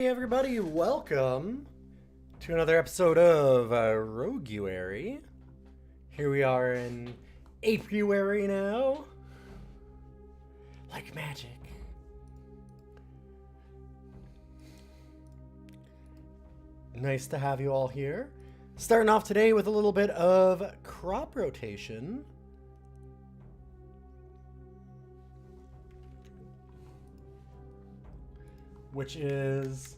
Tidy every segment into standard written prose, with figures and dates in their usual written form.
Hey everybody, welcome to another episode of Roguary. Here we are in Apiary now. Like magic. Nice to have you all here. Starting off today with a little bit of crop rotation. Which is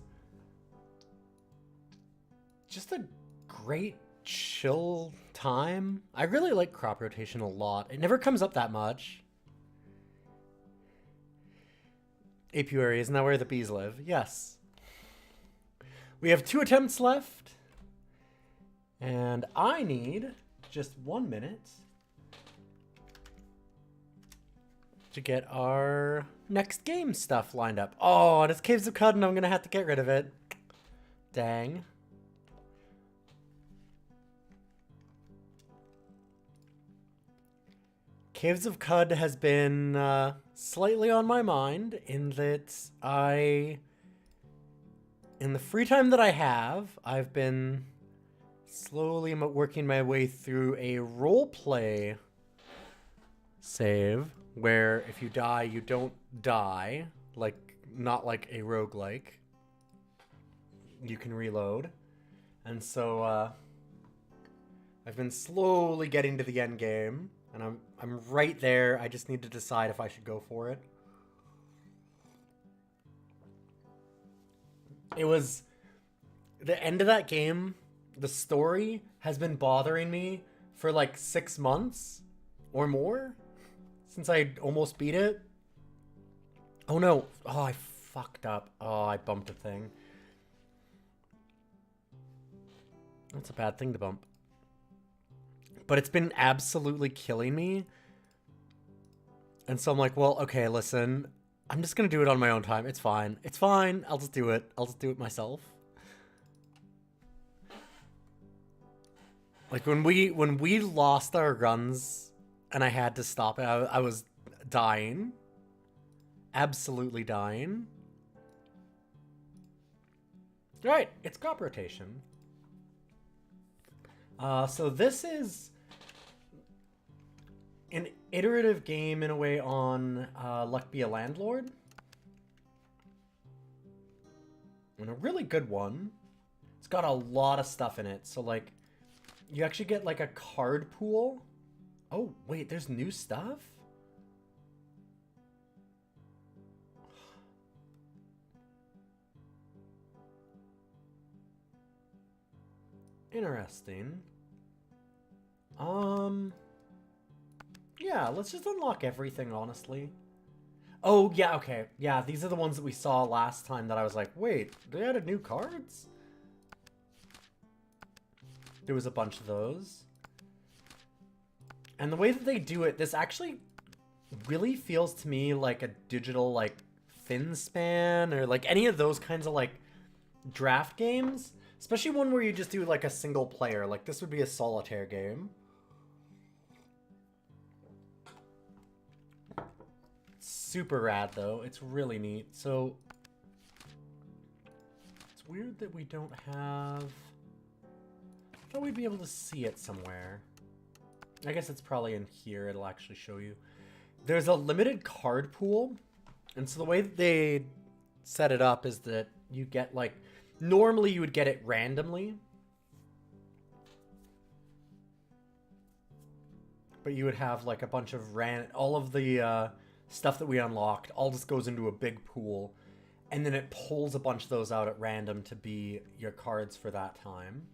just a great chill time. I really like crop rotation a lot. It never comes up that much. Apiary, isn't that where the bees live? Yes. We have 2 attempts left. And I need just 1 minute to get our next game stuff lined up. Oh, and it's Caves of Cud, and I'm gonna have to get rid of it. Dang. Caves of Cud has been slightly on my mind in that in the free time that I have, I've been slowly working my way through a roleplay save where if you die, you don't die, like not like a roguelike. You can reload. And so I've been slowly getting to the end game, and I'm right there. I just need to decide if I should go for it. It was the end of that game. The story has been bothering me for like 6 months or more since I almost beat it. Oh no. Oh, I fucked up. Oh, I bumped a thing. That's a bad thing to bump. But it's been absolutely killing me. And so I'm like, well, okay, listen. I'm just going to do it on my own time. It's fine. It's fine. I'll just do it. I'll just do it myself. Like when we lost our guns and I had to stop it, I was dying. Absolutely dying. Right, it's crop rotation. So this is an iterative game in a way on Luck Be a Landlord. And a really good one. It's got a lot of stuff in it. So like, you actually get like a card pool. Oh, wait, there's new stuff? Interesting. Yeah, let's just unlock everything, honestly. Oh, yeah, okay. Yeah, these are the ones that we saw last time that I was like, wait, they added new cards? There was a bunch of those. And the way that they do it, this actually really feels to me like a digital, like, Finspan or like any of those kinds of like draft games. Especially one where you just do like a single player. Like this would be a solitaire game. Super rad though. It's really neat. So it's weird that we don't have... I thought we'd be able to see it somewhere. I guess it's probably in here. It'll actually show you. There's a limited card pool. And so the way that they set it up is that you get like... Normally you would get it randomly. But you would have like a bunch of all of the stuff that we unlocked all just goes into a big pool. And then it pulls a bunch of those out at random to be your cards for that time.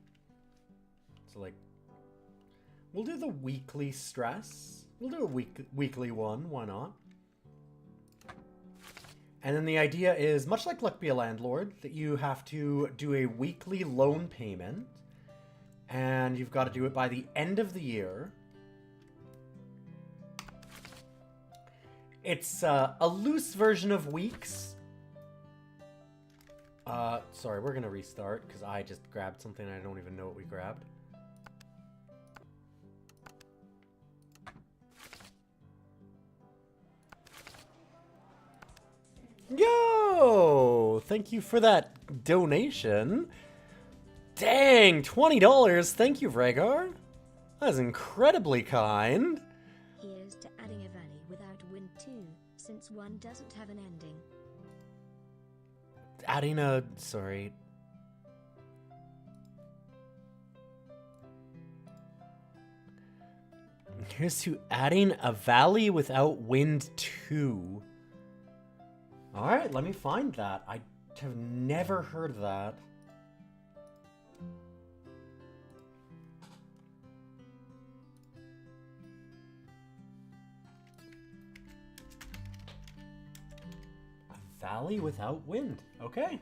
So like, we'll do the weekly stress. We'll do a weekly one, why not? And then the idea is, much like Luck Be a Landlord, that you have to do a weekly loan payment. And you've got to do it by the end of the year. It's a loose version of weeks. Sorry, we're going to restart because I just grabbed something I don't even know what we grabbed. Yo! thank you for that donation. Dang, $20. Thank you, Rhaegar. That's incredibly kind. Here's to adding a valley without wind too, since one doesn't have an ending. Adding a... sorry. Here's to adding a valley without wind too. Alright, let me find that. I have never heard of that. A valley without wind. Okay.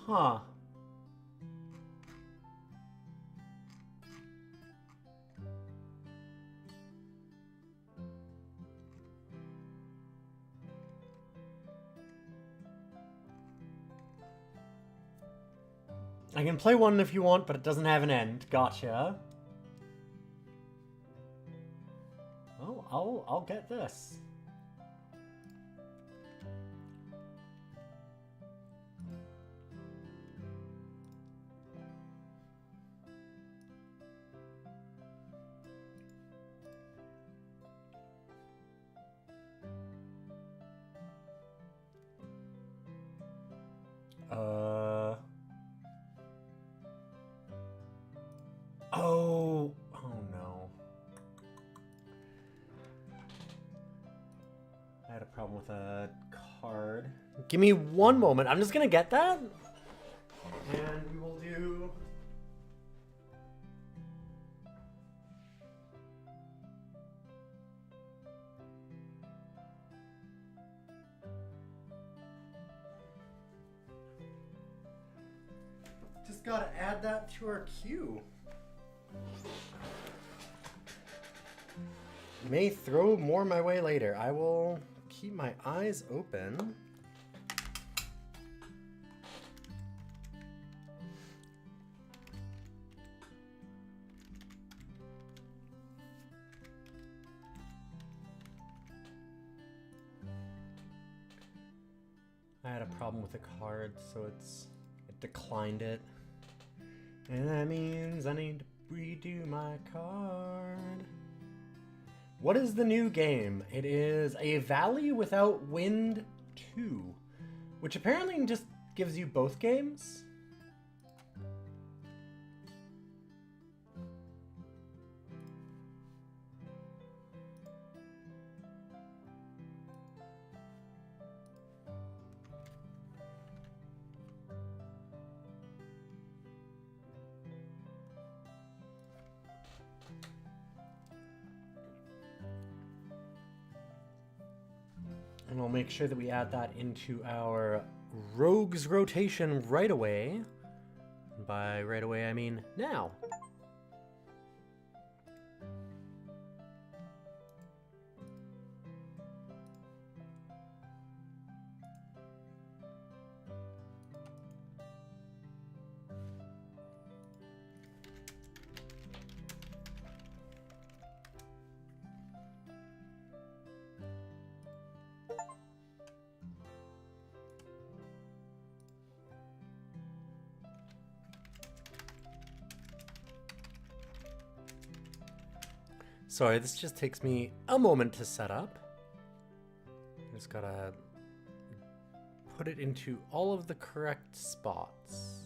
Huh. I can play one if you want, but it doesn't have an end. Gotcha. Well, I'll get this. Oh no. I had a problem with a card. Give me one moment. I'm just gonna get that. And we will do... Just gotta add that to our queue. May throw more my way later. I will keep my eyes open. I had a problem with the card, so it declined it. And that means I need to redo my card. What is the new game? It is A Valley Without Wind 2, which apparently just gives you both games. And we'll make sure that we add that into our rogues rotation right away. And by right away, I mean now. Sorry, this just takes me a moment to set up. Just gotta put it into all of the correct spots.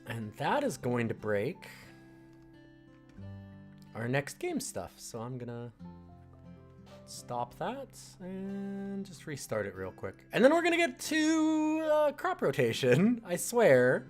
And that is going to break our next game stuff. So I'm gonna stop that and just restart it real quick. And then we're gonna get to crop rotation, I swear.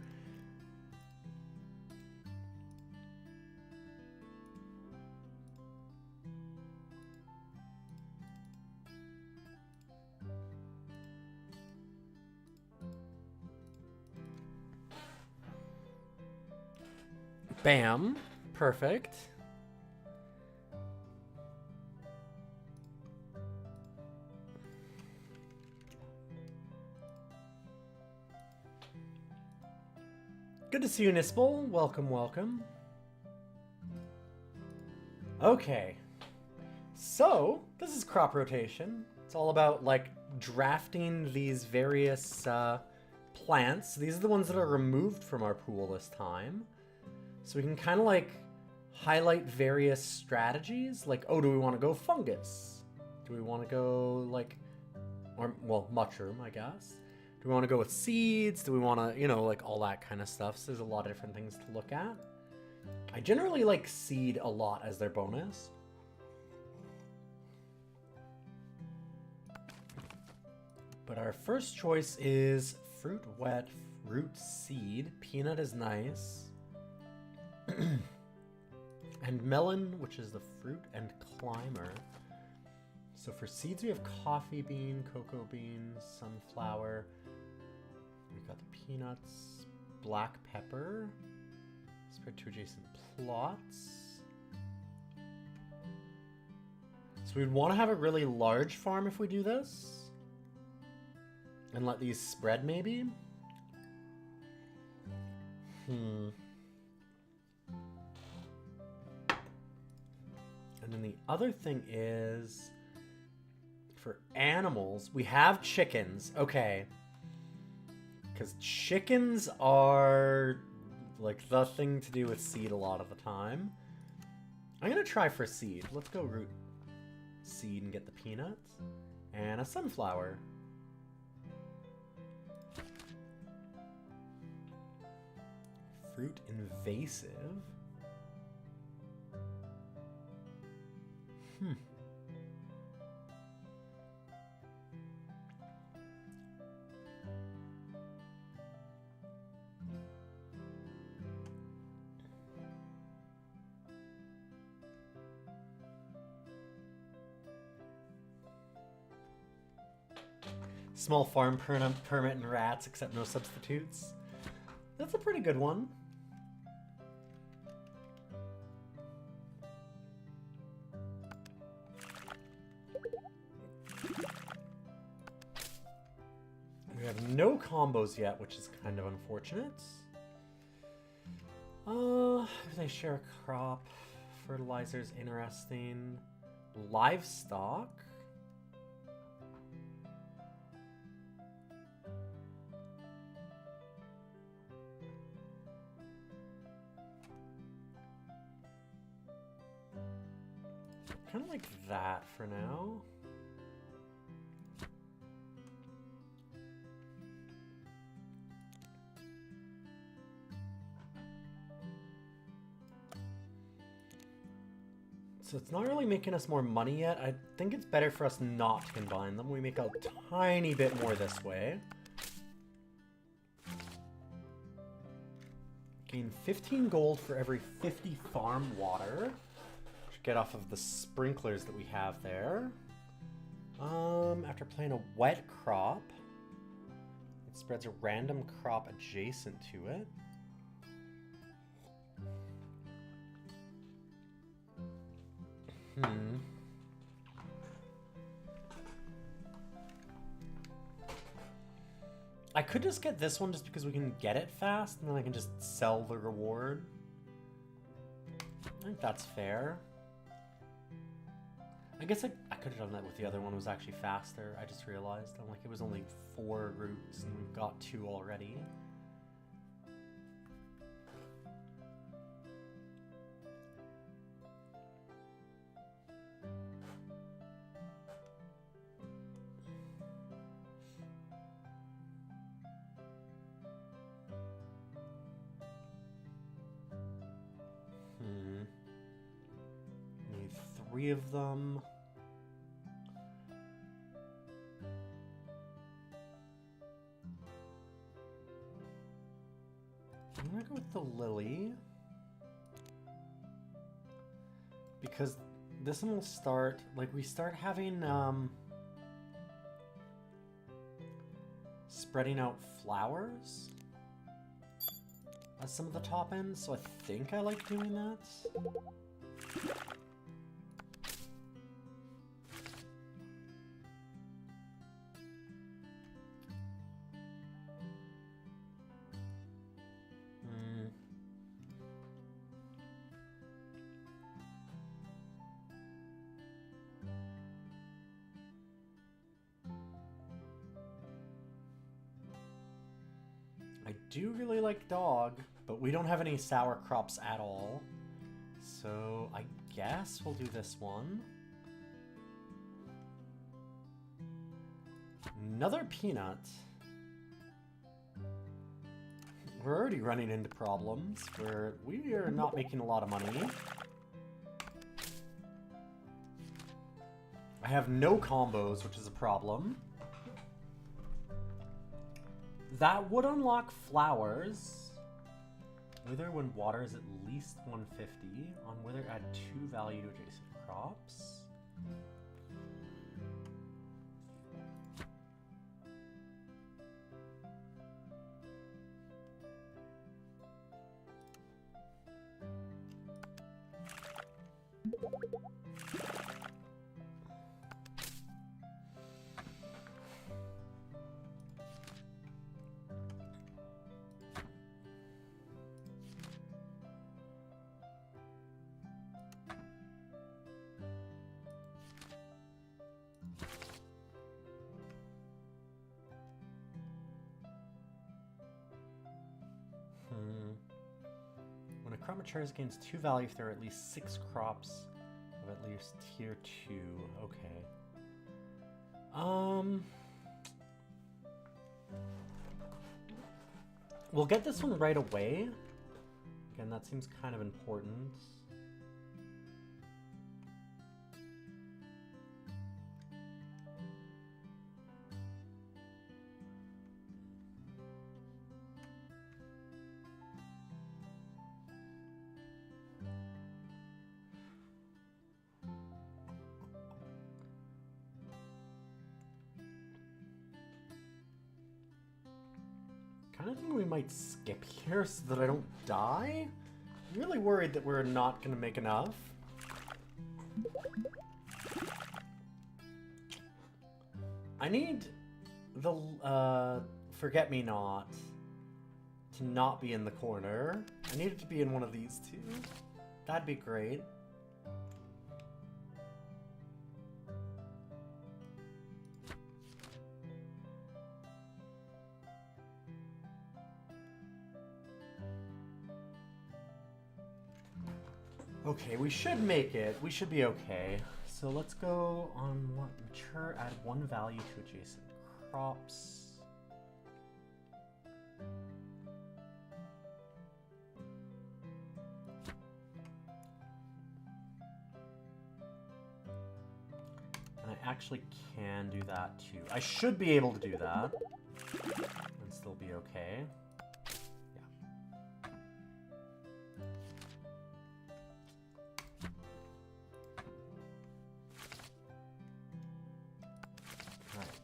Bam. Perfect. Good to see you, Nispel. Welcome, welcome. Okay. So, this is crop rotation. It's all about, like, drafting these various plants. These are the ones that are removed from our pool this time. So we can kind of, like, highlight various strategies. Like, oh, do we want to go fungus? Do we want to go, like, or, well, mushroom, I guess. Do we want to go with seeds? Do we want to, you know, like, all that kind of stuff. So there's a lot of different things to look at. I generally like seed a lot as their bonus. But our first choice is fruit wet, fruit seed. Peanut is nice. And melon, which is the fruit, and climber. So for seeds, we have coffee bean, cocoa bean, sunflower. We've got the peanuts, black pepper. Spread to adjacent plots. So we'd want to have a really large farm if we do this. And let these spread, maybe? And then the other thing is, for animals, we have chickens. Okay. Because chickens are, like, the thing to do with seed a lot of the time. I'm going to try for seed. Let's go root seed and get the peanuts. And a sunflower. Fruit invasive. Small farm permit and rats, except no substitutes. That's a pretty good one. We have no combos yet, which is kind of unfortunate. They share a crop. Fertilizer's interesting. Livestock. Kind of like that for now. So it's not really making us more money yet. I think it's better for us not to combine them. We make a tiny bit more this way. Gain 15 gold for every 50 farm water. Get off of the sprinklers that we have there. After playing a wet crop, it spreads a random crop adjacent to it. I could just get this one just because we can get it fast, and then I can just sell the reward. I think that's fair. I guess I could have done that with the other one. It was actually faster. I just realized. I'm like, it was only 4 routes, and we've got 2 already. Need 3 of them. I'm gonna go with the lily. Because this one will start, like, we start having, spreading out flowers. as some of the top ends, so I think I like doing that. I do really like dog, but we don't have any sour crops at all. So I guess we'll do this one. Another peanut. We're already running into problems where we are not making a lot of money. I have no combos, which is a problem. That would unlock flowers. Wither when water is at least 150. On wither, add 2 value to adjacent crops. When a crop matures, gains 2 value if there are at least 6 crops of at least tier 2. Okay. We'll get this one right away. Again, that seems kind of important. I think we might skip here so that I don't die. I'm really worried that we're not going to make enough. I need the Forget-Me-Not to not be in the corner. I need it to be in one of these two. That'd be great. Okay, we should make it. We should be okay. So let's go on what? Mature, add 1 value to adjacent crops. And I actually can do that too. I should be able to do that and still be okay.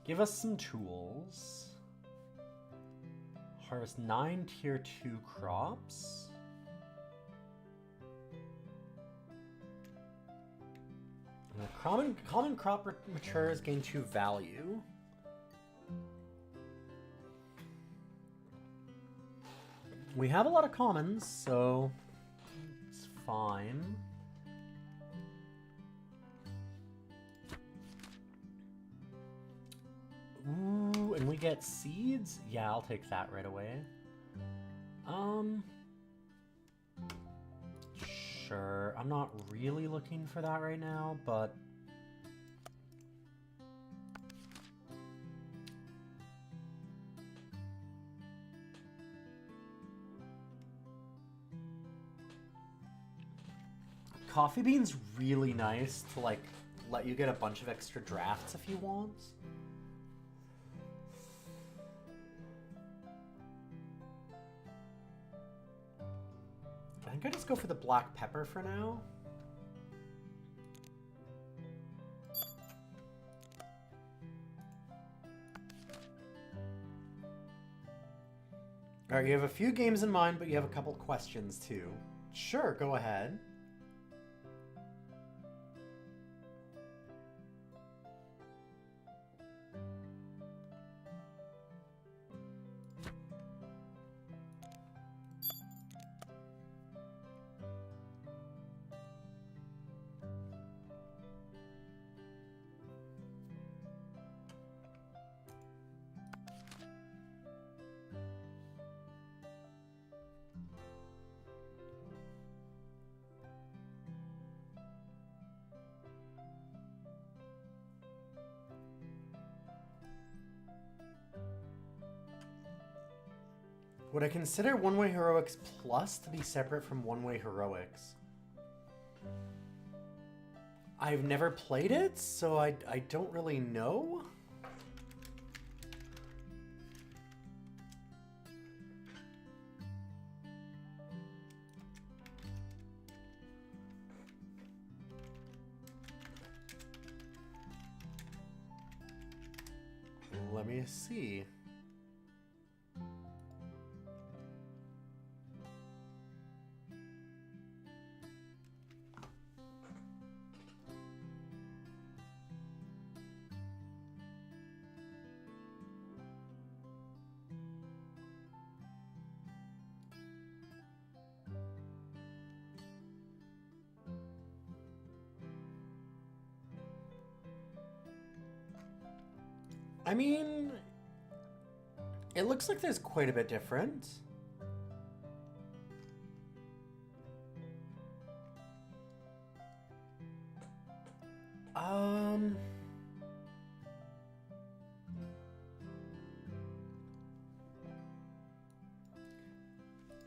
Give us some tools. Harvest 9 tier 2 crops. And the common crop matures, gain 2 value. We have a lot of commons, so it's fine. Ooh, and we get seeds? Yeah, I'll take that right away. Sure. I'm not really looking for that right now, but coffee bean's really nice to, like, let you get a bunch of extra drafts if you want. I think I just go for the black pepper for now. Alright, you have a few games in mind, but you have a couple questions too. Sure, go ahead. Would I consider One-Way Heroics Plus to be separate from One-Way Heroics? I've never played it, so I don't really know. Let me see. I mean, it looks like there's quite a bit different.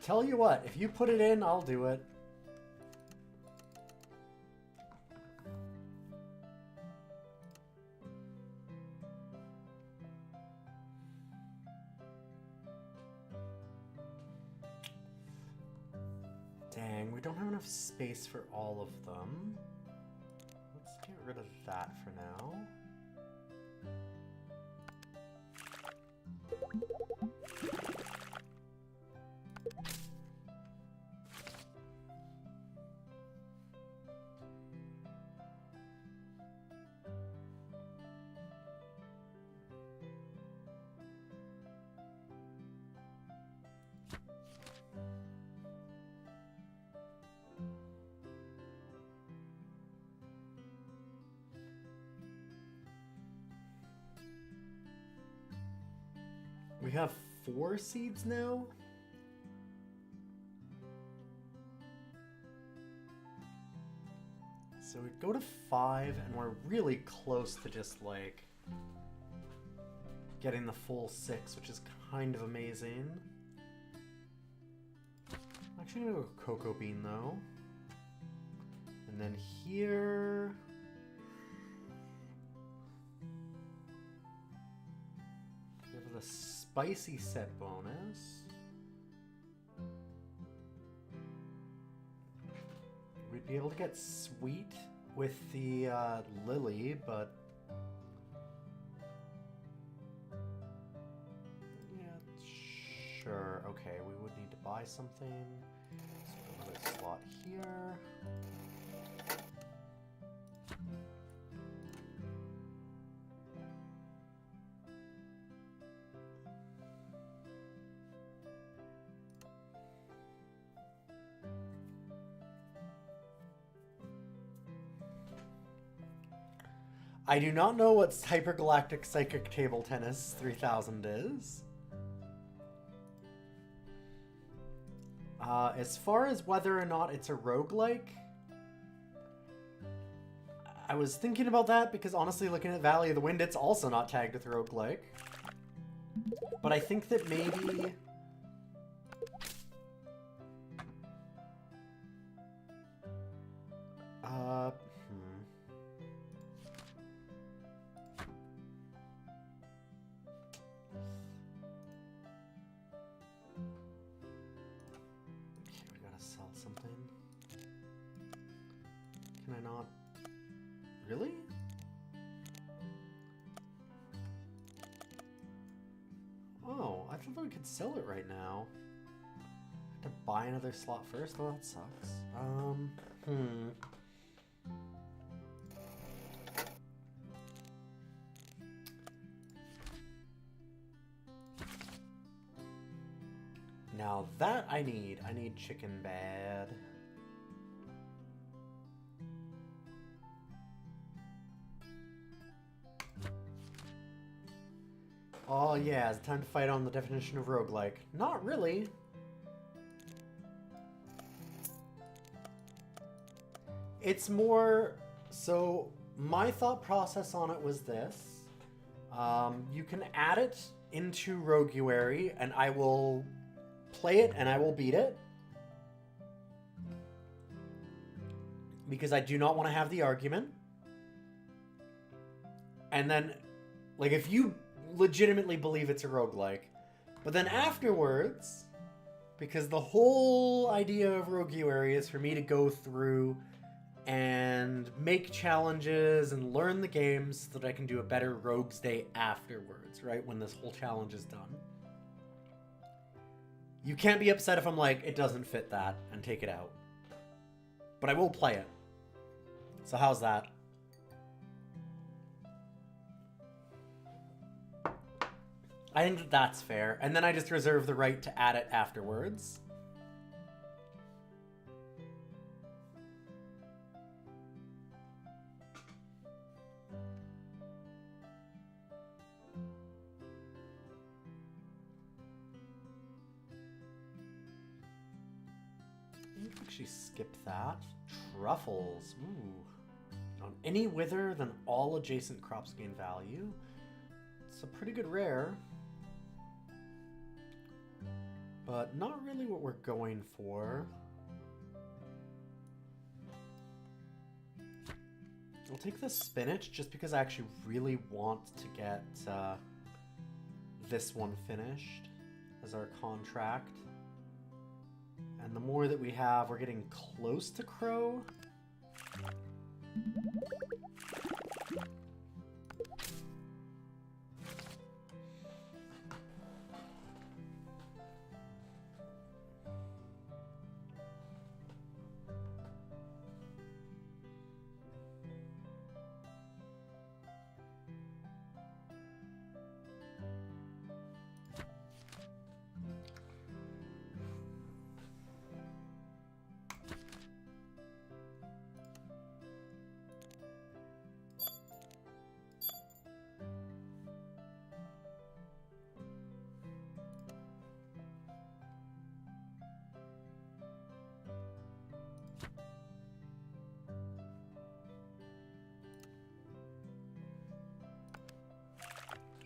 Tell you what, if you put it in, I'll do it. Dang, we don't have enough space for all of them. Let's get rid of that for now. We have 4 seeds now? So we go to 5, and we're really close to just, like, getting the full 6, which is kind of amazing. I'm actually gonna go Cocoa Bean, though. And then here... we have the Spicy set bonus. We'd be able to get Sweet with the Lily, but... yeah, sure. Okay, we would need to buy something. So another slot here. I do not know what Hypergalactic Psychic Table Tennis 3000 is. As far as whether or not it's a roguelike, I was thinking about that because honestly, looking at Valley of the Wind, it's also not tagged with roguelike. But I think that maybe... Can I not? Really? Oh, I thought that we could sell it right now. I have to buy another slot first? Oh, that sucks. Now that I need chicken bad. Oh yeah, it's time to fight on the definition of roguelike. Not really. It's more, so my thought process on it was this. You can add it into Roguary and I will play it and I will beat it. Because I do not want to have the argument. And then, like, if you legitimately believe it's a roguelike, but then afterwards, because the whole idea of Roguary is for me to go through and make challenges and learn the games so that I can do a better Rogue's Day afterwards, right? When this whole challenge is done. You can't be upset if I'm like, it doesn't fit that, and take it out. But I will play it. So how's that? I think that that's fair. And then I just reserve the right to add it afterwards. Actually skip that. Truffles. Ooh. On any wither, then all adjacent crops gain value. It's a pretty good rare. But not really what we're going for. We'll take the spinach just because I actually really want to get this one finished as our contract. And the more that we have, we're getting close to Crow.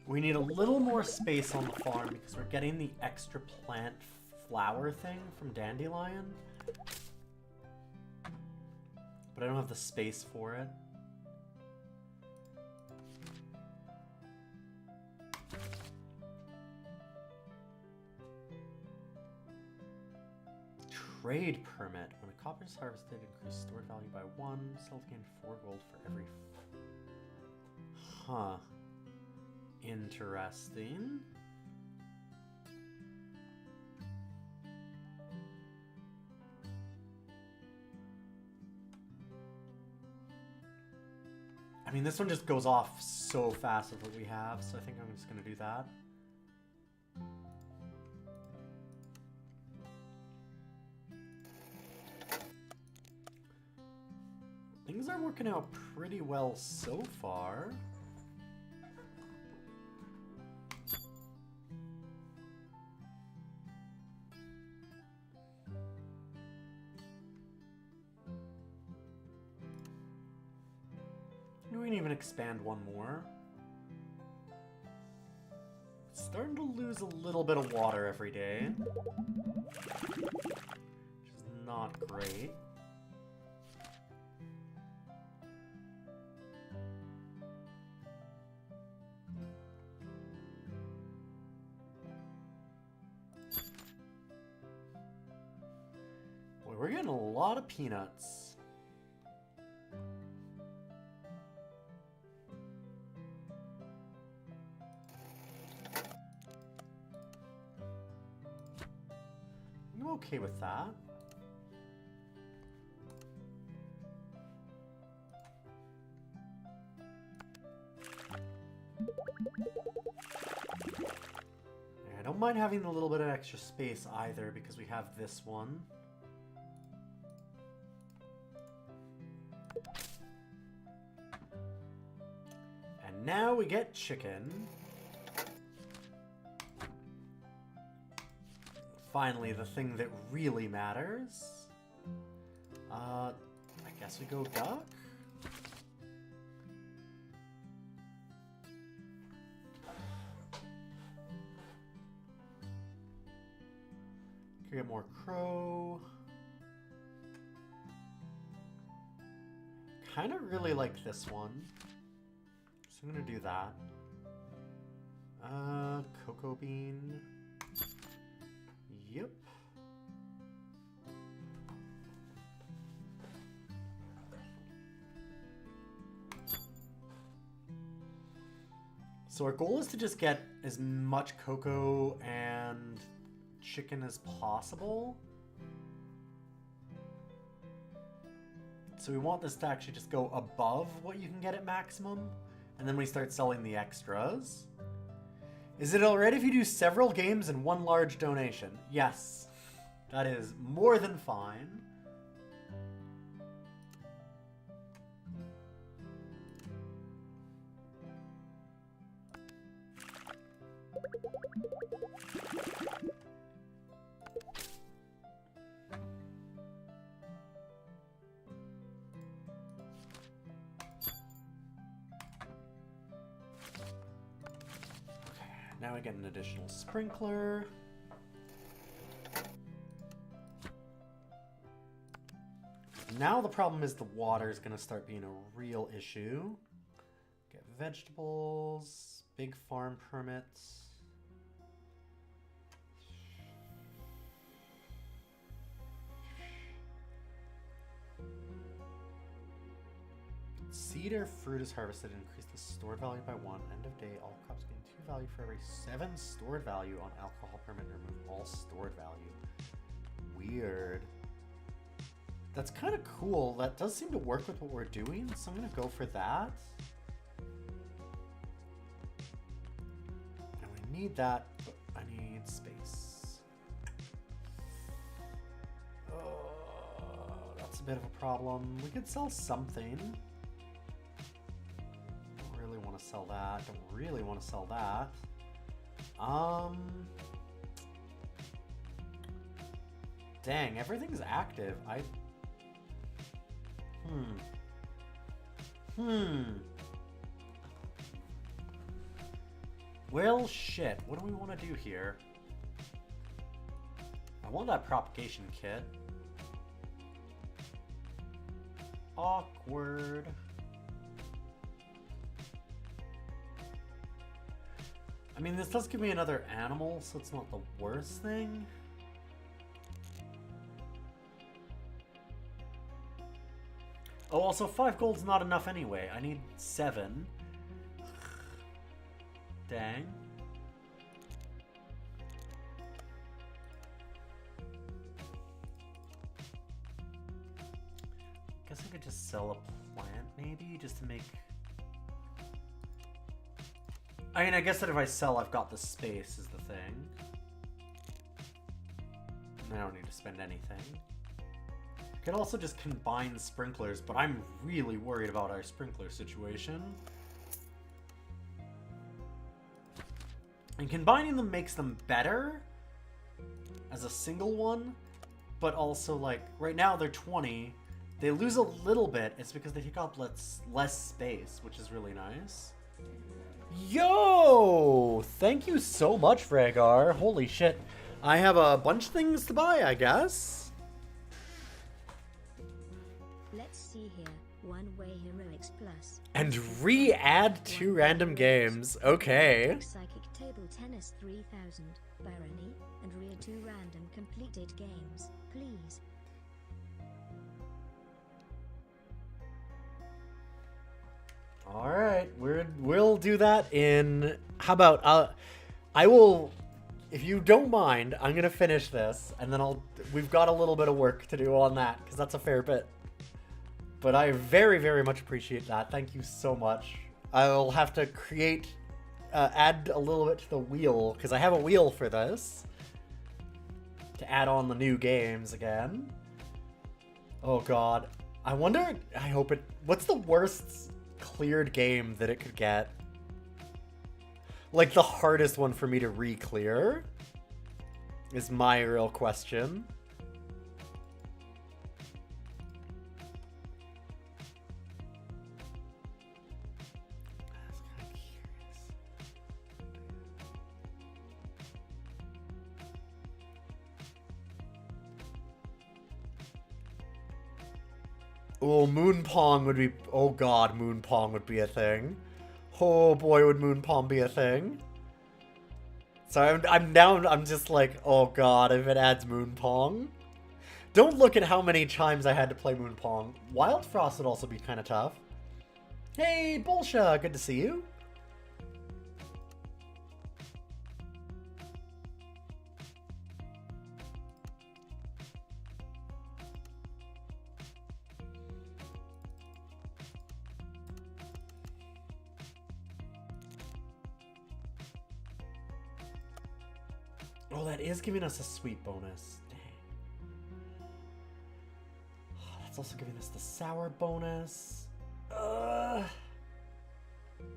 We need a little more space on the farm because we're getting the extra plant flower thing from Dandelion. But I don't have the space for it. Trade permit. When a copper is harvested, increase stored value by 1. Sell to gain 4 gold for every... Huh. Interesting. I mean, this one just goes off so fast with what we have, so I think I'm just going to do that. Things are working out pretty well so far. We can even expand one more. Starting to lose a little bit of water every day, which is not great. Boy, we're getting a lot of peanuts. okay with that. I don't mind having a little bit of extra space either because we have this one. And now we get chicken. Finally, the thing that really matters. I guess we go duck? Could get more crow. Kind of really like this one. So I'm gonna do that. Cocoa bean. Yep. So our goal is to just get as much cocoa and chicken as possible. So we want this to actually just go above what you can get at maximum, and then we start selling the extras. Is it alright if you do several games in one large donation? Yes. That is more than fine. Now I get an additional sprinkler. Now the problem is the water is going to start being a real issue. Get vegetables, big farm permits. Seed or fruit is harvested and increase the stored value by 1. End of day, all crops gain 2 value for every 7 stored value on alcohol permit. Remove all stored value. Weird. That's kind of cool. That does seem to work with what we're doing, so I'm going to go for that. And we need that, but I need space. Oh, that's a bit of a problem. We could sell something. Want to sell that. Don't really want to sell that. Dang, everything's active. Well, shit. What do we want to do here? I want that propagation kit. Awkward. I mean, this does give me another animal, so it's not the worst thing. Oh, also 5 gold's not enough anyway. I need 7. Dang. Guess I could just sell a plant, maybe, just to make... I mean, I guess that if I sell, I've got the space is the thing. I don't need to spend anything. I could also just combine sprinklers, but I'm really worried about our sprinkler situation. And combining them makes them better as a single one, but also, like, right now they're 20. They lose a little bit. It's because they take up less space, which is really nice. Yo! Thank you so much, Vragar. Holy shit. I have a bunch of things to buy, I guess. Let's see here. One-way heroics plus. And re-add 2 random games. Okay. Psychic table tennis 3000. Barony. And re-add 2 random completed games, please. All right, we'll do that in. How about I will if you don't mind, I'm gonna finish this, and then we've got a little bit of work to do on that, because that's a fair bit. But I very, very much appreciate that. Thank you so much. I'll have to add a little bit to the wheel, because I have a wheel for this, to add on the new games again. Oh god. I hope what's the worst cleared game that it could get? Like, the hardest one for me to re-clear is my real question. Oh, Moon Pong would be... Oh god, Moon Pong would be a thing. Oh boy, would Moon Pong be a thing. So I'm just like, oh god, if it adds Moon Pong. Don't look at how many times I had to play Moon Pong. Wild Frost would also be kind of tough. Hey, Bolsha, good to see you. Oh, that is giving us a sweet bonus. Dang. Oh, that's also giving us the sour bonus. I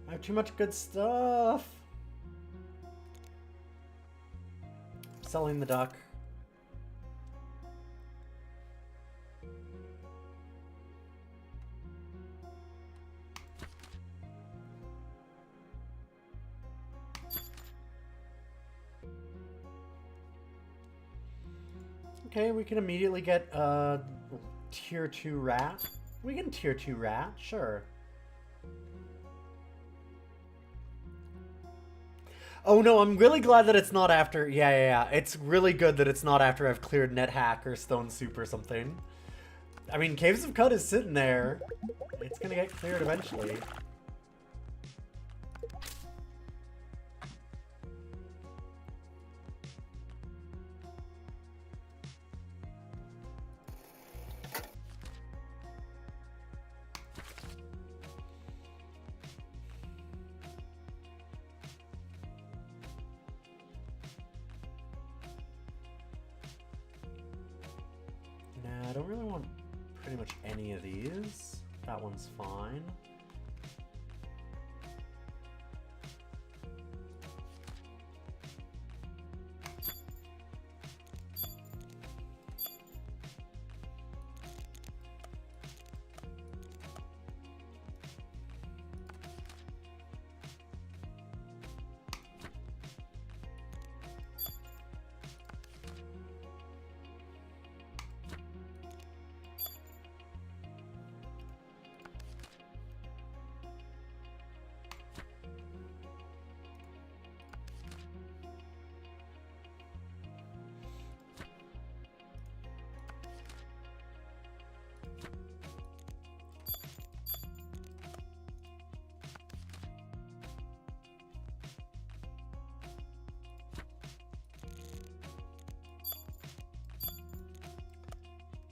have too much good stuff. Selling the duck. Okay, we can immediately get a tier 2 rat. We can tier 2 rat, sure. Oh no, I'm really glad that it's not after... Yeah. It's really good that it's not after I've cleared NetHack or Stone Soup or something. I mean, Caves of Cut is sitting there. It's gonna get cleared eventually. Nah, I don't really want pretty much any of these. That one's fine.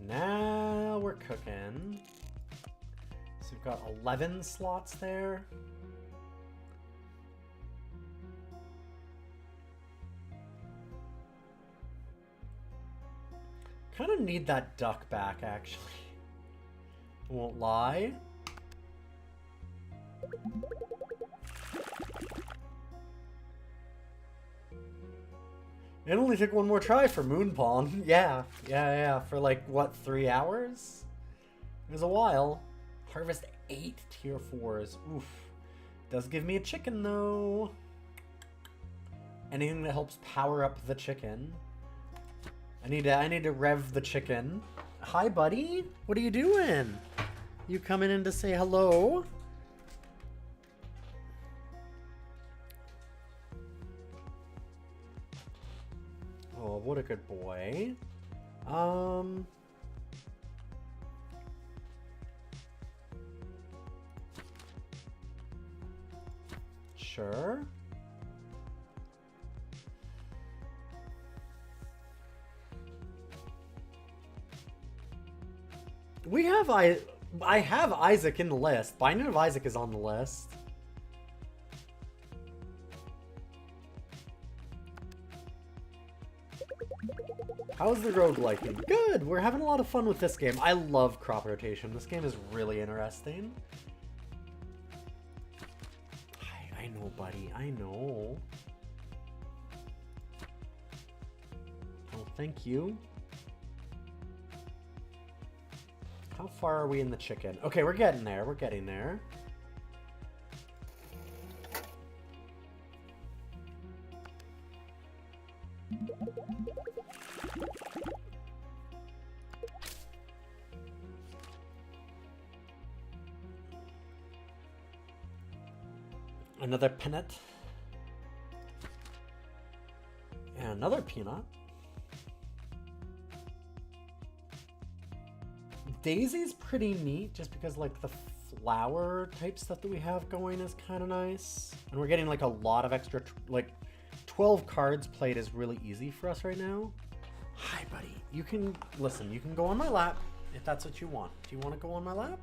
Now we're cooking. So we've got 11 slots there. Kind of need that duck back, actually. Won't lie. It only took one more try for Moon Pong. Yeah. For like, what, 3 hours? It was a while. Harvest 8 tier 4s. Oof. Does give me a chicken, though. Anything that helps power up the chicken. I need to rev the chicken. Hi, buddy. What are you doing? You coming in to say hello? Oh, what a good boy. Sure. We have I have Isaac in the list. Binding of Isaac is on the list. How's the rogueliking? Good! We're having a lot of fun with this game. I love crop rotation. This game is really interesting. I know, buddy. I know. Oh, thank you. How far are we in the chicken? Okay, we're getting there. We're getting there. Another peanut. And another peanut. Daisy's pretty neat just because like the flower type stuff that we have going is kind of nice. And we're getting like a lot of extra, like 12 cards played is really easy for us right now. Hi, buddy. You can, listen, you can go on my lap if that's what you want. Do you want to go on my lap?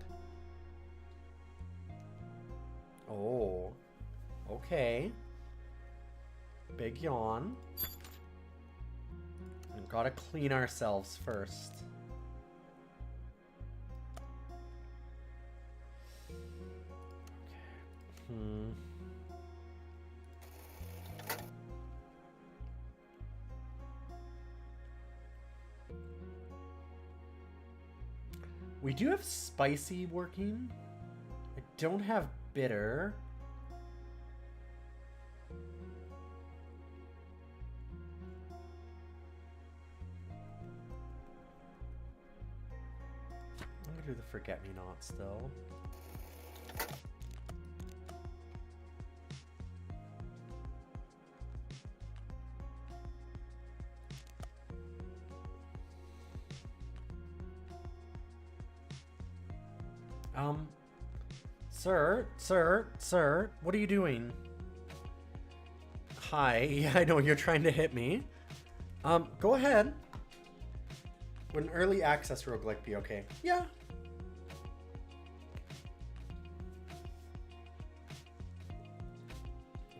Oh, okay. Big yawn. We've got to clean ourselves first. We do have spicy working. I don't have bitter. I'm gonna do the forget-me-not still. Sir, what are you doing? Hi, yeah, I know you're trying to hit me. Go ahead. Would an early access roguelike be okay? Yeah.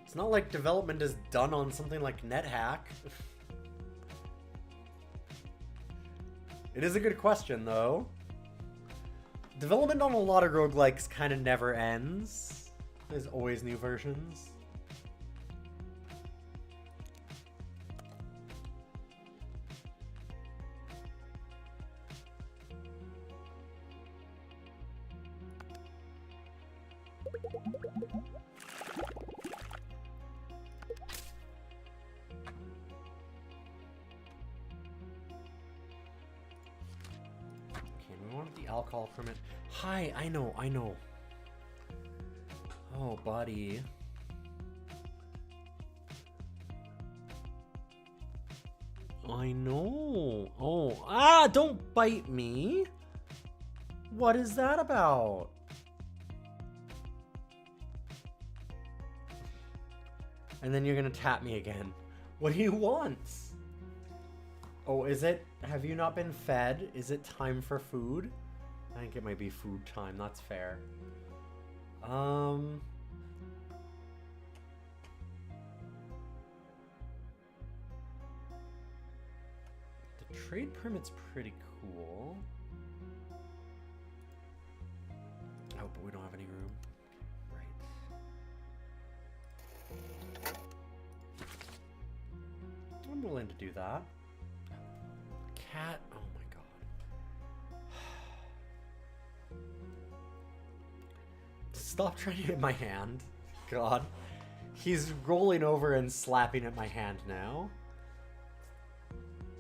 It's not like development is done on something like NetHack. It is a good question, though. Development on a lot of roguelikes kind of never ends. There's always new versions. Alcohol from it. Hi, I know. Oh, buddy. I know. Oh, don't bite me. What is that about? And then you're gonna tap me again. What do you want? Oh, is it? Have you not been fed? Is it time for food? I think it might be food time. That's fair. The trade permit's pretty cool. Oh, but we don't have any room. Right. I'm willing to do that. Cat. Oh my god. Stop trying to hit my hand. God. He's rolling over and slapping at my hand now.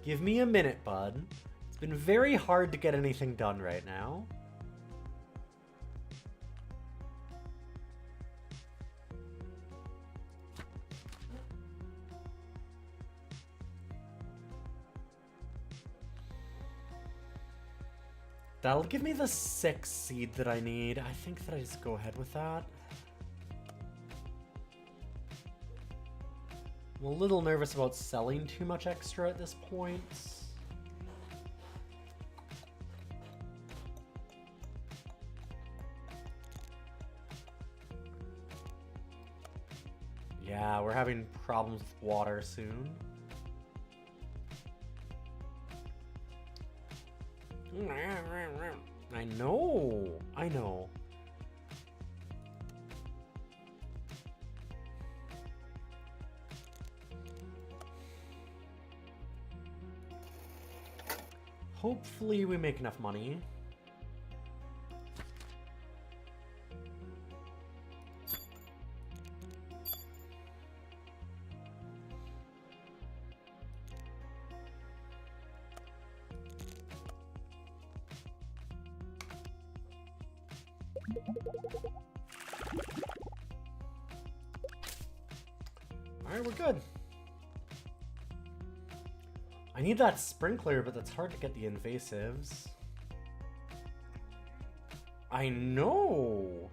Give me a minute, bud. It's been very hard to get anything done right now. That'll give me the 6 seed that I need. I think that I just go ahead with that. I'm a little nervous about selling too much extra at this point. Yeah, we're having problems with water soon. I know. I know. Hopefully we make enough money. Alright, we're good. I need that sprinkler, but that's hard to get the invasives. I know!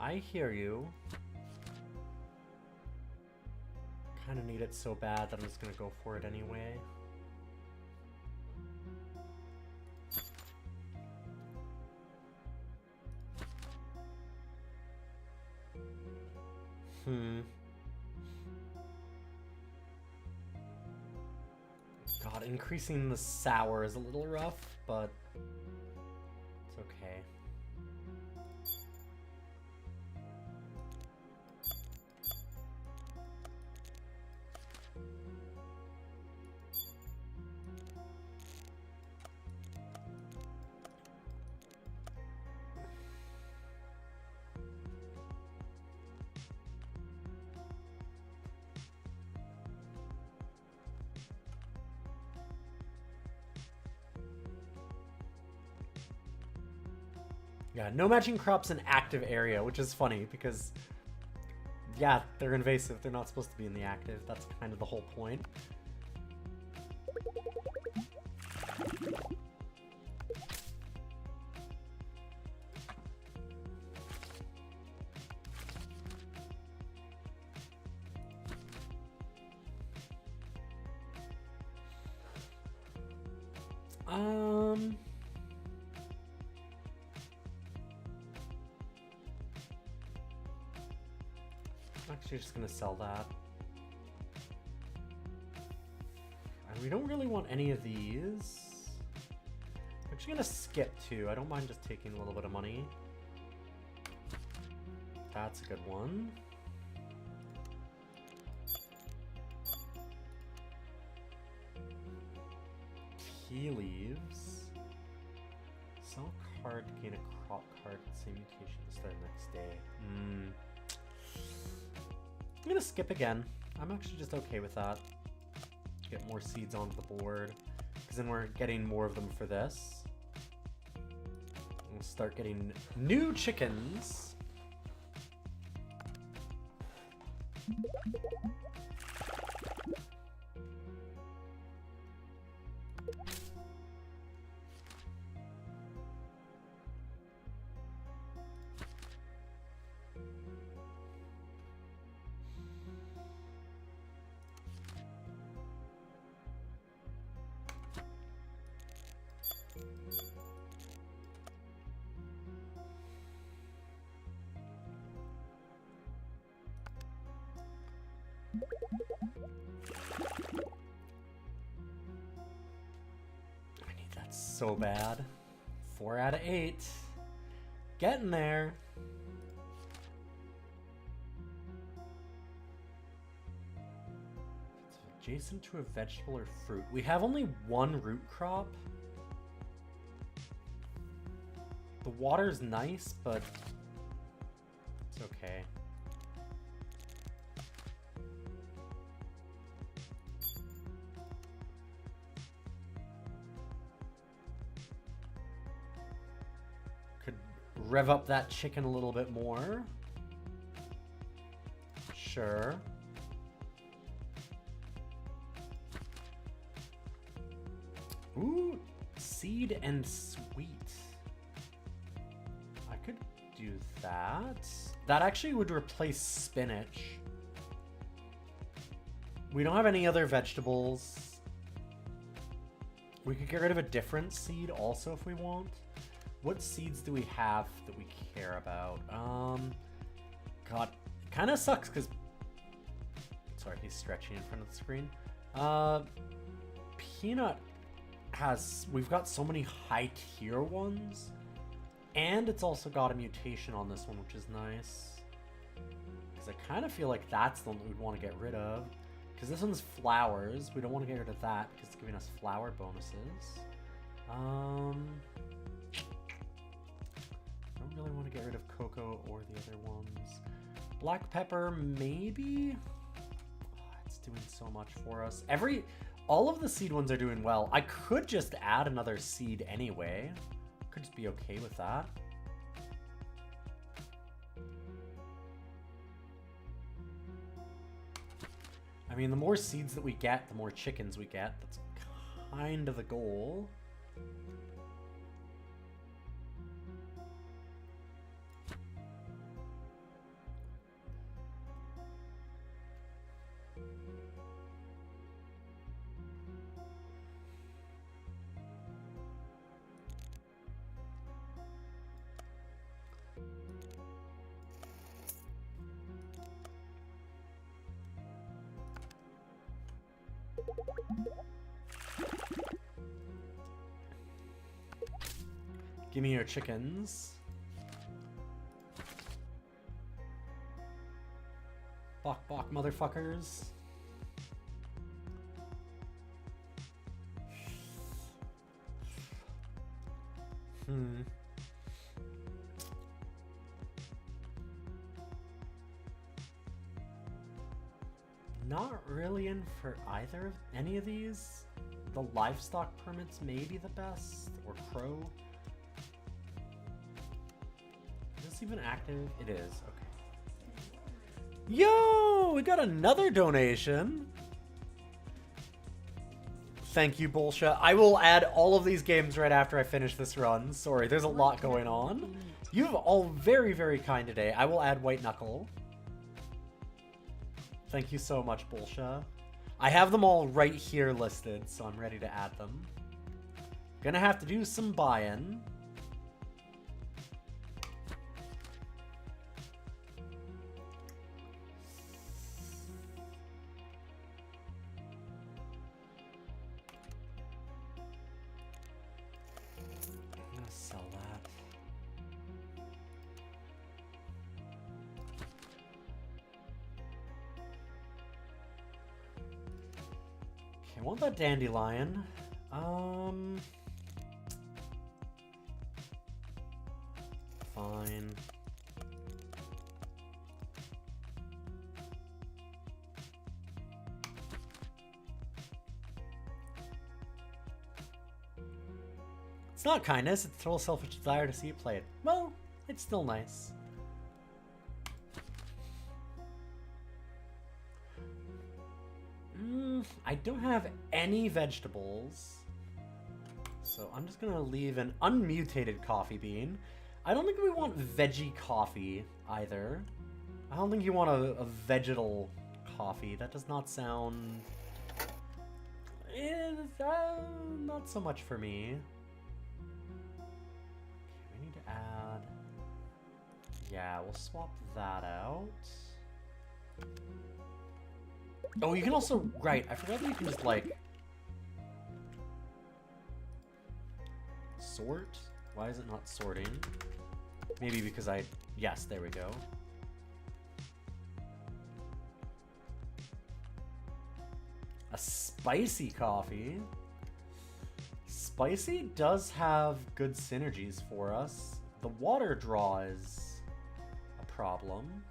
I hear you. Kinda need it so bad that I'm just gonna go for it anyway. God, increasing the sour is a little rough, but it's okay. Yeah, no matching crops in active area, which is funny because, yeah, they're invasive. They're not supposed to be in the active. That's kind of the whole point. Actually, just gonna sell that. And we don't really want any of these. I'm actually gonna skip two. I don't mind just taking a little bit of money. That's a good one. Tea leaves. Sell card to gain a crop card at the same mutation to start next day. I'm gonna skip again. I'm actually just okay with that. Get more seeds onto the board, because then we're getting more of them for this. We'll start getting new chickens. I need that so bad. 4 out of 8. Getting there. It's adjacent to a vegetable or fruit. We have only one root crop. The water's nice, but it's okay. Could rev up that chicken a little bit more. Sure. Ooh, seed and sweet. I could do that. That actually would replace spinach. We don't have any other vegetables. We could get rid of a different seed also if we want. What seeds do we have that we care about? God, it kind of sucks because... Sorry, he's stretching in front of the screen. Peanut has... We've got so many high tier ones. And it's also got a mutation on this one, which is nice. Because I kind of feel like that's the one that we'd want to get rid of. Because this one's flowers. We don't want to get rid of that because it's giving us flower bonuses. I don't really want to get rid of cocoa or the other ones. Black pepper, maybe? Oh, it's doing so much for us. All of the seed ones are doing well. I could just add another seed anyway. Could just be okay with that. I mean, the more seeds that we get, the more chickens we get. That's kind of the goal. Give me your chickens. Bok bok, motherfuckers. Not really in for either of any of these. The livestock permits may be the best, or crow. Is this even active? It is, okay. Yo, we got another donation. Thank you, Bullshit. I will add all of these games right after I finish this run. Sorry, there's a lot going on. You've all very, very kind today. I will add White Knuckle. Thank you so much, Bullshit. I have them all right here listed, so I'm ready to add them. Gonna have to do some buy-in. I'm gonna sell that. I want that dandelion. Fine. It's not kindness, it's total selfish desire to see it played. Well, it's still nice. I don't have any vegetables, so I'm just gonna leave an unmutated coffee bean. I don't think we want veggie coffee either. I don't think you want a vegetal coffee. That does not sound... not so much for me. Okay, we need to add... Yeah, we'll swap that out. Oh, you can also... Right, I forgot that you can just, like... Sort? Why is it not sorting? Maybe because I... Yes, there we go. A spicy coffee. Spicy does have good synergies for us. The water draw is a problem.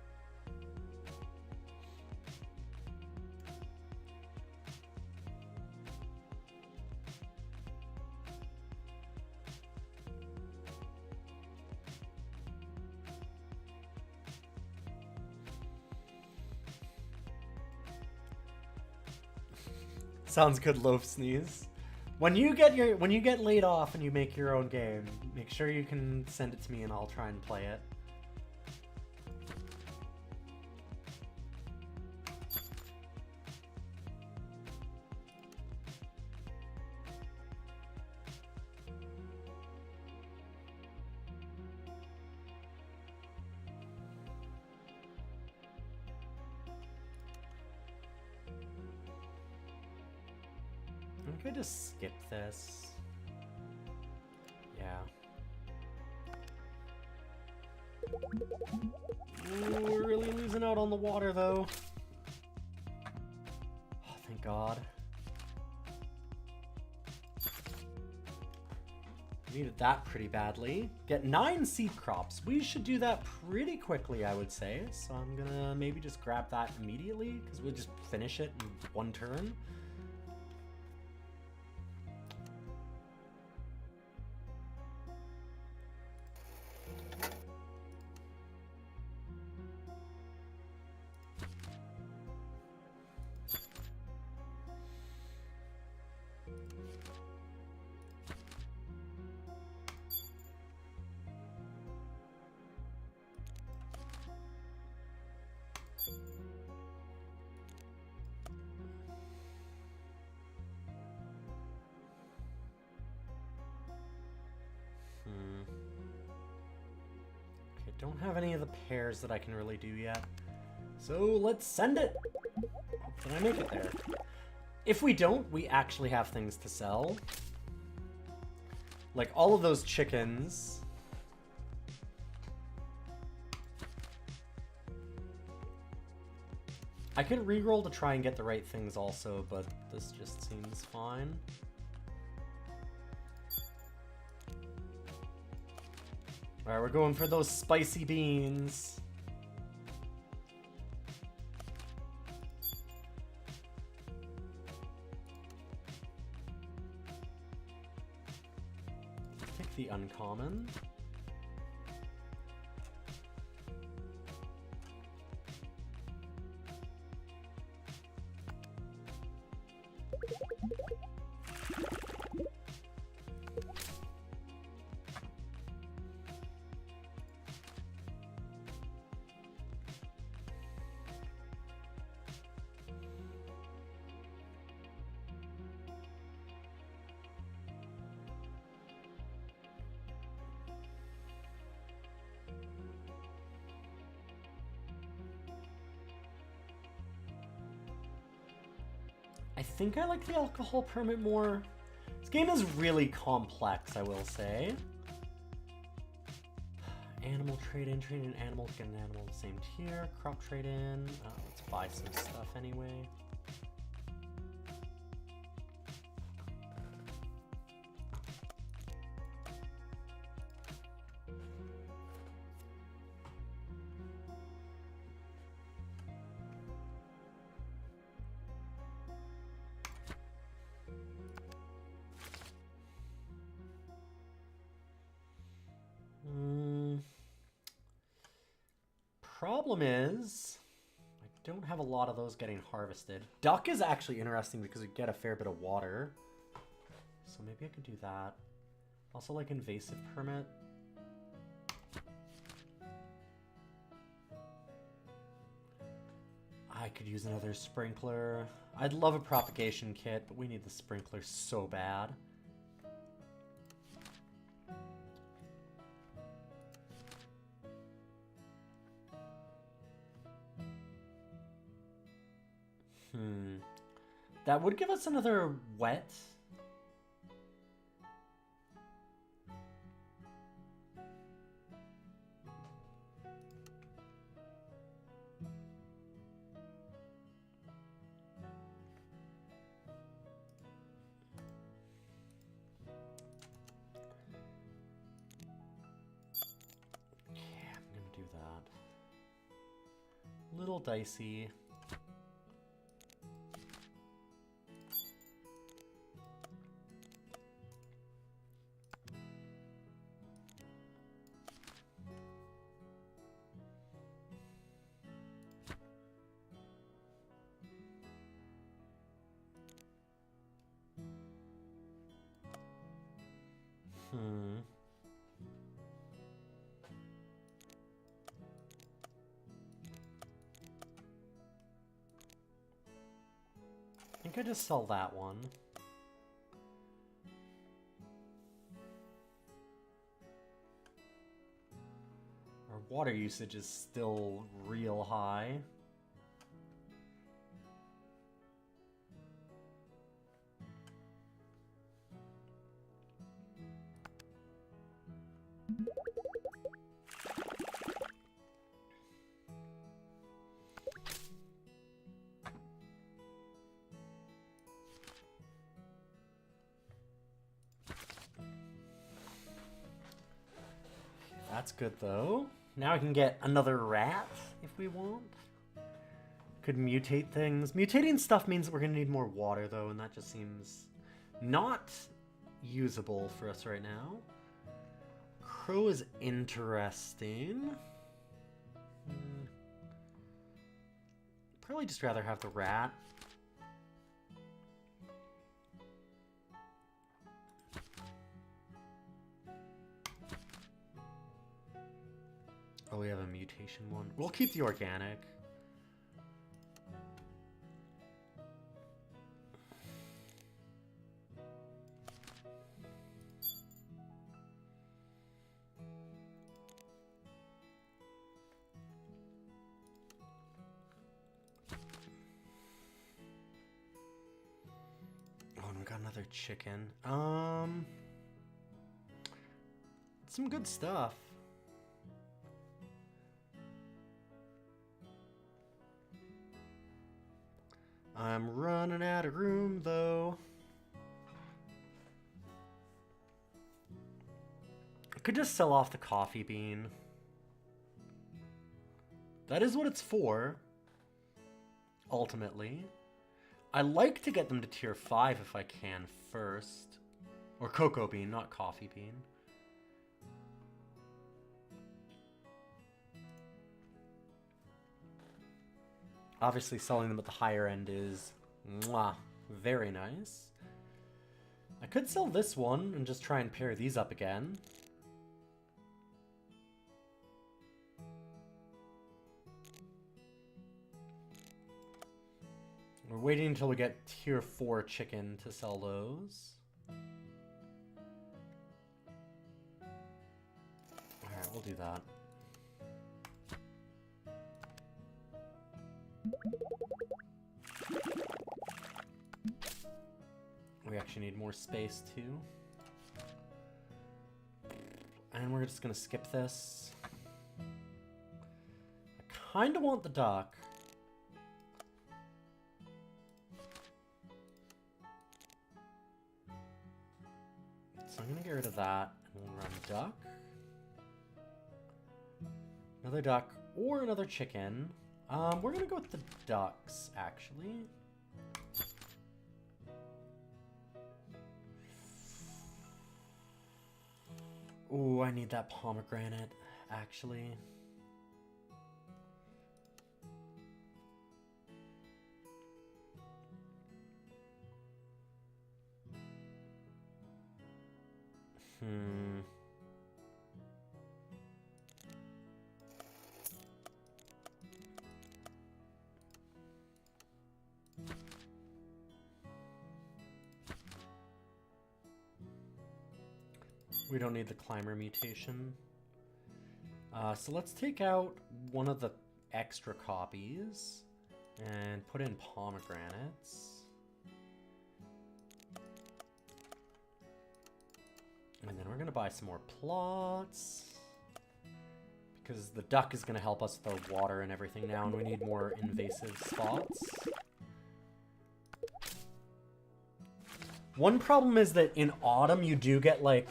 Sounds good, Loaf Sneeze. When you get laid off and you make your own game, make sure you can send it to me and I'll try and play it. I could just skip this. Yeah. Ooh, we're really losing out on the water, though. Oh, thank God. Needed that pretty badly. Get 9 seed crops. We should do that pretty quickly, I would say. So I'm gonna maybe just grab that immediately, because we'll just finish it in 1 turn. Okay, don't have any of the pairs that I can really do yet. So let's send it! Did I make it there? If we don't, we actually have things to sell. Like all of those chickens. I could reroll to try and get the right things also, but this just seems fine. Alright, we're going for those spicy beans. Pick the uncommon. I think I like the alcohol permit more. This game is really complex, I will say. Animal trade-in, trade-in animals, get an animal the same tier. Crop trade-in. Let's buy some stuff anyway. Problem is, I don't have a lot of those getting harvested. Duck is actually interesting because we get a fair bit of water. So maybe I could do that. Also like invasive permit. I could use another sprinkler. I'd love a propagation kit, but we need the sprinkler so bad. That would give us another wet. Yeah, I'm gonna do that. Little dicey. I think I just sell that one. Our water usage is still real high. That's good, though. Now I can get another rat, if we want. Could mutate things. Mutating stuff means that we're going to need more water, though, and that just seems not usable for us right now. Crow is interesting. Probably just rather have the rat. Oh, we have a mutation one. We'll keep the organic. Oh, and we got another chicken. Some good stuff. I'm running out of room, though. I could just sell off the coffee bean. That is what it's for, ultimately. I like to get them to tier 5 if I can first. Or cocoa bean, not coffee bean. Obviously, selling them at the higher end is mwah, very nice. I could sell this one and just try and pair these up again. We're waiting until we get tier 4 chicken to sell those. Alright, we'll do that. We actually need more space too. And we're just gonna skip this. I kinda want the duck. So I'm gonna get rid of that and we'll run duck. Another duck or another chicken. We're gonna go with the ducks, actually. Ooh, I need that pomegranate, actually. We don't need the climber mutation. So let's take out one of the extra copies and put in pomegranates. And then we're gonna buy some more plots. Because the duck is gonna help us with the water and everything now, and we need more invasive spots. One problem is that in autumn you do get like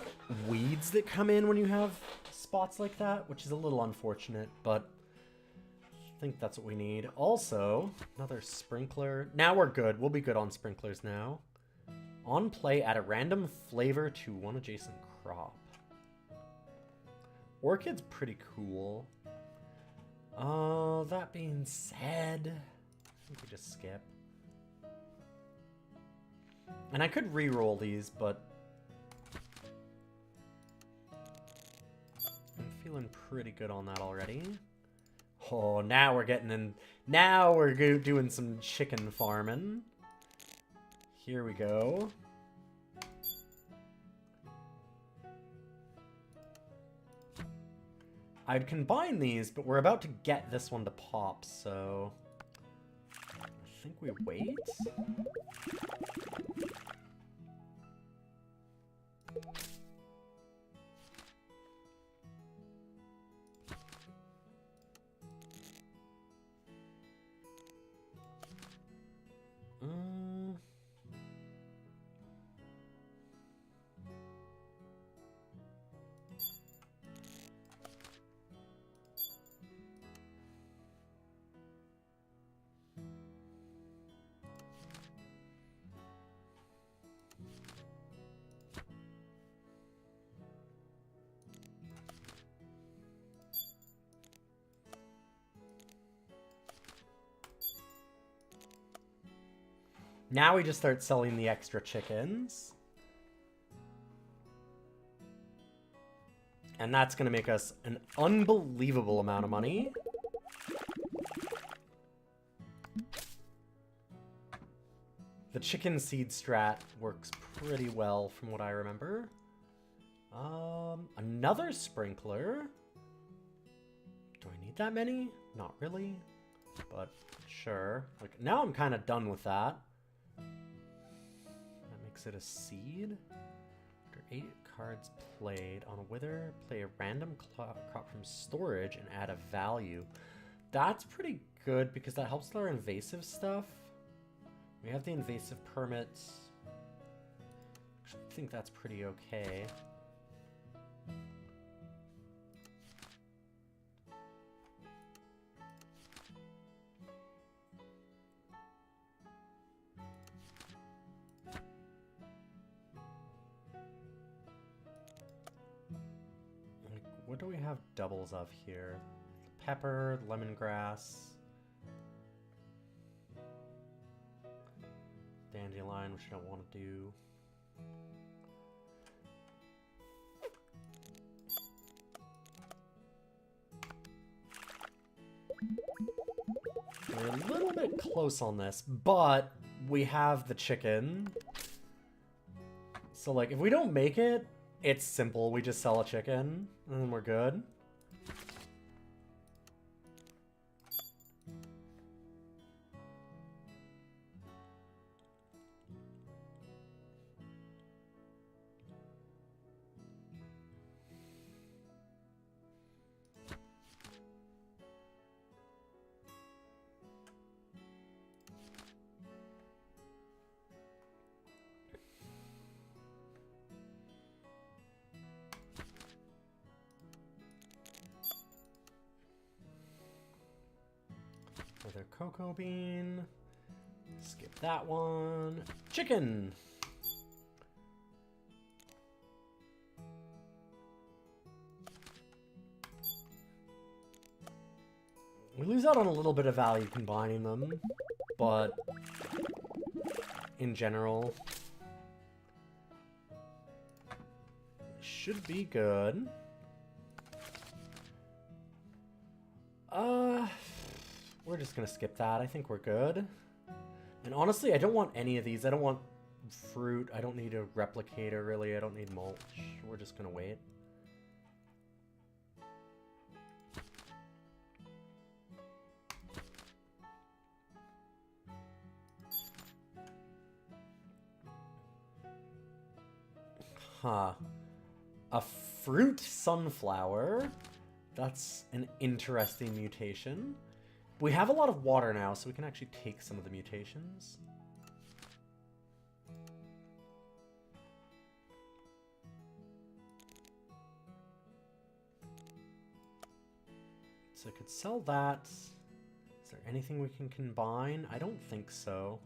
weeds that come in when you have spots like that, which is a little unfortunate, but I think that's what we need. Also, another sprinkler. Now we're good. We'll be good on sprinklers now. On play, add a random flavor to one adjacent crop. Orchid's pretty cool. That being said, I think we just skip. And I could re-roll these, but I'm feeling pretty good on that already. Oh, now we're getting in. Now we're doing some chicken farming. Here we go. I'd combine these, but we're about to get this one to pop, so I think we wait. Now we just start selling the extra chickens. And that's going to make us an unbelievable amount of money. The chicken seed strat works pretty well from what I remember. Another sprinkler. Do I need that many? Not really, but sure. Like, now I'm kind of done with that. That makes it a seed. After 8 cards played on a wither, play a random crop from storage and add a value. That's pretty good because that helps with our invasive stuff. We have the invasive permits. I think that's pretty okay. What do we have doubles of here? Pepper, lemongrass, dandelion, which I don't want to do. We're a little bit close on this, but we have the chicken. So, like, if we don't make it, it's simple. We just sell a chicken, and then we're good. Another cocoa bean. Skip that one. Chicken! We lose out on a little bit of value combining them, but in general, should be good. We're just gonna skip that. I think we're good. And honestly, I don't want any of these. I don't want fruit. I don't need a replicator, really. I don't need mulch. We're just gonna wait. Huh. A fruit sunflower. That's an interesting mutation. We have a lot of water now, so we can actually take some of the mutations. So I could sell that. Is there anything we can combine? I don't think so.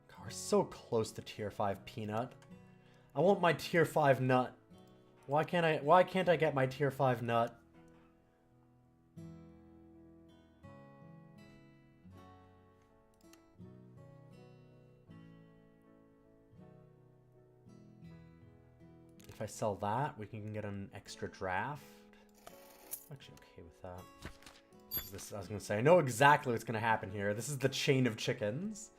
God, we're so close to tier 5 peanut. I want my tier 5 nut. Why can't I get my tier 5 nut? If I sell that, we can get an extra draft. I'm actually okay with that. This, I was gonna say, I know exactly what's gonna happen here. This is the chain of chickens.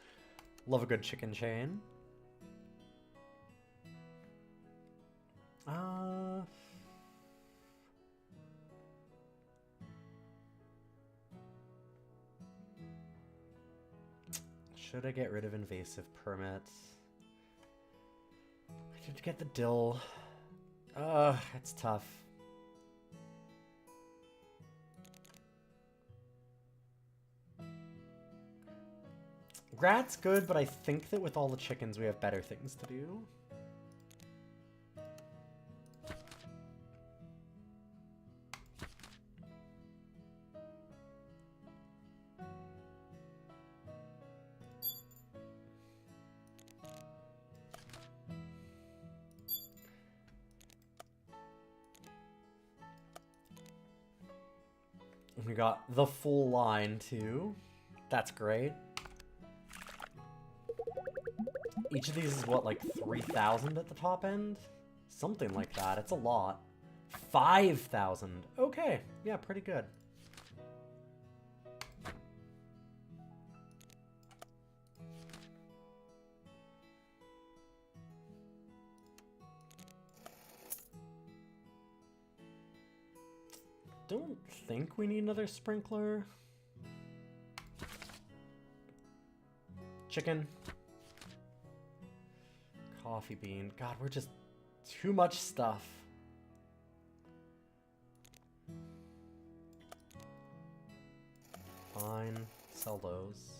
Love a good chicken chain. Should I get rid of invasive permits? I did get the dill. It's tough. Rat's good, but I think that with all the chickens we have better things to do. We got the full line too. That's great. Each of these is what, like 3,000 at the top end? Something like that. It's a lot. 5,000. Okay. Yeah, pretty good. Don't think we need another sprinkler. Chicken. Coffee bean. God, we're just too much stuff. Fine. Sell those.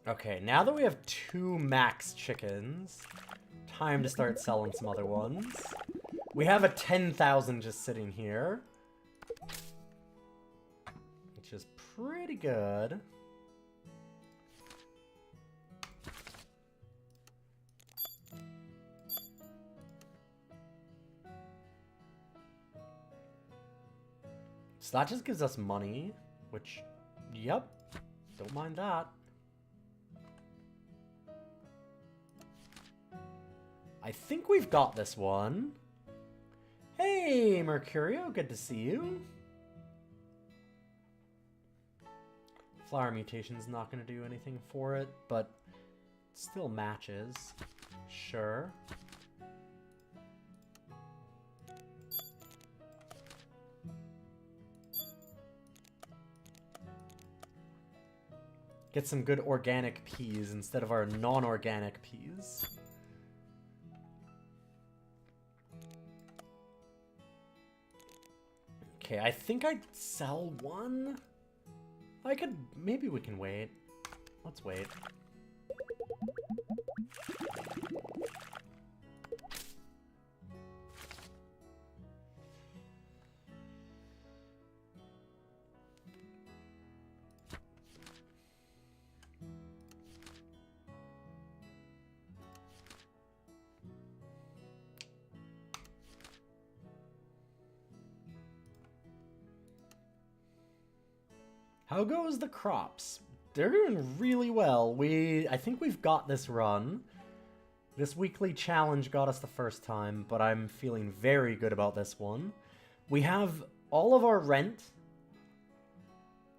Okay, now that we have 2 max chickens, time to start selling some other ones. We have a 10,000 just sitting here, which is pretty good. So that just gives us money, which, yep, don't mind that. I think we've got this one. Hey, Mercurio, good to see you. Flower mutation's not going to do anything for it, but it still matches. Sure. Get some good organic peas instead of our non-organic peas. Okay, I think I'd sell one. I could... Maybe we can wait. Let's wait. How goes the crops? They're doing really well. I think we've got this run. This weekly challenge got us the first time, but I'm feeling very good about this one. We have all of our rent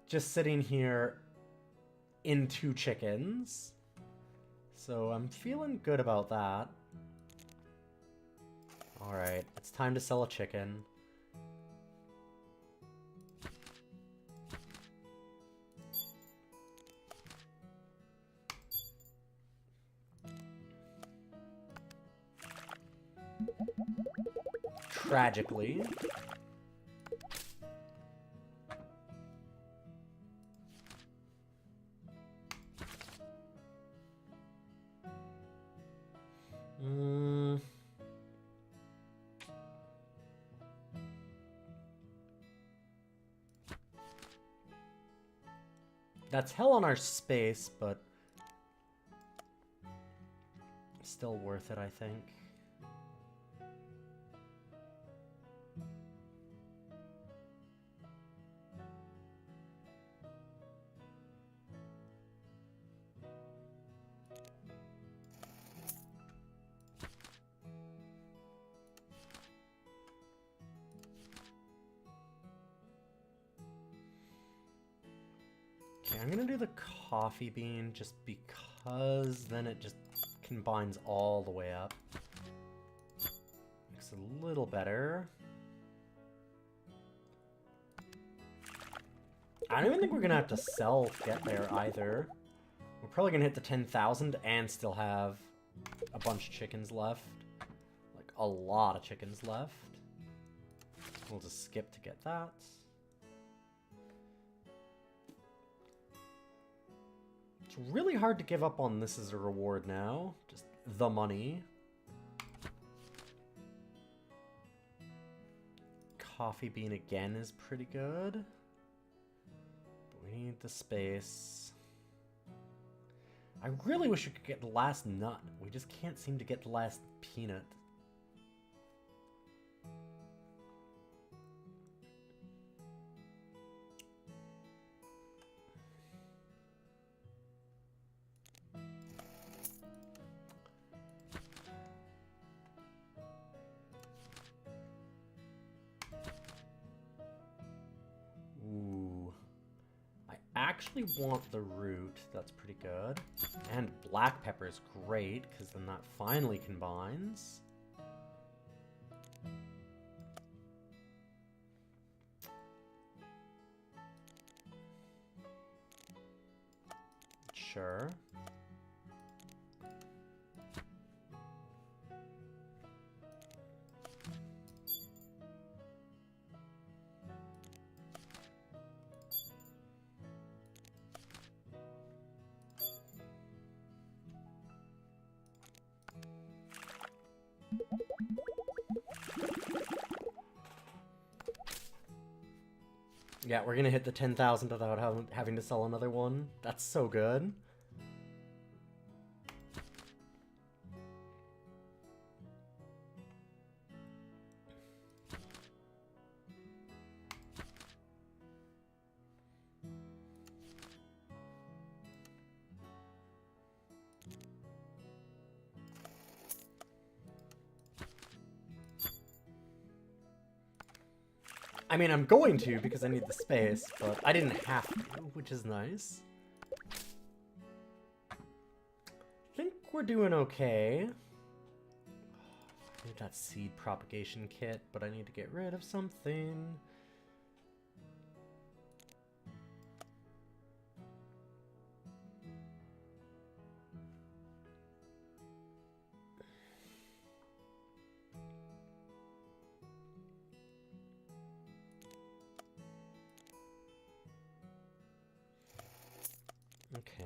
just sitting here in 2 chickens. So I'm feeling good about that. Alright, it's time to sell a chicken. Tragically. That's hell on our space, but still worth it, I think. Okay, I'm gonna do the coffee bean just because then it just combines all the way up. Makes it a little better. I don't even think we're gonna have to sell to get there either. We're probably gonna hit the 10,000 and still have a bunch of chickens left. Like, a lot of chickens left. We'll just skip to get that. It's really hard to give up on this as a reward now. Just the money. coffee bean again is pretty good. But we need the space. I really wish we could get the last nut. We just can't seem to get the last peanut. Actually want the root. That's pretty good. And black pepper is great, because then that finally combines. Sure. Yeah, we're gonna hit the 10,000 without having to sell another one. That's so good. I mean, I'm going to because I need the space, but I didn't have to, which is nice. I think we're doing okay. I need that seed propagation kit, but I need to get rid of something. Okay.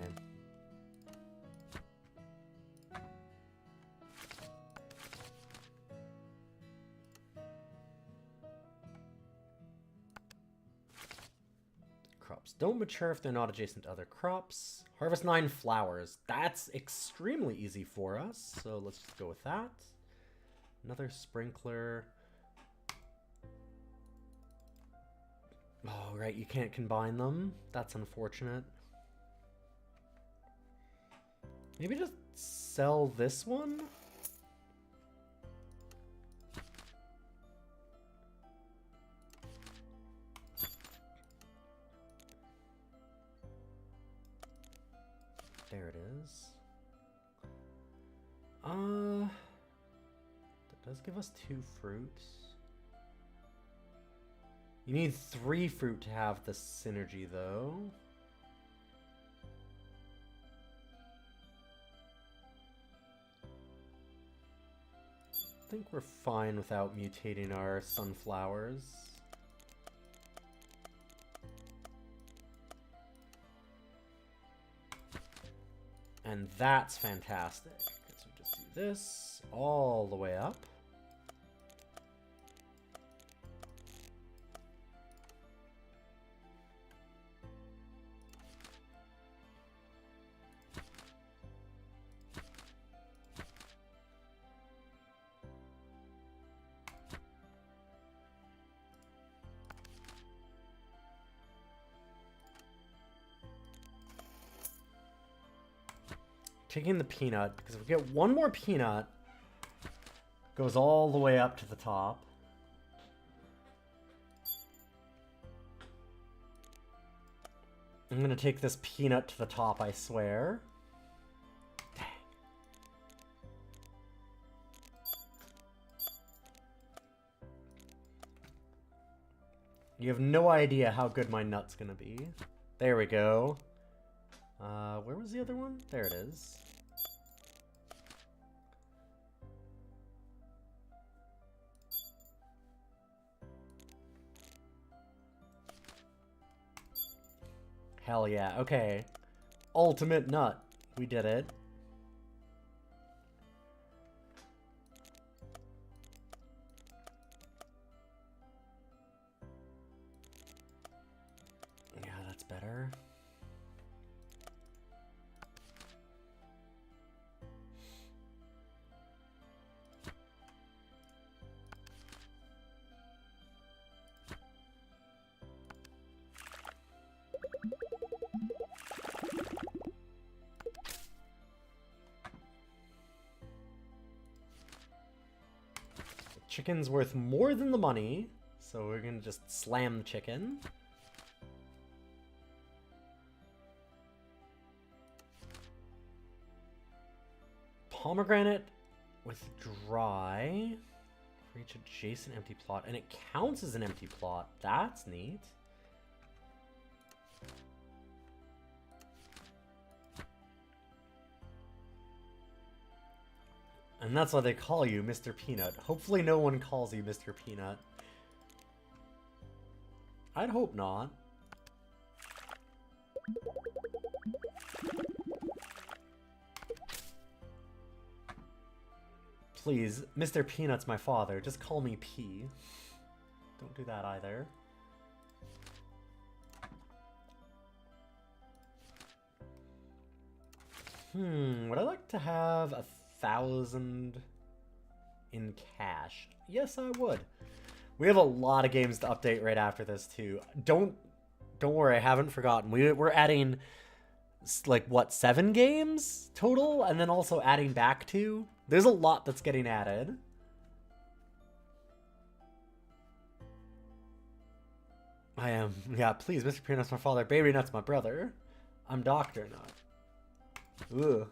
Crops don't mature if they're not adjacent to other crops. Harvest 9 flowers. That's extremely easy for us, so let's just go with that. Another sprinkler. Oh, right, you can't combine them. That's unfortunate. Maybe just sell this one? There it is. That does give us 2 fruits. You need 3 fruit to have the synergy, though. I think we're fine without mutating our sunflowers. And that's fantastic. So just do this all the way up. Taking the peanut, because if we get one more peanut, it goes all the way up to the top. I'm gonna take this peanut to the top, I swear. Dang. You have no idea how good my nut's gonna be. There we go. Where was the other one? There it is. Hell yeah, okay. Ultimate nut. We did it. Chicken's worth more than the money, so we're gonna just slam the chicken. Pomegranate with dry for each adjacent empty plot, and it counts as an empty plot. That's neat. And that's why they call you Mr. Peanut. Hopefully no one calls you Mr. Peanut. I'd hope not. Please, Mr. Peanut's my father. Just call me P. Don't do that either. Would I like to have 1,000 in cash? Yes, I would. We have a lot of games to update right after this too. Don't worry, I haven't forgotten. We're adding like what, 7 games total, and then also adding back 2. There's a lot that's getting added. I am. Yeah, please, Mr. Peanut's my father. Baby Nut's my brother. I'm Dr. Nut. Ugh.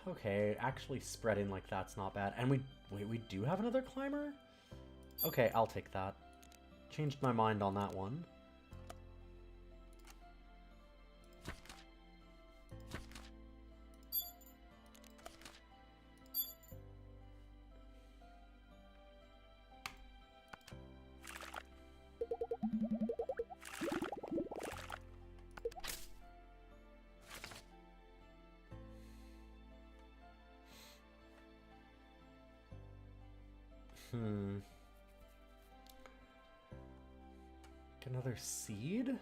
Okay, actually spreading like that's not bad. And we do have another climber? Okay, I'll take that. Changed my mind on that one. Another seed? Kind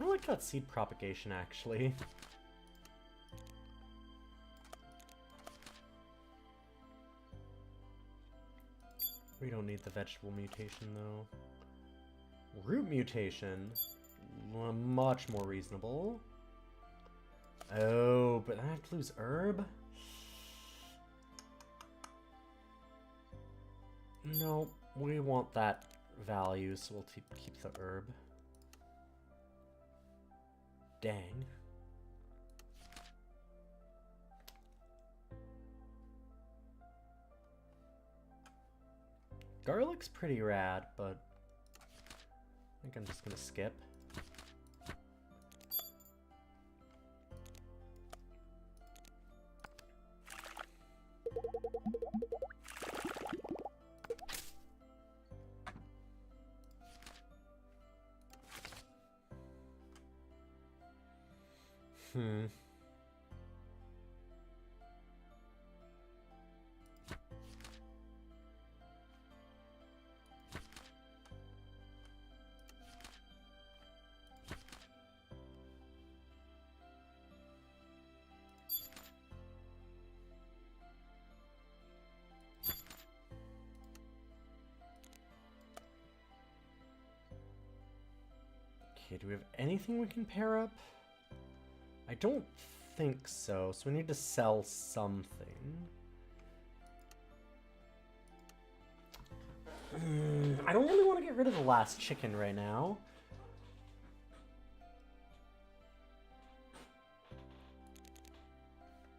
of like that seed propagation, actually. We don't need the vegetable mutation, though. Root mutation? Much more reasonable. Oh, but I have to lose herb? No, we want that value, so we'll keep the herb. Dang. Garlic's pretty rad, but I think I'm just gonna skip. Okay, do we have anything we can pair up? I don't think so, so we need to sell something. I don't really want to get rid of the last chicken right now.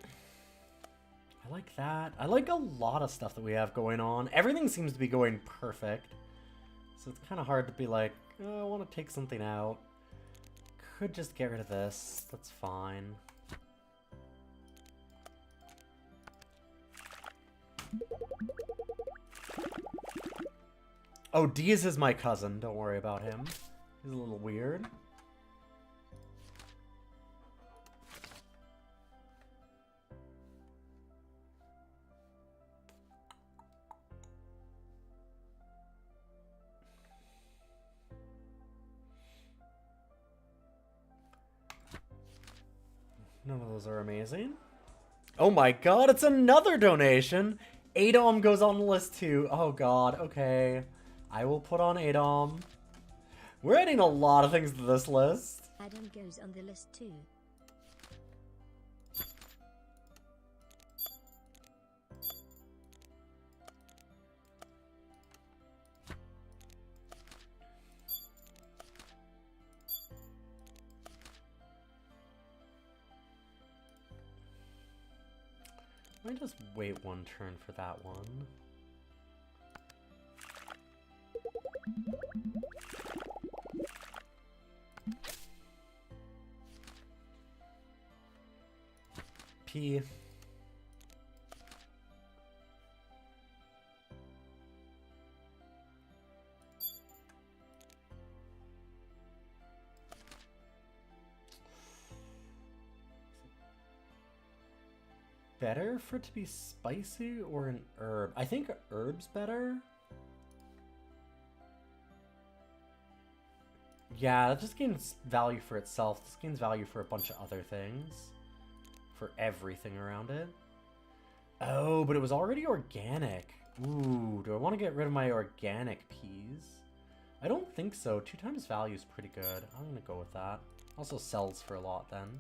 I like that. I like a lot of stuff that we have going on. Everything seems to be going perfect. So it's kind of hard to be like, oh, I want to take something out. Could just get rid of this. That's fine. Oh, Deez is my cousin. Don't worry about him. He's a little weird. None of those are amazing. Oh my god, it's another donation! Adom goes on the list too. Oh god, okay. I will put on Adom. We're adding a lot of things to this list. Adam goes on the list too. Let me just wait one turn for that one. P. Better for it to be spicy or an herb? I think herb's better. Yeah, that just gains value for itself. This gains value for a bunch of other things. For everything around it. Oh, but it was already organic. Ooh, do I want to get rid of my organic peas? I don't think so. 2 times value is pretty good. I'm going to go with that. Also sells for a lot then.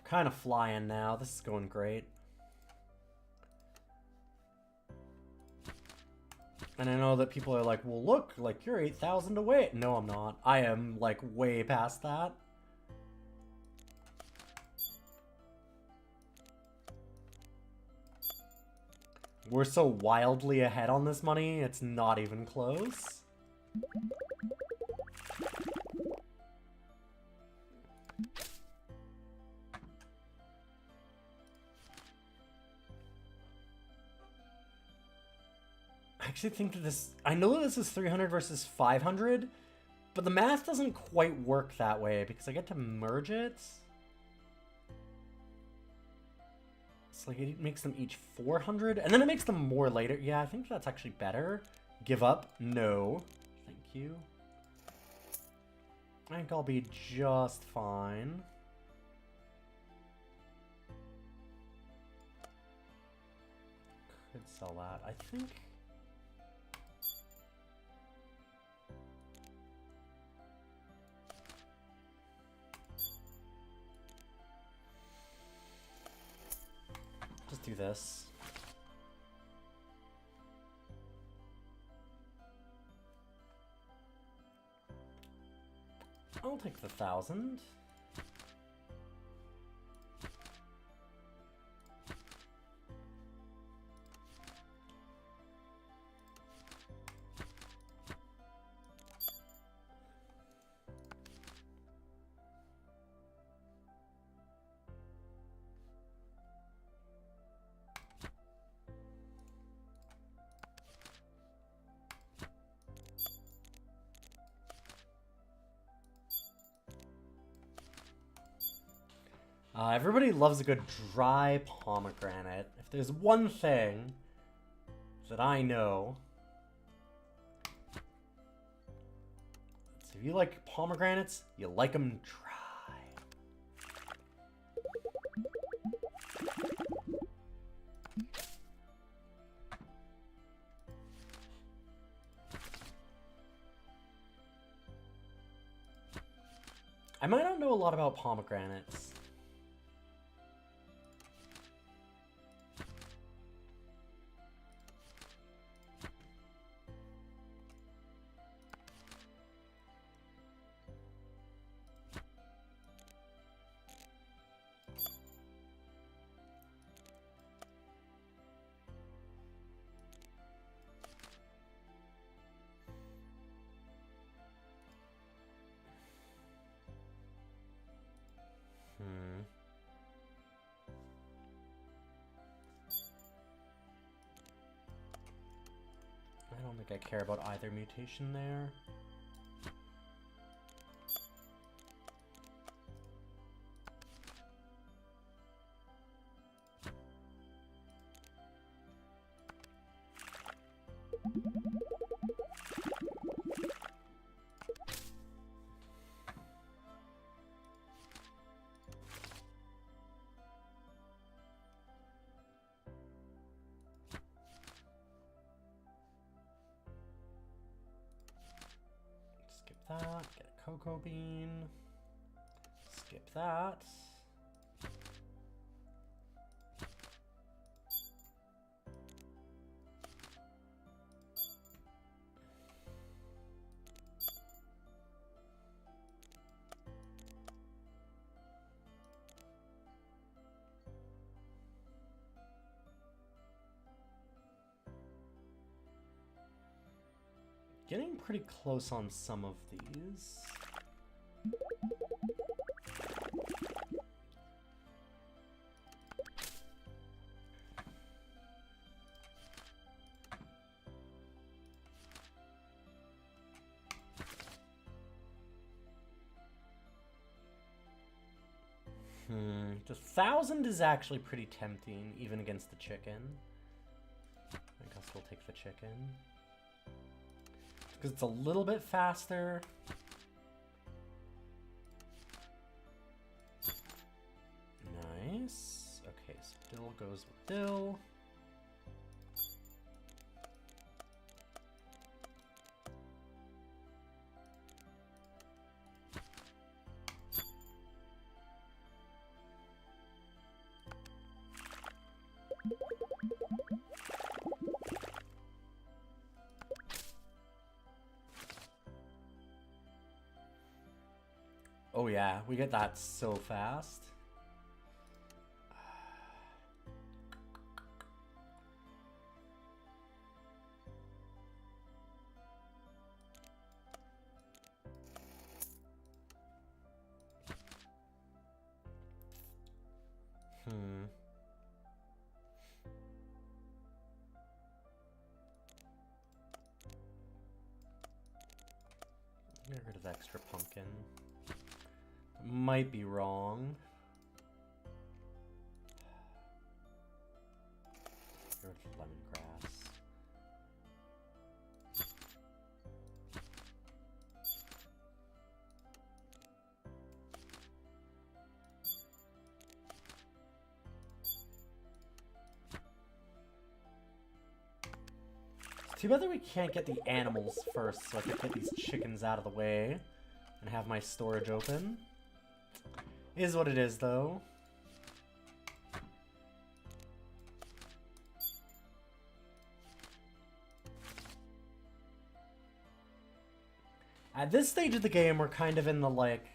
Kind of flying now. This is going great. And I know that people are like, well, look, like you're 8,000 away. No, I'm not. I am like way past that. We're so wildly ahead on this money, it's not even close. I actually think that this... I know that this is 300 versus 500, but the math doesn't quite work that way because I get to merge it. It's like it makes them each 400, and then it makes them more later. Yeah, I think that's actually better. Give up? No. Thank you. I think I'll be just fine. Could sell that. I think... Just do this. I'll take the 1,000. Everybody loves a good dry pomegranate. If there's one thing that I know, it's if you like pomegranates, you like them dry. I might not know a lot about pomegranates. I don't think I care about either mutation there. cocoa bean. Skip that. Getting pretty close on some of these. Just 1,000 is actually pretty tempting, even against the chicken. I guess we'll take the chicken. Because it's a little bit faster. Nice. Okay, so dill goes with dill. Oh yeah, we get that so fast. Get rid of the extra pumpkin. Might be wrong. Get rid of lemongrass. Too bad that we can't get the animals first, so I can get these chickens out of the way and have my storage open. Is what it is, though. At this stage of the game, we're kind of in the, like,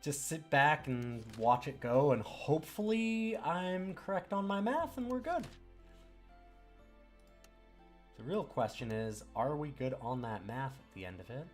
just sit back and watch it go, and hopefully I'm correct on my math and we're good. The real question is, are we good on that math at the end of it?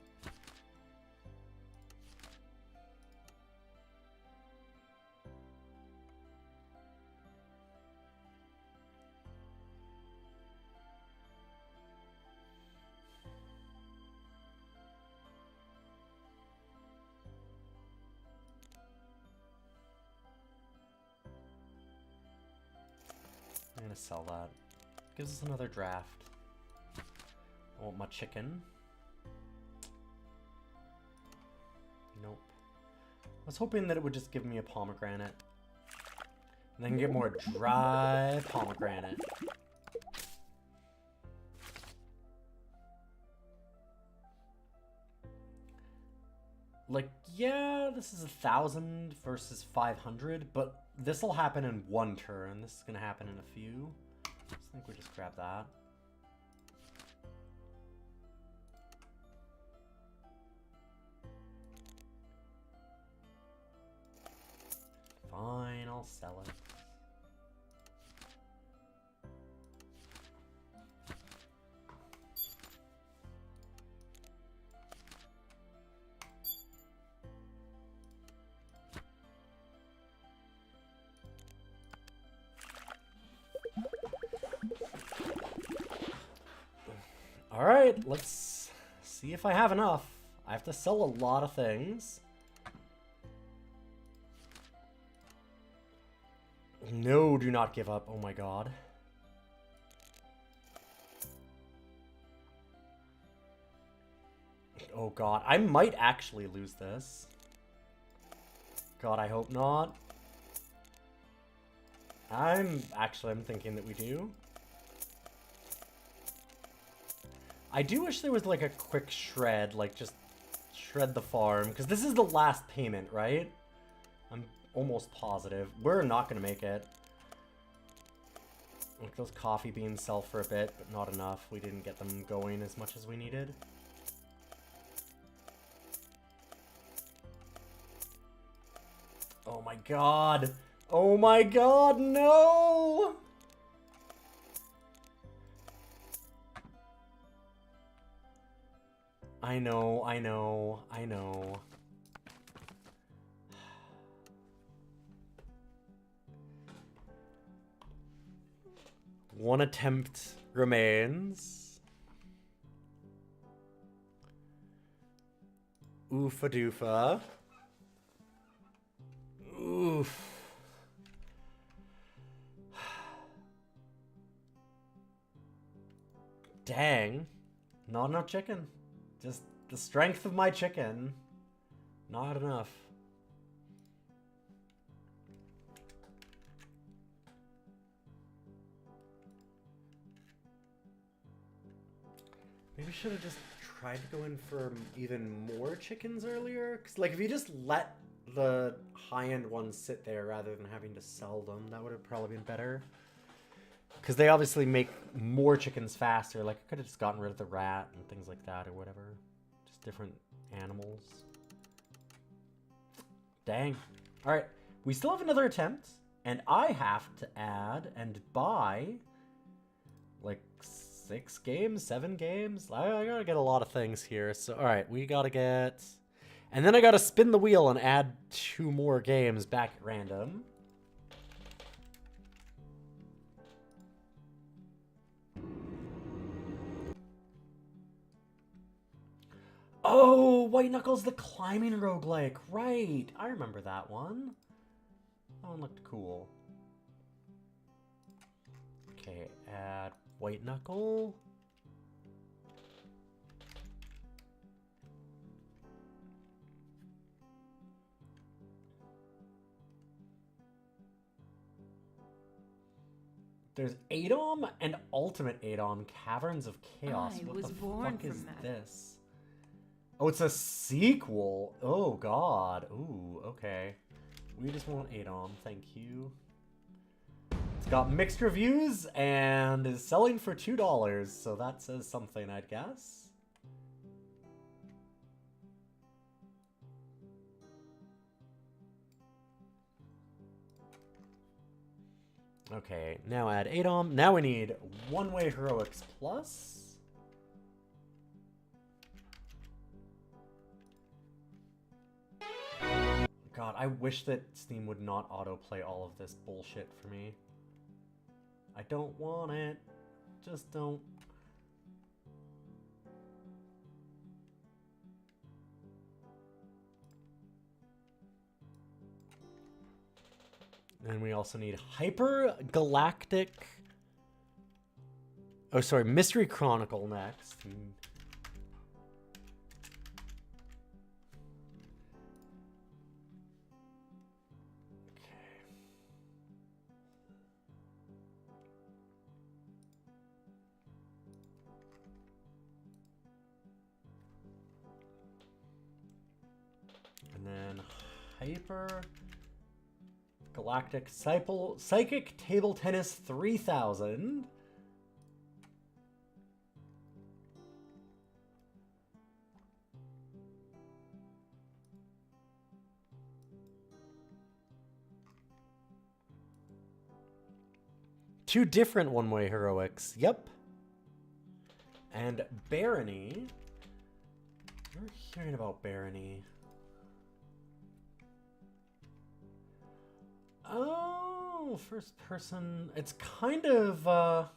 I'm gonna sell that. Gives us another draft. I want my chicken. Nope. I was hoping that it would just give me a pomegranate. And then get more dry pomegranate. Like, yeah, this is 1,000 versus 500, but this will happen in one turn. This is gonna happen in a few. I think we just grab that. Fine, I'll sell it. Alright, let's see if I have enough. I have to sell a lot of things. No, do not give up. Oh my god. Oh god, I might actually lose this. God, I hope not. I'm thinking that we do. I do wish there was like a quick shred, like just shred the farm, because this is the last payment, right? I'm almost positive. We're not going to make it. Like, those coffee beans sell for a bit, but not enough. We didn't get them going as much as we needed. Oh my god! Oh my god, no! I know, I know, I know. One attempt remains. Oofa doofa. Oof. Dang. Not enough chicken. Just the strength of my chicken. Not enough. Maybe we should have just tried to go in for even more chickens earlier. Because, like, if you just let the high-end ones sit there rather than having to sell them, that would have probably been better. Because they obviously make more chickens faster. Like, I could have just gotten rid of the rat and things like that or whatever. Just different animals. Dang. Alright, we still have another attempt. And I have to add and buy, like, 6 games, 7 games. I gotta get a lot of things here. So, alright, we gotta get... And then I gotta spin the wheel and add 2 more games back at random. Oh, White Knuckles the climbing roguelike. Right. I remember that one. That one looked cool. Okay, add White Knuckle. There's Adom and Ultimate Adom, Caverns of Chaos. What the fuck is this? Oh, it's a sequel. Oh, God. Ooh, okay. We just want Adom. Thank you. It's got mixed reviews and is selling for $2, so that says something, I'd guess. Okay, now add Adom. Now we need One-Way Heroics Plus. God, I wish that Steam would not autoplay all of this bullshit for me. I don't want it. Just don't. And we also need Hyper Galactic. Oh, sorry, Mystery Chronicle next. And then Hyper Galactic Psychic Table Tennis 3000. Two different One-Way Heroics. Yep. And Barony. You're hearing about Barony. Oh, first person. It's kind of,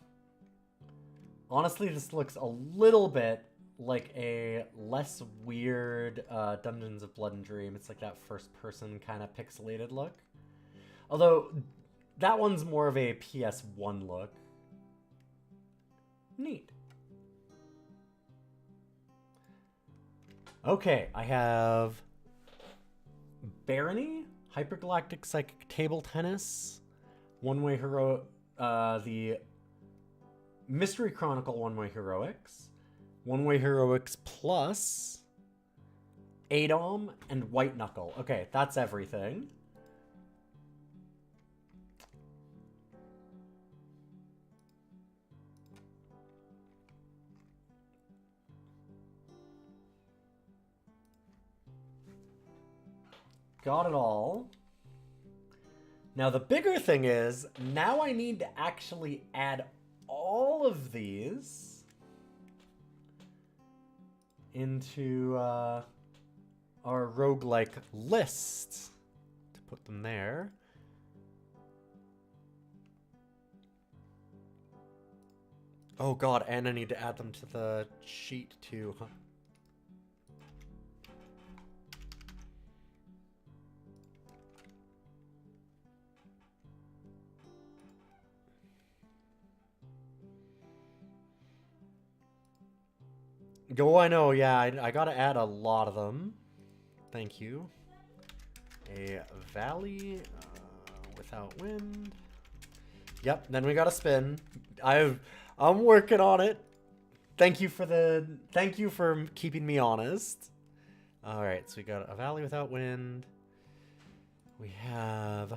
honestly, this looks a little bit like a less weird Dungeons of Blood and Dream. It's like that first person kind of pixelated look. Although, that one's more of a PS1 look. Neat. Okay, I have Barony, Hypergalactic Psychic Table Tennis, One-Way Hero, the Mystery Chronicle One-Way Heroics, One-Way Heroics Plus, Adom, and White Knuckle. Okay, that's everything. Got it all. Now the bigger thing is, now I need to actually add all of these into our roguelike list to put them there. Oh god, and I need to add them to the sheet too, huh? Oh, I know, yeah, I gotta add a lot of them. Thank you. A valley without wind. Yep, then we gotta spin. I'm working on it. Thank you for keeping me honest. Alright, so we got a valley without wind. We have...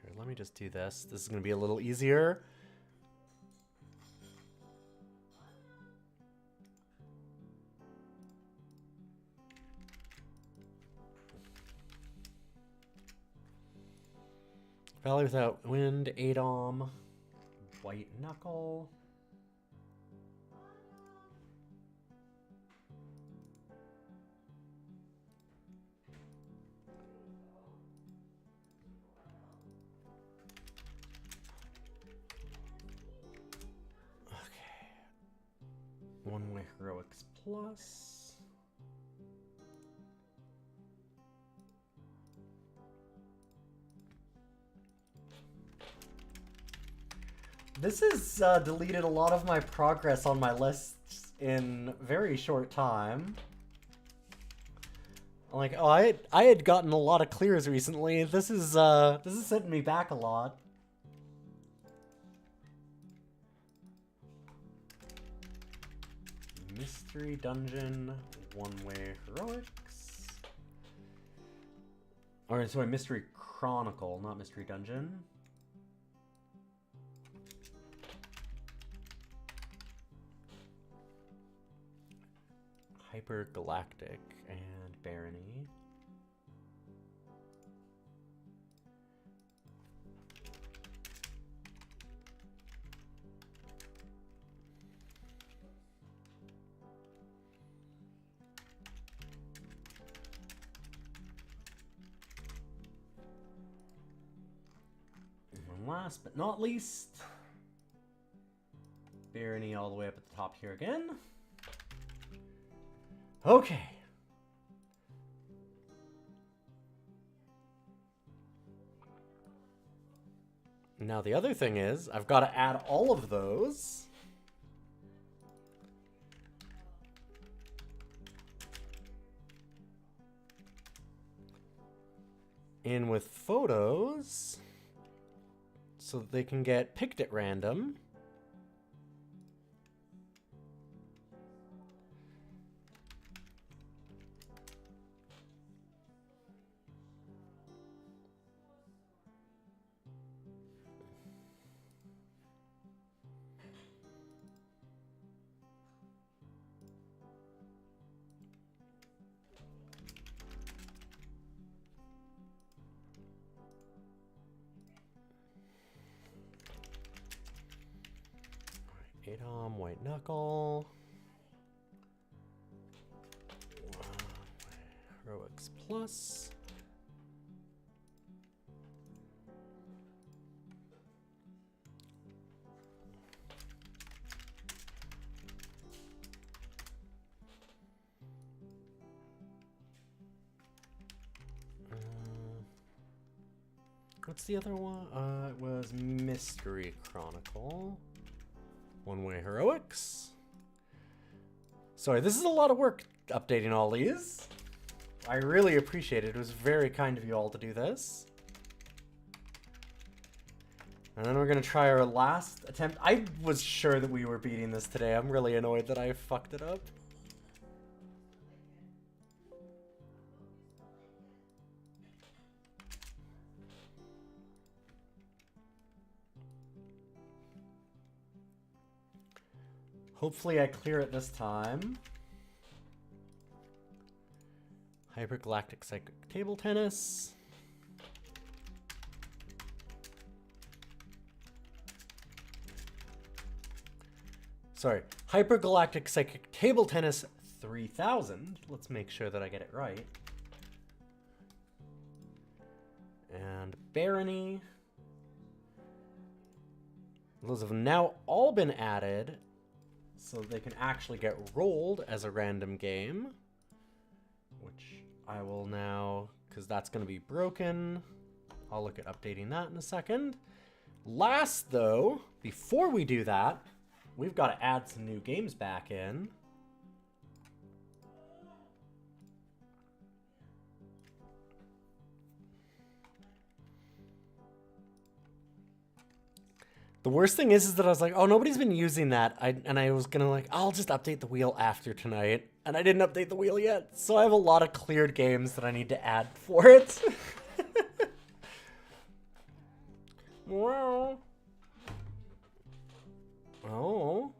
Here, let me just do this. This is going to be a little easier. Valley without wind, Adom, White Knuckle. Okay. One-way heroics plus. This has deleted a lot of my progress on my lists in very short time. Like, oh, I had gotten a lot of clears recently. This is setting me back a lot. Mystery dungeon, one-way heroics. Or sorry, mystery chronicle, not mystery dungeon. Hypergalactic and Barony. And last but not least, Barony all the way up at the top here again. Okay. Now the other thing is, I've got to add all of those in with photos so that they can get picked at random. Adom, White Knuckle. Heroics plus. What's the other one? It was Mystery Chronicle. One-way heroics. Sorry, this is a lot of work updating all these. I really appreciate it. It was very kind of you all to do this. And then we're going to try our last attempt. I was sure that we were beating this today. I'm really annoyed that I fucked it up. Hopefully I clear it this time. Hypergalactic Psychic Table Tennis. Sorry, Hypergalactic Psychic Table Tennis 3000. Let's make sure that I get it right. And Barony. Those have now all been added, so they can actually get rolled as a random game, which I will now, because that's going to be broken. I'll look at updating that in a second. Last, though, before we do that, we've got to add some new games back in. The worst thing is that I was like, oh, nobody's been using that. And I was going to like, I'll just update the wheel after tonight. And I didn't update the wheel yet. So I have a lot of cleared games that I need to add for it. Wow. Oh.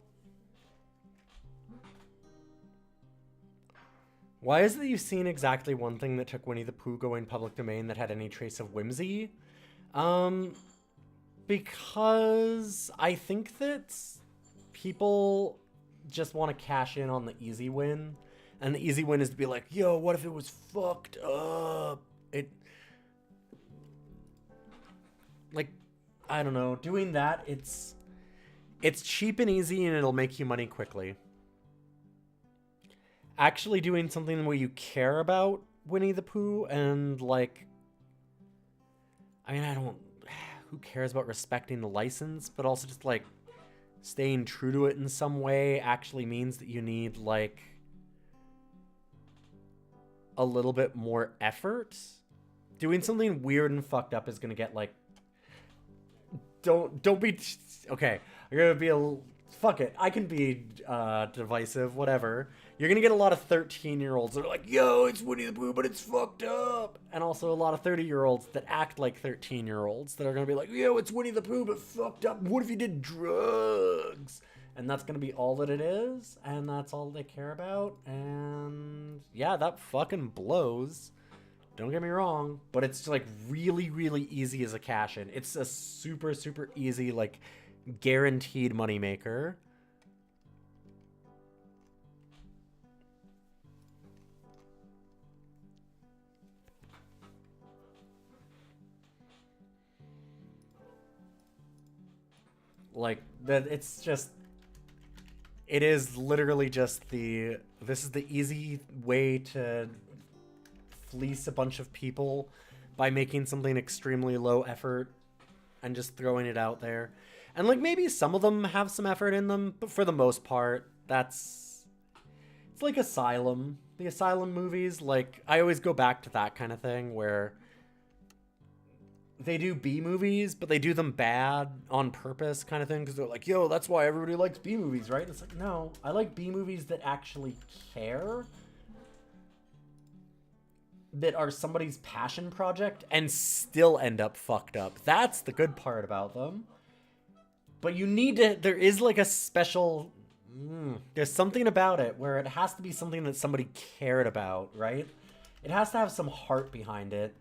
Why is it that you've seen exactly one thing that took Winnie the Pooh going public domain that had any trace of whimsy? Because I think that people just want to cash in on the easy win. And the easy win is to be like, yo, what if it was fucked up? Like, I don't know. Doing that, it's cheap and easy and it'll make you money quickly. Actually doing something where you care about Winnie the Pooh and like, I mean, who cares about respecting the license, but also just like staying true to it in some way actually means that you need like a little bit more effort. Doing something weird and fucked up is going to get like, don't be, okay, I'm going to be fuck it. I can be divisive, whatever. You're going to get a lot of 13-year-olds that are like, yo, it's Winnie the Pooh, but it's fucked up. And also a lot of 30-year-olds that act like 13-year-olds that are going to be like, yo, it's Winnie the Pooh, but fucked up. What if you did drugs? And that's going to be all that it is. And that's all they care about. And yeah, that fucking blows. Don't get me wrong. But it's like really, really easy as a cash-in. It's a super, super easy, like, guaranteed moneymaker. Like, that, it's just, it is literally just this is the easy way to fleece a bunch of people by making something extremely low effort and just throwing it out there. And like maybe some of them have some effort in them, but for the most part, it's like Asylum. The Asylum movies, like I always go back to that kind of thing where they do B movies, but they do them bad on purpose kind of thing because they're like, yo, that's why everybody likes B movies, right? It's like, no, I like B movies that actually care, that are somebody's passion project and still end up fucked up. That's the good part about them. But you need to, there is like a special, there's something about it where it has to be something that somebody cared about, right? It has to have some heart behind it.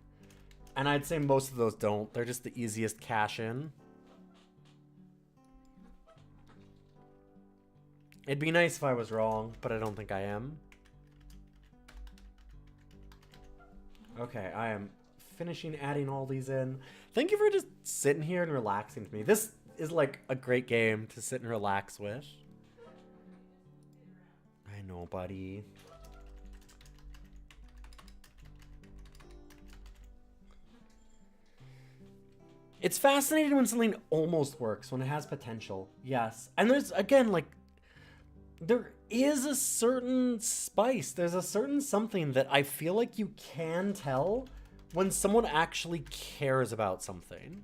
And I'd say most of those don't. They're just the easiest cash in. It'd be nice if I was wrong, but I don't think I am. Okay, I am finishing adding all these in. Thank you for just sitting here and relaxing with me. This is like a great game to sit and relax with. I know, buddy. It's fascinating when something almost works, when it has potential. Yes. And there's, again, like, there is a certain spice. There's a certain something that I feel like you can tell when someone actually cares about something.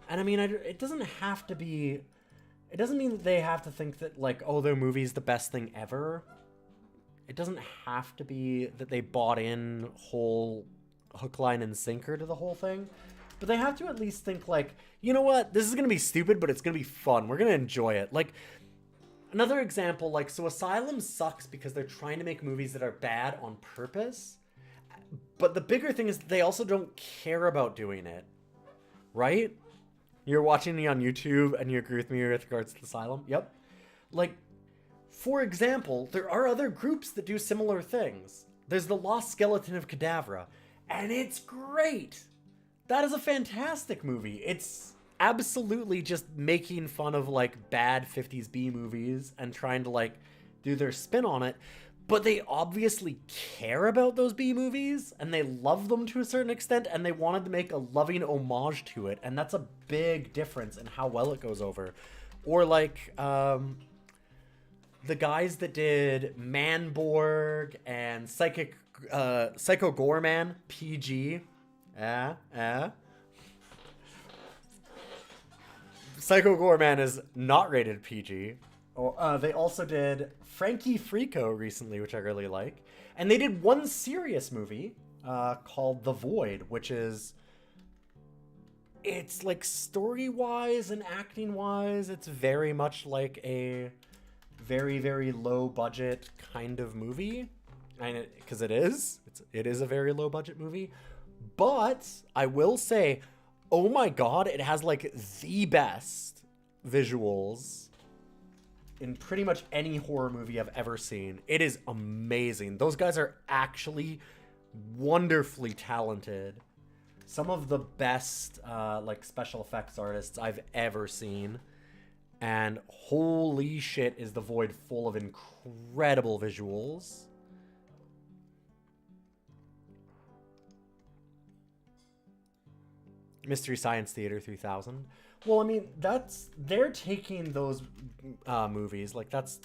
And I mean, it doesn't have to be... It doesn't mean that they have to think that, like, oh, their movie's the best thing ever. It doesn't have to be that they bought in whole hook, line, and sinker to the whole thing. But they have to at least think, like, you know what? This is going to be stupid, but it's going to be fun. We're going to enjoy it. Like, another example, like, so Asylum sucks because they're trying to make movies that are bad on purpose. But the bigger thing is they also don't care about doing it. Right? You're watching me on YouTube and you agree with me with regards to Asylum? Yep. Like, for example, there are other groups that do similar things. There's the Lost Skeleton of Cadavra, and it's great. That is a fantastic movie. It's absolutely just making fun of, like, bad 50s B movies and trying to, like, do their spin on it. But they obviously care about those B movies, and they love them to a certain extent, and they wanted to make a loving homage to it, and that's a big difference in how well it goes over. Or, like, the guys that did Manborg and Psycho Gorman, PG. Psycho Gorman is not rated PG. They also did Frankie Frico recently, which I really like. And they did one serious movie called The Void, which is... It's like story-wise and acting-wise, it's very much like a very, very low-budget kind of movie. And because it is a very low-budget movie. But I will say, oh my god, it has like the best visuals in pretty much any horror movie I've ever seen. It is amazing. Those guys are actually wonderfully talented. Some of the best like special effects artists I've ever seen. And holy shit, is The Void full of incredible visuals. Mystery Science Theater 3000. Well, I mean, they're taking those movies, like, that's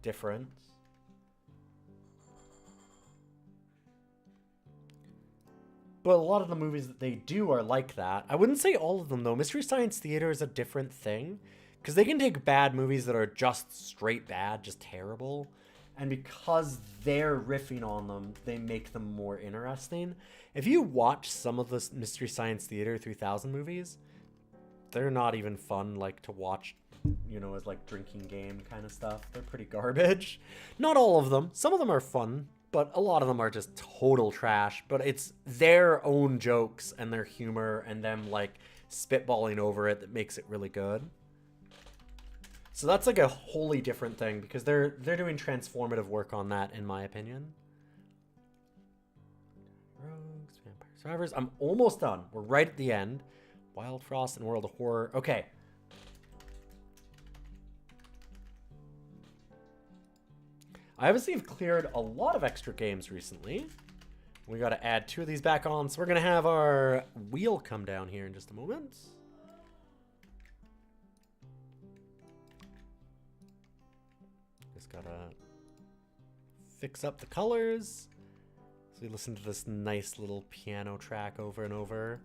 different. But a lot of the movies that they do are like that. I wouldn't say all of them, though. Mystery Science Theater is a different thing, because they can take bad movies that are just straight bad, just terrible, and because they're riffing on them, they make them more interesting. If you watch some of the Mystery Science Theater 3000 movies, they're not even fun, like, to watch, you know, as, like, drinking game kind of stuff. They're pretty garbage. Not all of them. Some of them are fun, but a lot of them are just total trash. But it's their own jokes and their humor and them, like, spitballing over it that makes it really good. So that's, like, a wholly different thing, because they're doing transformative work on that, in my opinion. Rogues, Vampire Survivors. I'm almost done. We're right at the end. Wild Frost and World of Horror. Okay. I obviously have cleared a lot of extra games recently. We got to add 2 of these back on, so we're going to have our wheel come down here in just a moment. Just got to fix up the colors. So we listen to this nice little piano track over and over.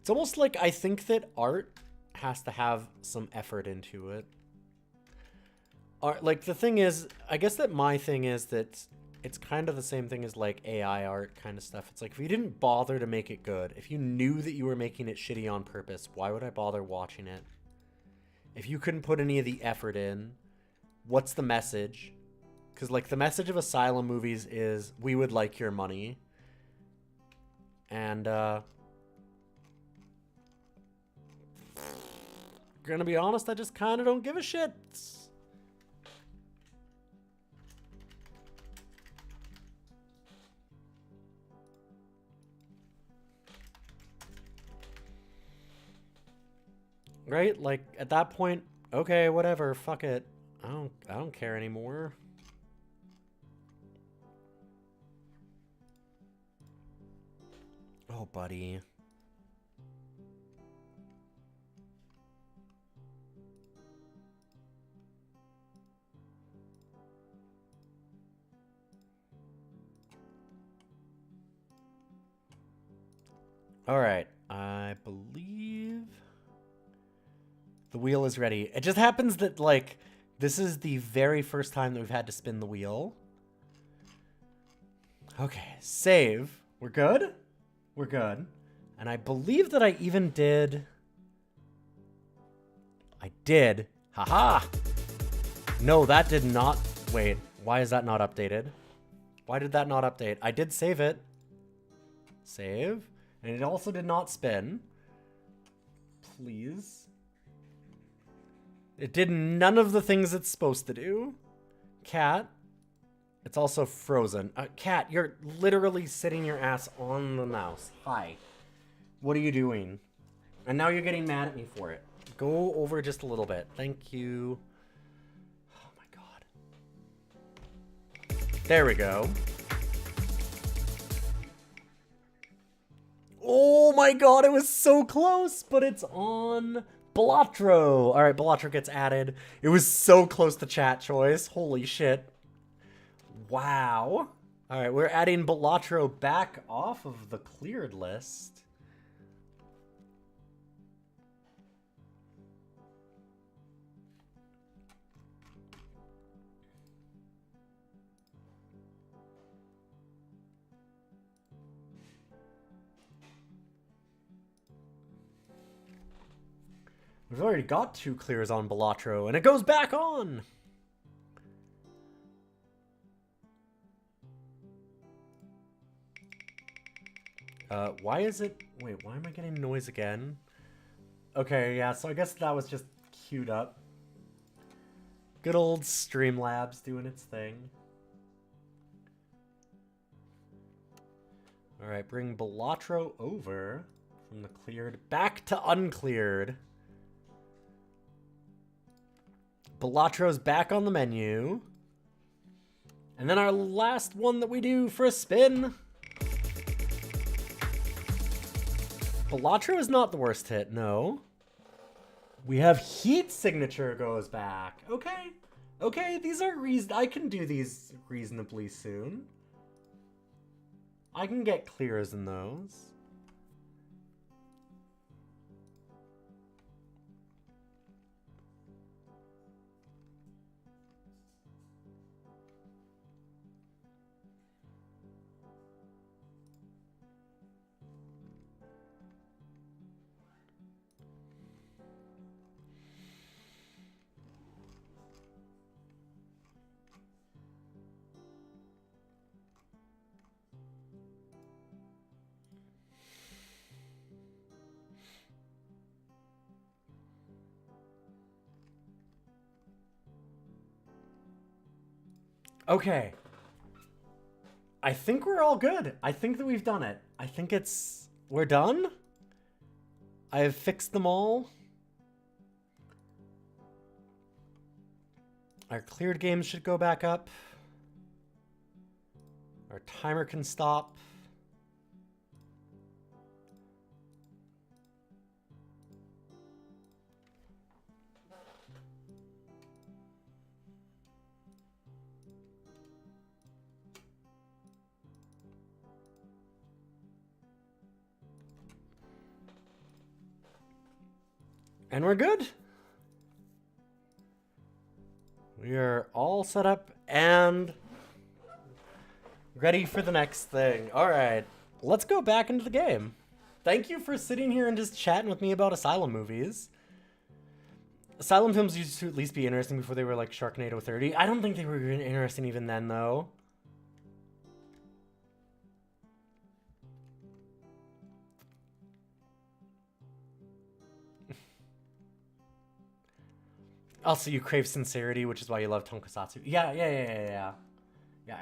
It's almost like I think that art has to have some effort into it. Art, like, the thing is, I guess that my thing is that it's kind of the same thing as, like, AI art kind of stuff. It's like, if you didn't bother to make it good, if you knew that you were making it shitty on purpose, why would I bother watching it? If you couldn't put any of the effort in, what's the message? Because, like, the message of Asylum movies is, we would like your money. And, gonna be honest, I just kind of don't give a shit. Right? Like, at that point, okay, whatever, fuck it. I don't care anymore. Oh, buddy. All right, I believe the wheel is ready. It just happens that, like, this is the very first time that we've had to spin the wheel. Okay, save. We're good? We're good. And I believe that I even did... I did. Haha! No, that did not... Wait, why is that not updated? Why did that not update? I did save it. Save. And it also did not spin. Please. It did none of the things it's supposed to do. Cat. It's also frozen. Cat, you're literally sitting your ass on the mouse. Hi. What are you doing? And now you're getting mad at me for it. Go over just a little bit. Thank you. Oh my god. There we go. Oh my god, it was so close, but it's on Balatro. All right, Balatro gets added. It was so close to chat choice. Holy shit. Wow. All right, we're adding Balatro back off of the cleared list. We've already got 2 clears on Balatro, and it goes back on! Why is it... Wait, why am I getting noise again? Okay, yeah, so I guess that was just queued up. Good old Streamlabs doing its thing. Alright, bring Balatro over from the cleared back to uncleared. Balatro's back on the menu. And then our last one that we do for a spin. Balatro is not the worst hit, no. We have Heat Signature goes back. Okay. Okay, these are I can do these reasonably soon. I can get clears in those. Okay. I think we're all good. I think that we've done it. I think we're done. I have fixed them all. Our cleared games should go back up. Our timer can stop. And we're good. We are all set up and ready for the next thing. All right, let's go back into the game. Thank you for sitting here and just chatting with me about Asylum movies. Asylum films used to at least be interesting before they were like Sharknado 30. I don't think they were interesting even then, though. Also, you crave sincerity, which is why you love tonkatsu. Yeah. Yeah,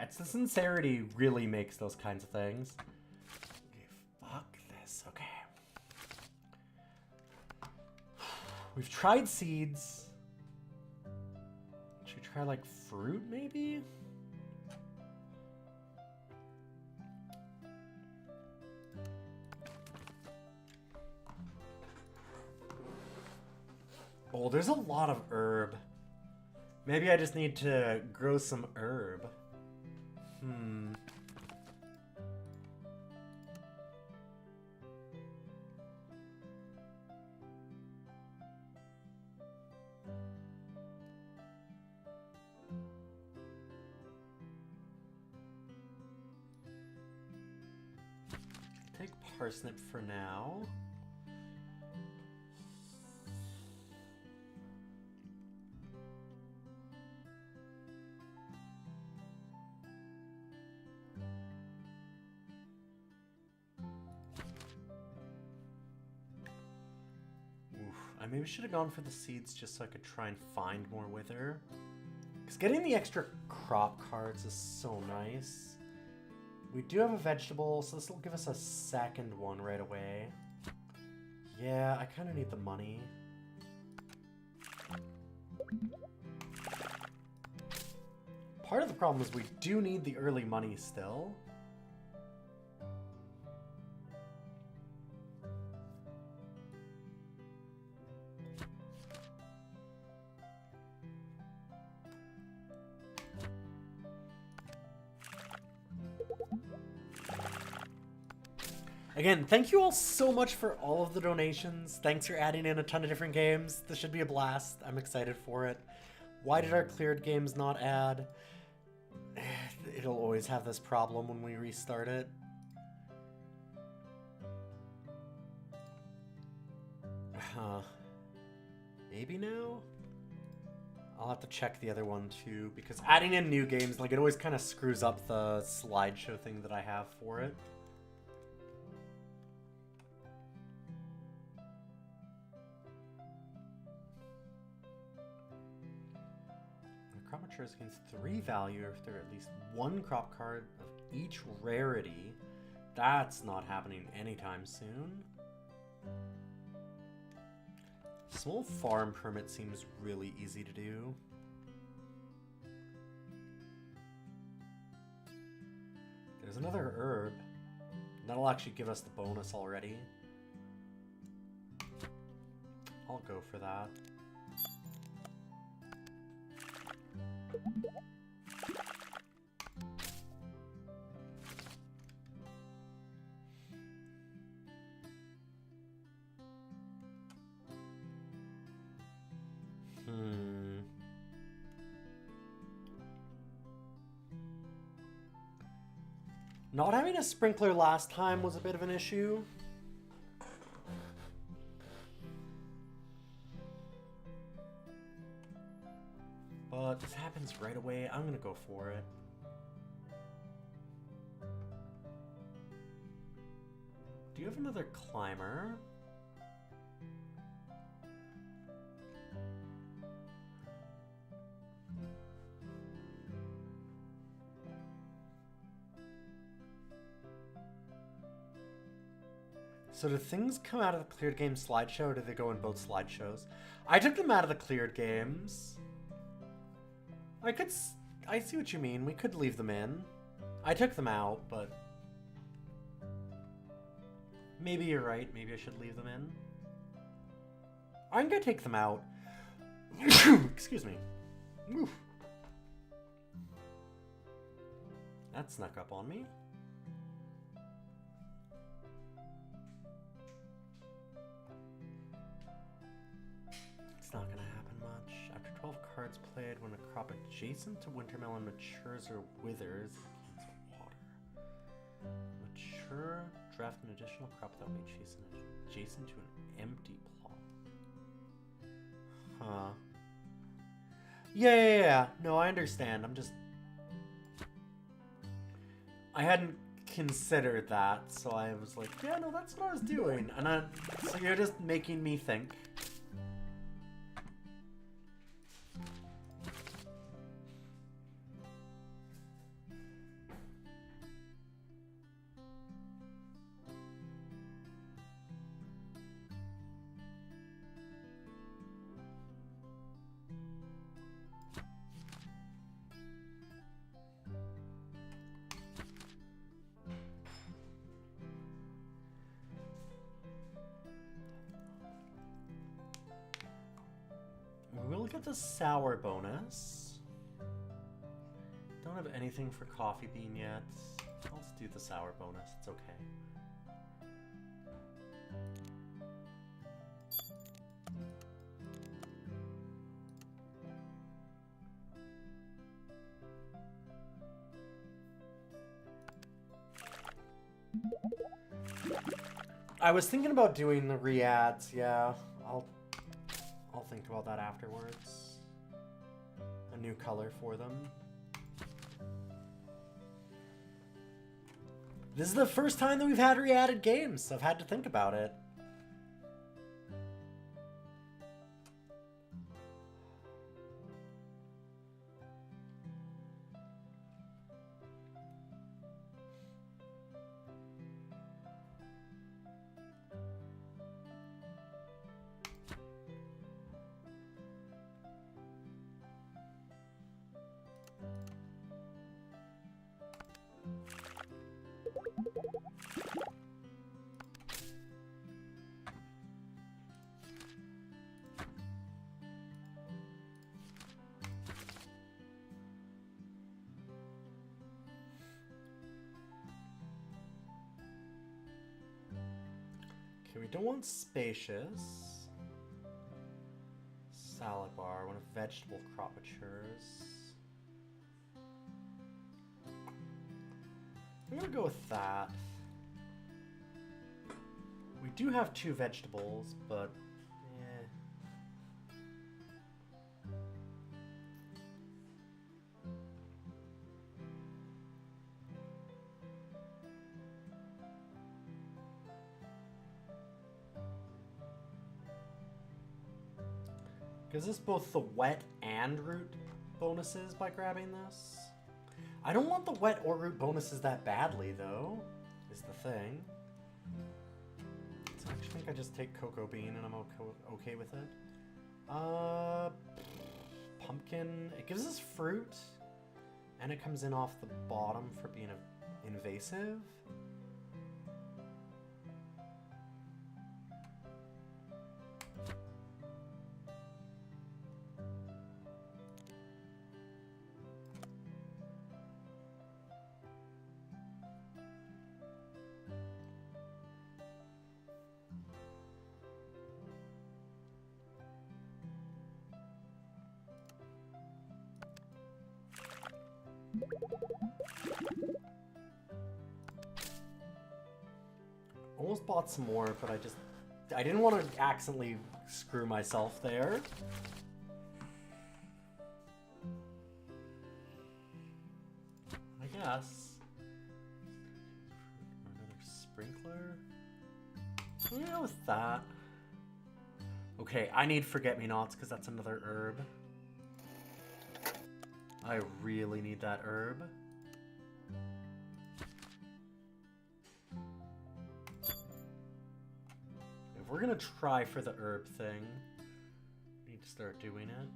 it's the sincerity really makes those kinds of things. Okay, fuck this. Okay. We've tried seeds. Should we try, like, fruit, maybe? Oh, there's a lot of herb. Maybe I just need to grow some herb. parsnip for now. I maybe should have gone for the seeds just so I could try and find more wither. Because getting the extra crop cards is so nice. We do have a vegetable, so this will give us a second one right away. Yeah, I kind of need the money. Part of the problem is we do need the early money still. Again, thank you all so much for all of the donations. Thanks for adding in a ton of different games. This should be a blast. I'm excited for it. Why did our cleared games not add? It'll always have this problem when we restart it. Maybe now? I'll have to check the other one too, because adding in new games, like, it always kind of screws up the slideshow thing that I have for it. Crop matures gains 3 value if there are at least 1 crop card of each rarity. That's not happening anytime soon. Small farm permit seems really easy to do. There's another herb. That'll actually give us the bonus already. I'll go for that. Not having a sprinkler last time was a bit of an issue. But this happens right away. I'm gonna go for it. Do you have another climber? So do things come out of the cleared game slideshow, or do they go in both slideshows? I took them out of the cleared games. I see what you mean. We could leave them in. I took them out, but maybe you're right. Maybe I should leave them in. I'm gonna take them out. Excuse me. Oof. That snuck up on me. It's not gonna happen much. After 12 cards played, when a crop adjacent to Wintermelon matures or withers, it gains water. Mature, draft an additional crop that will be adjacent to an empty plot. Huh. Yeah. No, I understand. I hadn't considered that, so I was like, yeah, no, that's what I was doing. And so you're just making me think. We'll get the sour bonus. Don't have anything for coffee bean yet. I'll just do the sour bonus. It's okay. I was thinking about doing the re-ads, yeah. I'll think about that afterwards. A new color for them. This is the first time that we've had re-added games, so I've had to think about it. Okay, we don't want spacious. Salad bar, when a vegetable crop matures. I'm gonna go with that. We do have 2 vegetables, but gives us both the wet and root bonuses by grabbing this. I don't want the wet or root bonuses that badly, though, is the thing. So I actually think I just take cocoa bean and I'm okay with it. Pumpkin. It gives us fruit, and it comes in off the bottom for being invasive. Almost bought some more, but I didn't want to accidentally screw myself there. I guess. Another sprinkler. We'll go with that. Okay, I need forget-me-nots because that's another herb. I really need that herb. If we're gonna try for the herb thing, we need to start doing it.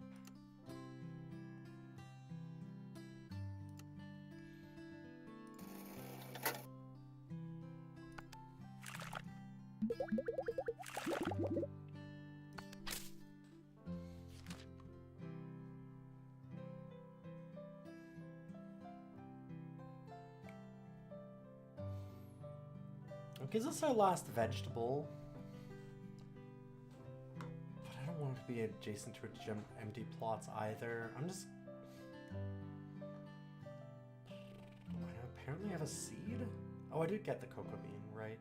It gives us our last vegetable. But I don't want it to be adjacent to empty plots either. I'm just... I apparently have a seed? Oh, I did get the cocoa bean, right?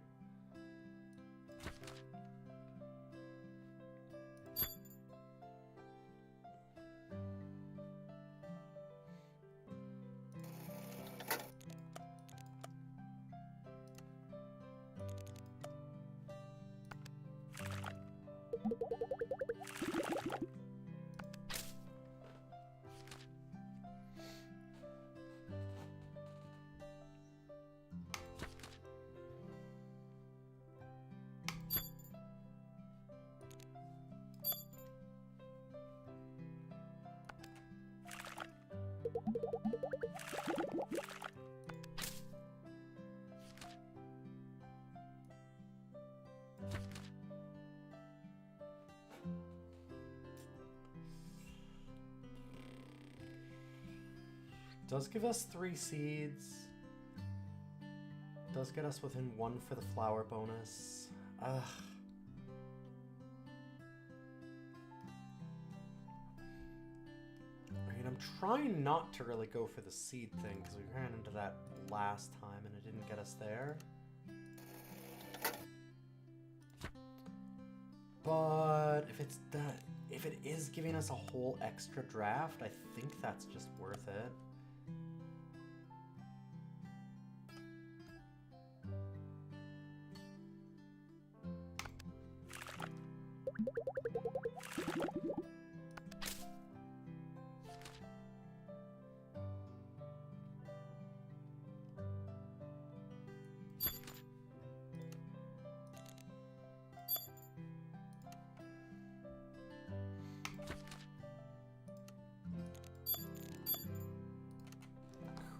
Does give us 3 seeds. Does get us within 1 for the flower bonus. Ugh. I mean, I'm trying not to really go for the seed thing because we ran into that last time and it didn't get us there. But if it is giving us a whole extra draft, I think that's just worth it.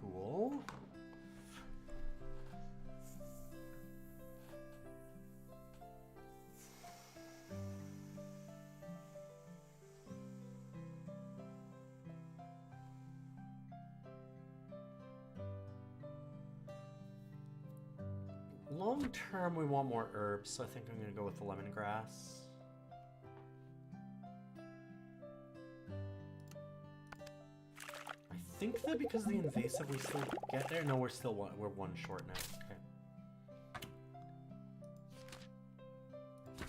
Cool. Long term, we want more herbs, so I think I'm going to go with the lemongrass. I think that because the invasive we still get there. No, we're one short now. Okay. 1,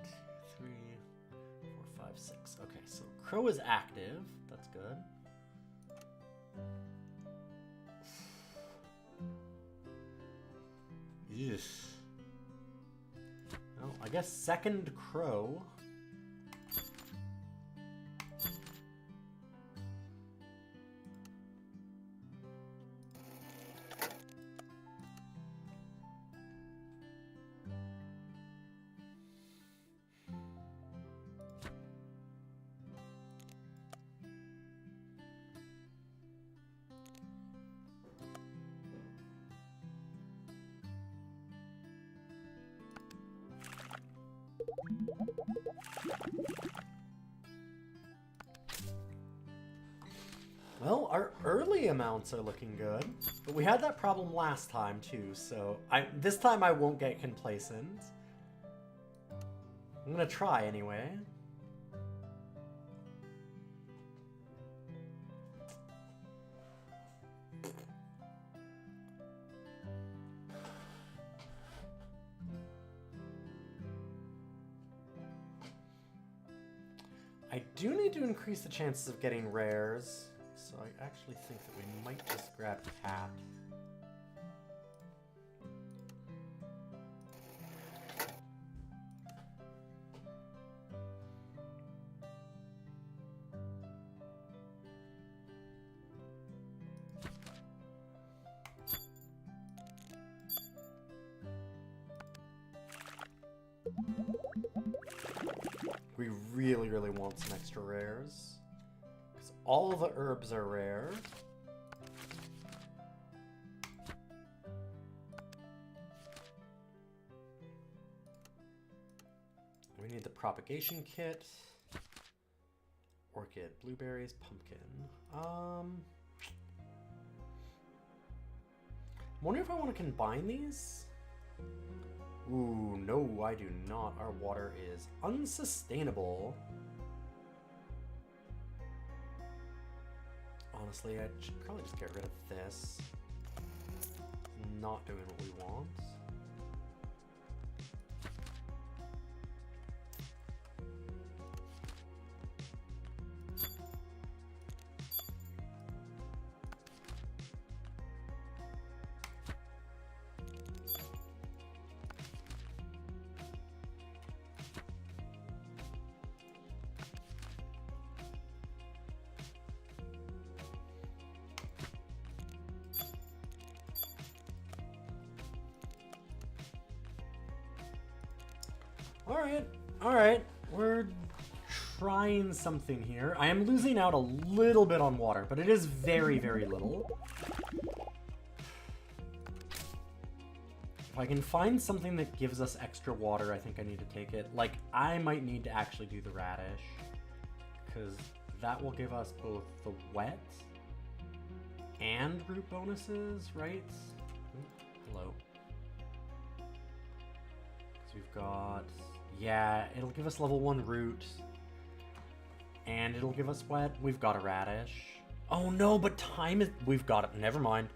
2, 3, 4, 5, 6. Okay, so Crow is active. That's good. Yes. Well, I guess second Crow. Well, our early amounts are looking good, but we had that problem last time too, so this time I won't get complacent. I'm gonna try anyway. I do need to increase the chances of getting rares. So I actually think that we might just grab Cat. We really, really want some extra rares. All the herbs are rare. We need the propagation kit. Orchid, blueberries, pumpkin. I'm wondering if I want to combine these? Ooh, no, I do not. Our water is unsustainable. Honestly, I should probably just get rid of this. Not doing what we want. Alright, we're trying something here. I am losing out a little bit on water, but it is very, very little. If I can find something that gives us extra water, I think I need to take it. Like, I might need to actually do the radish, because that will give us both the wet and root bonuses, right? Ooh, hello. Because we've got... Yeah, it'll give us level 1 root. And it'll give us wet. We've got a radish. Oh no, but time is... We've got it. Never mind.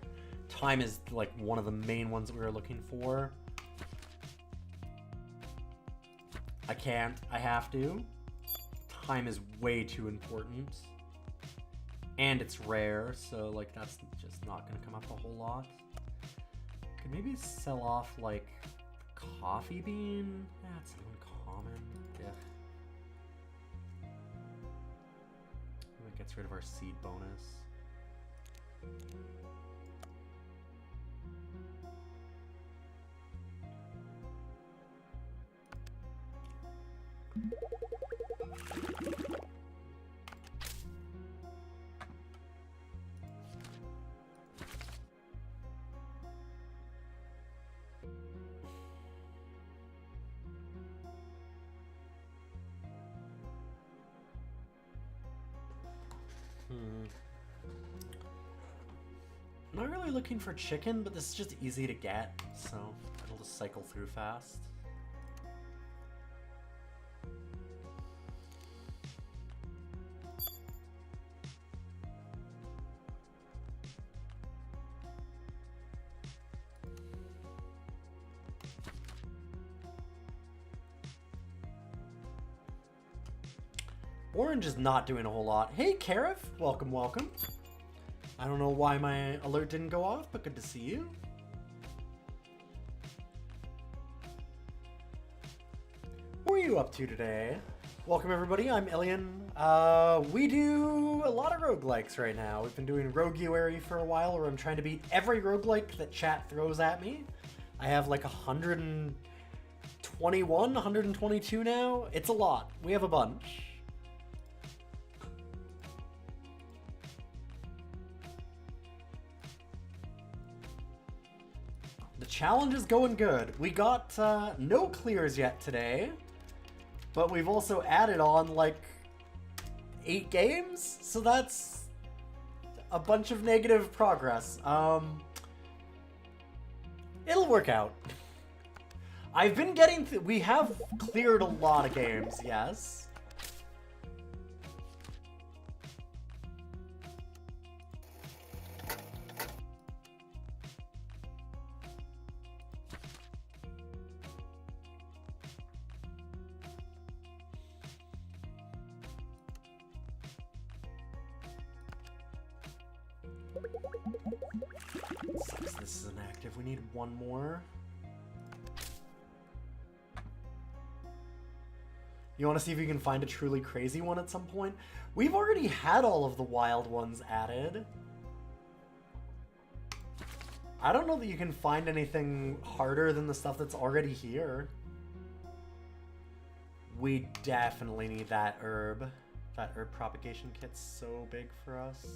Time is like one of the main ones that we were looking for. I can't. I have to. Time is way too important. And it's rare, so like that's just not gonna come up a whole lot. Could maybe sell off like coffee bean? That's uncommon. Yeah. That gets rid of our seed bonus. I'm not really looking for chicken, but this is just easy to get, so it'll just cycle through fast. Orange is not doing a whole lot. Hey, Karif, welcome, welcome. I don't know why my alert didn't go off, but good to see you. What are you up to today? Welcome everybody, I'm Ilian. We do a lot of roguelikes right now. We've been doing Roguary for a while, where I'm trying to beat every roguelike that chat throws at me. I have like 121, 122 now. It's a lot. We have a bunch. The challenge is going good. We got no clears yet today, but we've also added on like 8 games, so that's a bunch of negative progress. It'll work out. I've been getting we have cleared a lot of games, yes. Sucks this is inactive. We need one more. You want to see if you can find a truly crazy one at some point? We've already had all of the wild ones added. I don't know that you can find anything harder than the stuff that's already here. We definitely need that herb. That herb propagation kit's so big for us.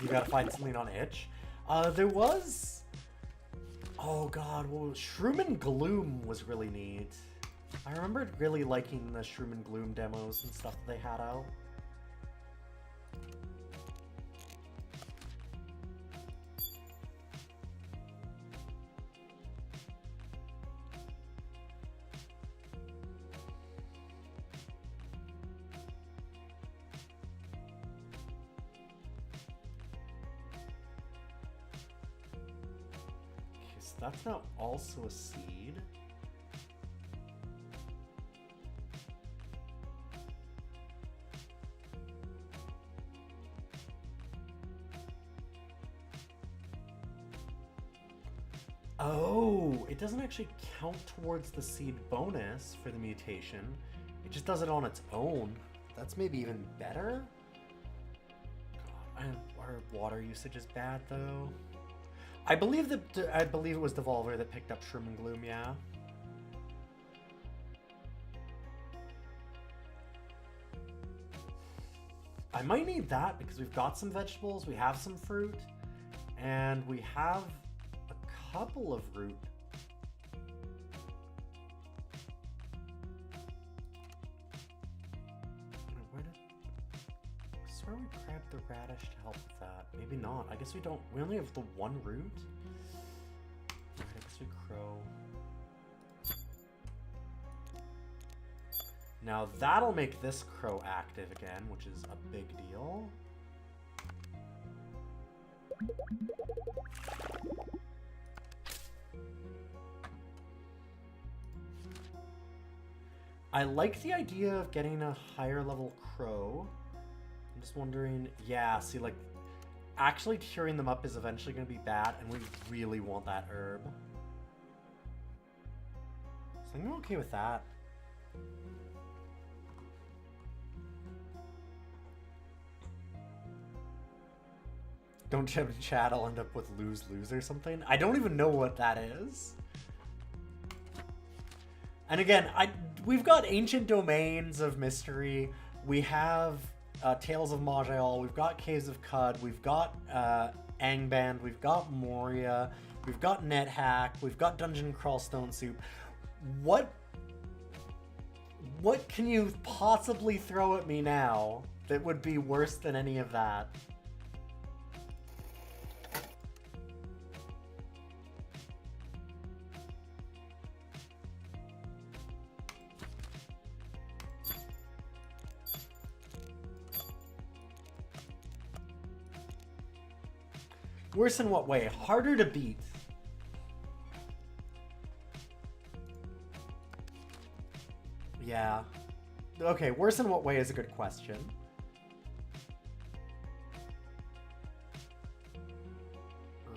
You gotta find something on itch. There was... Oh god, well, Shroom and Gloom was really neat. I remembered really liking the Shroom and Gloom demos and stuff that they had out. That's not also a seed. Oh, it doesn't actually count towards the seed bonus for the mutation. It just does it on its own. That's maybe even better? God, our water usage is bad though. I believe it was Devolver that picked up Shroom and Gloom, yeah. I might need that because we've got some vegetables, we have some fruit, and we have a couple of root. I if we grab the radish to help with that. Maybe not. I guess we don't. We only have the one root. Alright, I guess we crow. Now that'll make this crow active again, which is a big deal. I like the idea of getting a higher level crow. I'm just wondering, yeah, see, like, actually tearing them up is eventually going to be bad, and we really want that herb. So I'm okay with that. Don't chat, I'll end up with lose-lose or something. I don't even know what that is. And again, we've got Ancient Domains of Mystery. We have Tales of Maj'Al. We've got Caves of Cud. We've got Angband. We've got Moria. We've got NetHack. We've got Dungeon Crawl Stone Soup. What can you possibly throw at me now that would be worse than any of that? Worse in what way? Harder to beat. Yeah. Okay, worse in what way is a good question.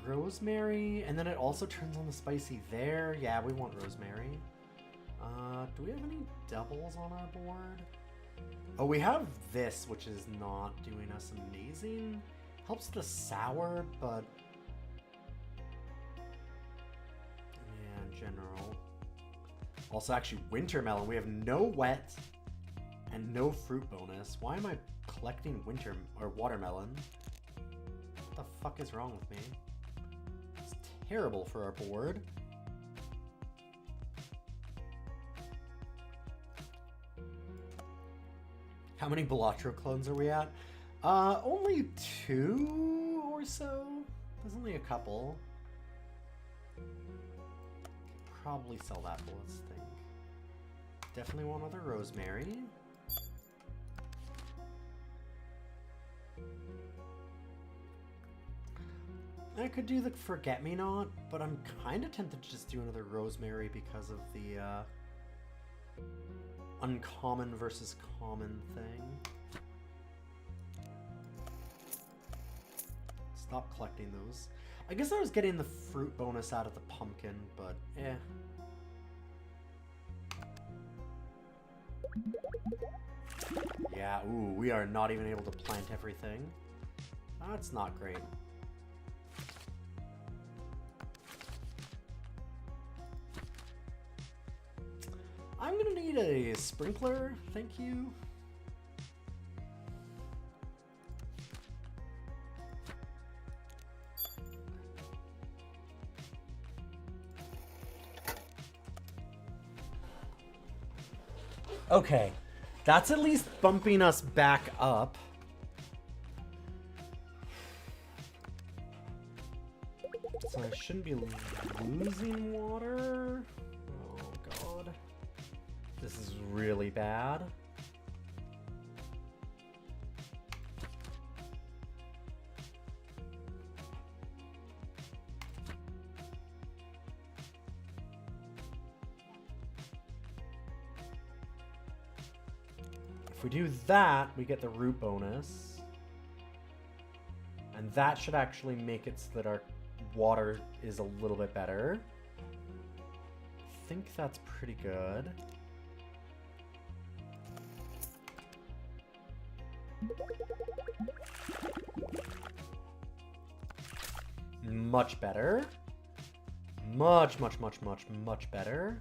Rosemary, and then it also turns on the spicy there. Yeah, we want rosemary. Do we have any doubles on our board? Oh, we have this, which is not doing us amazing. Helps the sour, but yeah, in general. Also, actually, winter melon. We have no wet and no fruit bonus. Why am I collecting winter or watermelon? What the fuck is wrong with me? It's terrible for our board. How many Balatro clones are we at? Only 2 or so. There's only a couple. Probably sell that, but let's think. Definitely want another rosemary. I could do the forget-me-not, but I'm kind of tempted to just do another rosemary because of the uncommon versus common thing. Stop collecting those. I guess I was getting the fruit bonus out of the pumpkin, but eh. Yeah, ooh, we are not even able to plant everything. That's not great. I'm gonna need a sprinkler, thank you. Okay, that's at least bumping us back up. So I shouldn't be losing water. Oh god. This is really bad. If we do that, we get the root bonus. And that should actually make it so that our water is a little bit better. I think that's pretty good. Much better. Much better.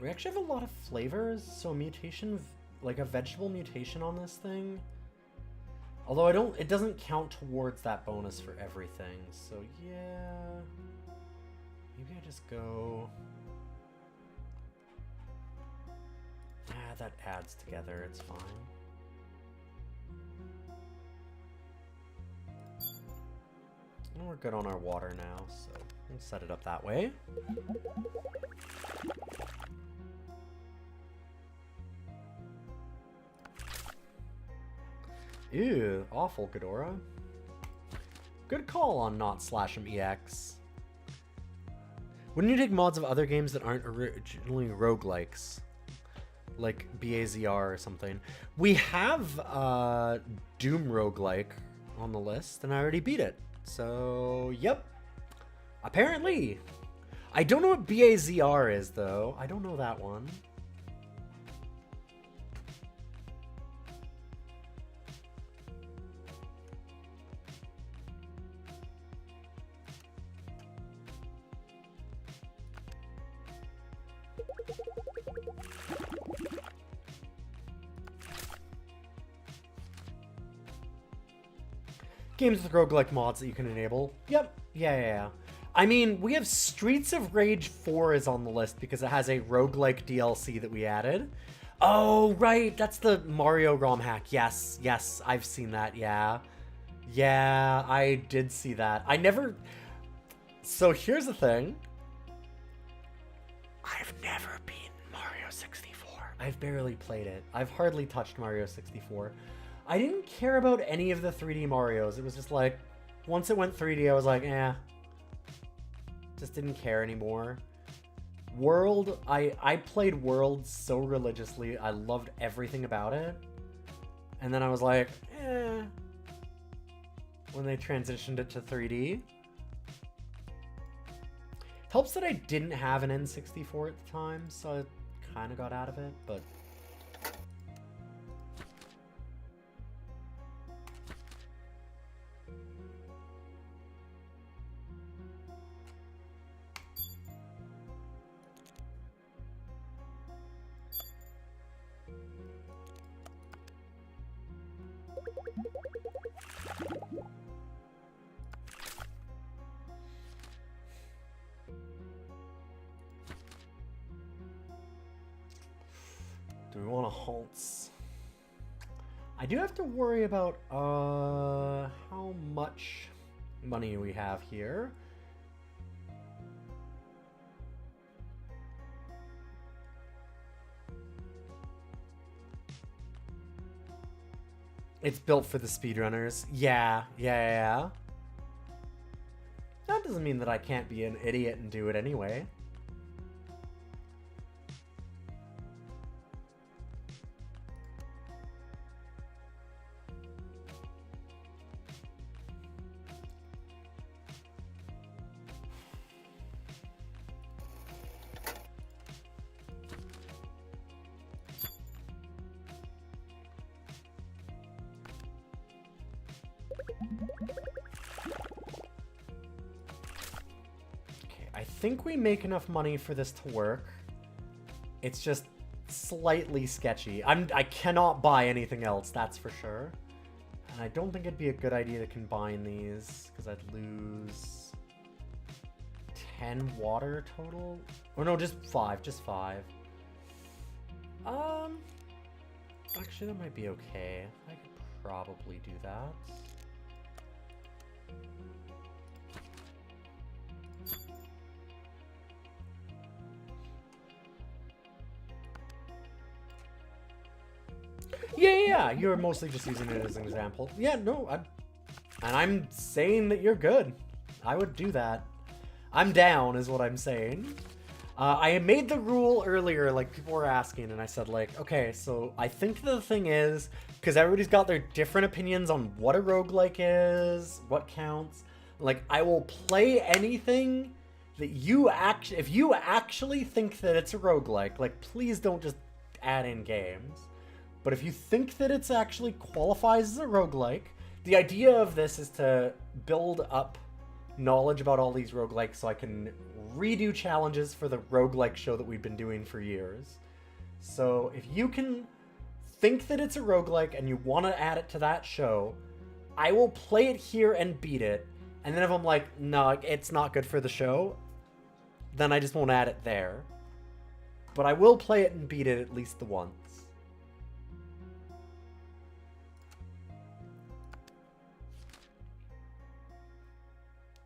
We actually have a lot of flavors, so a mutation, like a vegetable mutation on this thing. Although it doesn't count towards that bonus for everything, so yeah. Maybe I just go... Ah, that adds together, it's fine. And we're good on our water now, so we'll set it up that way. Ew, awful, Ghidorah. Good call on not slash him EX. Wouldn't you take mods of other games that aren't originally roguelikes? Like BAZR or something. We have Doom roguelike on the list, and I already beat it. So, yep. Apparently. I don't know what BAZR is, though. I don't know that one. Games with roguelike mods that you can enable. Yep. Yeah. I mean, we have Streets of Rage 4 is on the list because it has a roguelike DLC that we added. Oh, right. That's the Mario ROM hack. Yes. I've seen that. Yeah, I did see that. I never... So here's the thing. I've never beaten Mario 64. I've barely played it. I've hardly touched Mario 64. I didn't care about any of the 3D Marios. It was just like, once it went 3D, I was like, eh. Just didn't care anymore. World, I played World so religiously. I loved everything about it. And then I was like, eh. When they transitioned it to 3D. Helps that I didn't have an N64 at the time, so I kind of got out of it, but... Do we want to halts? I do have to worry about how much money we have here. It's built for the speedrunners. Yeah. That doesn't mean that I can't be an idiot and do it anyway. I think we make enough money for this to work. It's just slightly sketchy. I cannot buy anything else, that's for sure. And I don't think it'd be a good idea to combine these, because I'd lose 10 water total. Or no, just 5. Actually, that might be okay. I could probably do that. Yeah, you're mostly just using it as an example. Yeah, no, and I'm saying that you're good. I would do that. I'm down, is what I'm saying. I made the rule earlier, like, people were asking, and I said, like, okay, so I think the thing is, because everybody's got their different opinions on what a roguelike is, what counts, like, I will play anything that you actually, if you actually think that it's a roguelike, like, please don't just add in games. But if you think that it's actually qualifies as a roguelike, the idea of this is to build up knowledge about all these roguelikes so I can redo challenges for the roguelike show that we've been doing for years. So if you can think that it's a roguelike and you want to add it to that show, I will play it here and beat it. And then if I'm like, no, it's not good for the show, then I just won't add it there. But I will play it and beat it at least the once.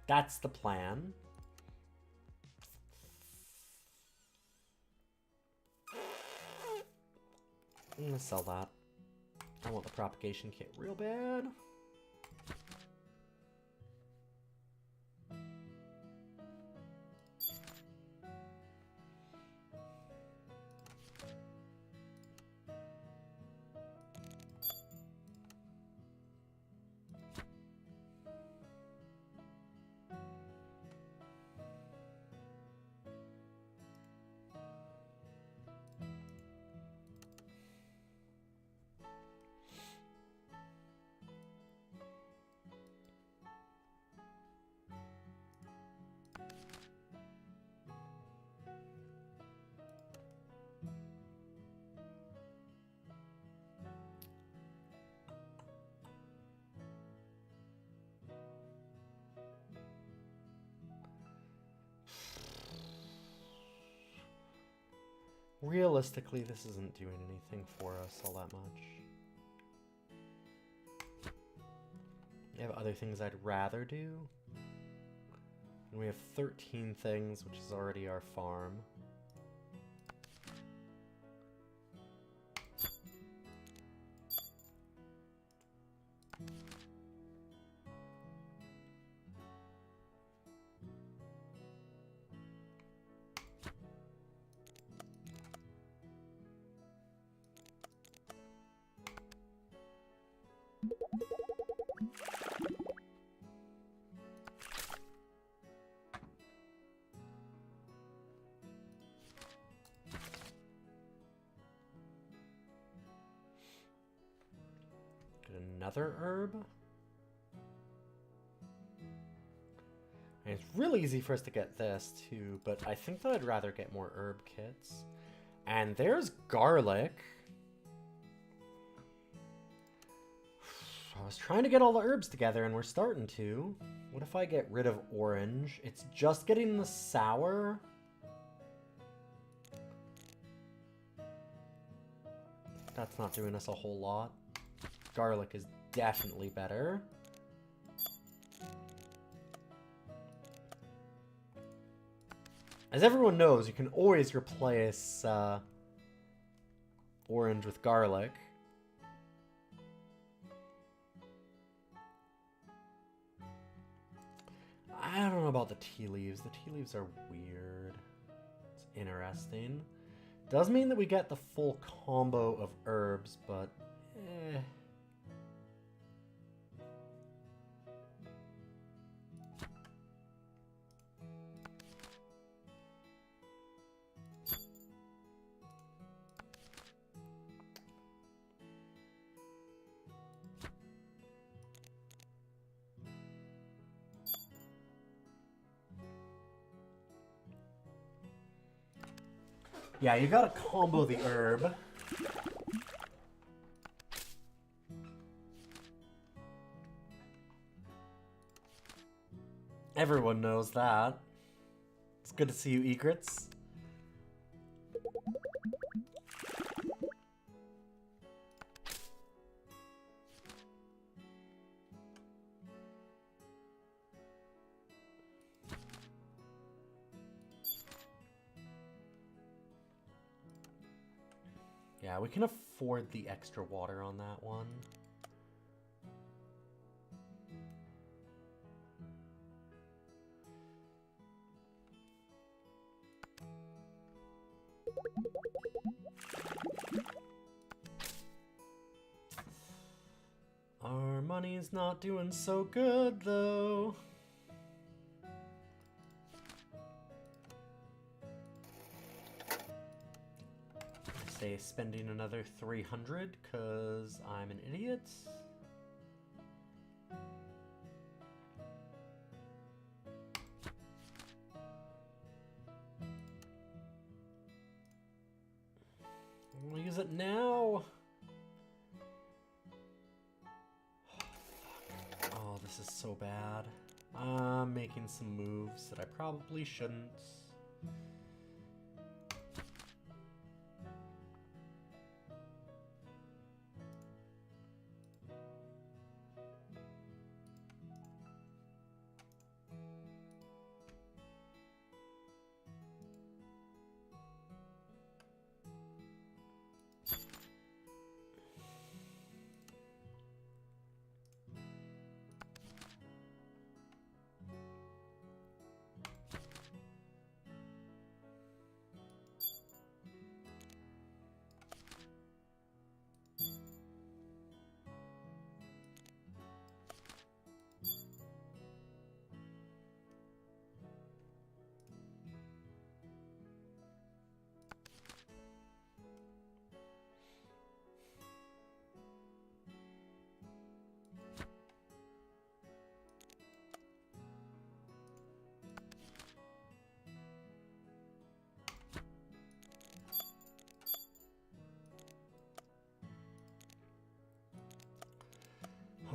That's the plan. I'm gonna sell that. I want the propagation kit real bad. Realistically, this isn't doing anything for us all that much. We have other things I'd rather do. And we have 13 things, which is already our farm. Another herb. And it's really easy for us to get this too, but I think that I'd rather get more herb kits. And there's garlic. I was trying to get all the herbs together and we're starting to. What if I get rid of orange? It's just getting the sour. That's not doing us a whole lot. Garlic is definitely better. As everyone knows, you can always replace orange with garlic. I don't know about the tea leaves. The tea leaves are weird. It's interesting. Does mean that we get the full combo of herbs, but eh. Yeah, you gotta combo the herb. Everyone knows that. It's good to see you, egrets. Yeah, we can afford the extra water on that one. Our money's not doing so good, though. Say spending another 300 because I'm an idiot. We'll use it now. Oh, this is so bad. I'm making some moves that I probably shouldn't.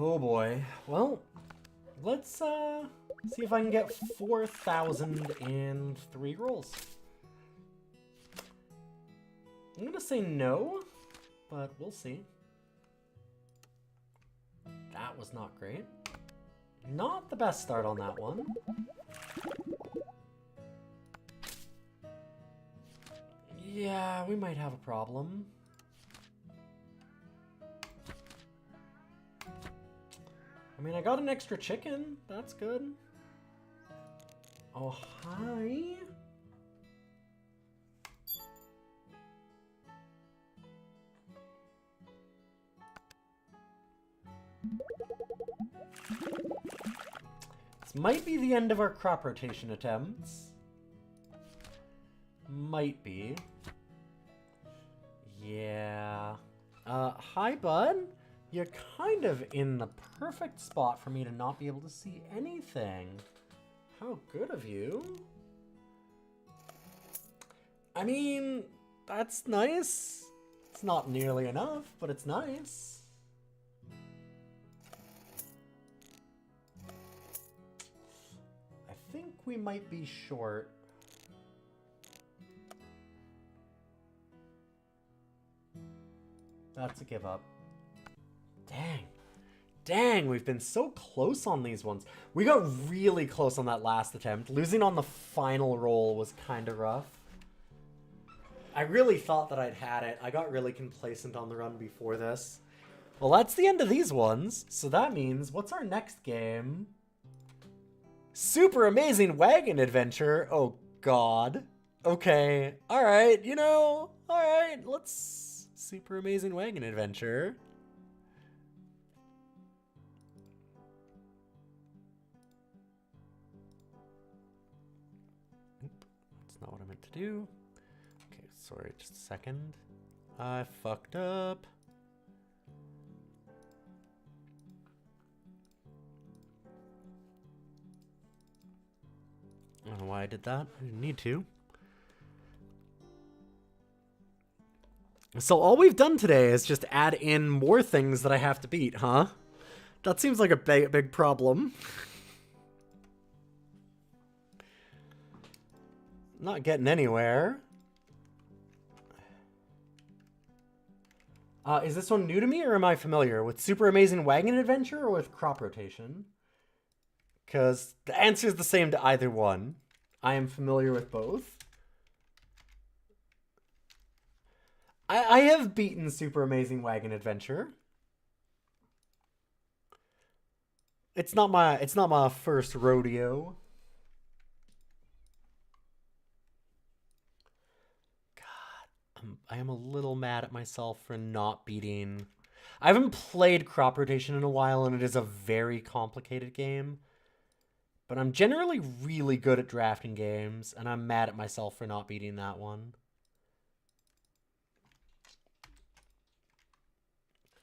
Oh boy. Well, let's see if I can get 4,003 rolls. I'm gonna say no, but we'll see. That was not great. Not the best start on that one. Yeah, we might have a problem. I mean, I got an extra chicken. That's good. Oh, hi. This might be the end of our crop rotation attempts. Might be. Yeah. Hi, bud. You're kind of in the perfect spot for me to not be able to see anything. How good of you. I mean, that's nice. It's not nearly enough, but it's nice. I think we might be short. That's a give up. Dang. Dang, we've been so close on these ones. We got really close on that last attempt. Losing on the final roll was kind of rough. I really thought that I'd had it. I got really complacent on the run before this. Well, that's the end of these ones. So that means, what's our next game? Super Amazing Wagon Adventure. Oh, God. Okay. All right. You know, all right. Let's Super Amazing Wagon Adventure. Not what I meant to do. Okay, sorry, just a second. I fucked up. I don't know why I did that. I didn't need to. So all we've done today is just add in more things that I have to beat, huh? That seems like a big problem. Not getting anywhere. Is this one new to me, or am I familiar with Super Amazing Wagon Adventure or with crop rotation? Because the answer is the same to either one. I am familiar with both. I have beaten Super Amazing Wagon Adventure. It's not my first rodeo. I am a little mad at myself for not beating... I haven't played crop rotation in a while, and it is a very complicated game. But I'm generally really good at drafting games, and I'm mad at myself for not beating that one.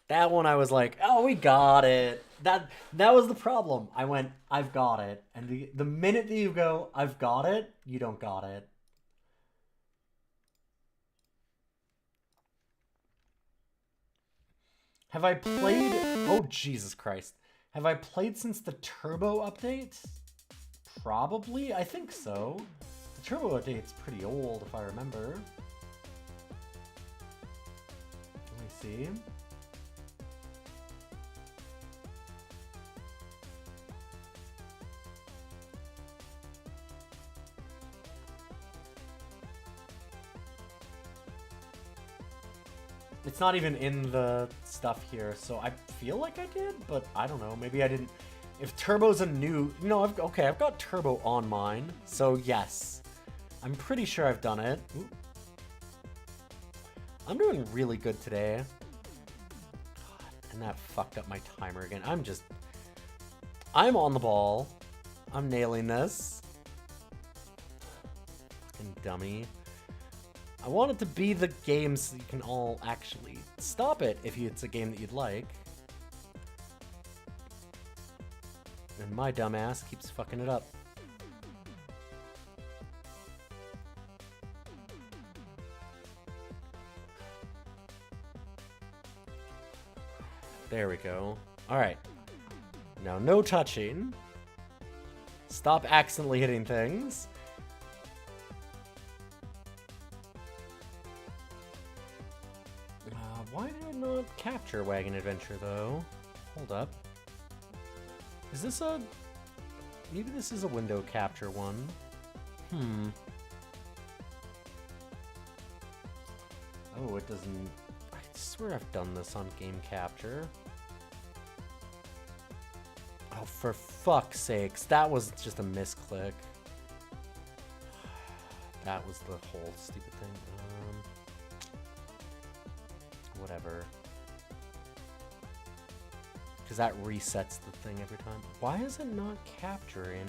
That one I was like, oh, we got it. That was the problem. I went, I've got it. And the minute that you go, I've got it, you don't got it. Have I played... Oh, Jesus Christ. Have I played since the Turbo update? Probably. I think so. The Turbo update's pretty old, if I remember. Let me see. It's not even in the stuff here, so I feel like I did, but I don't know. Maybe I didn't. If Turbo's a new... No, I've got Turbo on mine, so yes. I'm pretty sure I've done it. Ooh. I'm doing really good today. God, and that fucked up my timer again. I'm on the ball. I'm nailing this. Fucking dummy. I want it to be the game so you can all actually stop it if it's a game that you'd like. And my dumbass keeps fucking it up. There we go. Alright. Now, no touching. Stop accidentally hitting things. Why did I not capture Wagon Adventure, though? Hold up. Is this a... Maybe this is a window capture one. Oh, it doesn't... I swear I've done this on game capture. Oh, for fuck's sakes. That was just a misclick. That was the whole stupid thing. Whatever. Because that resets the thing every time. Why is it not capturing?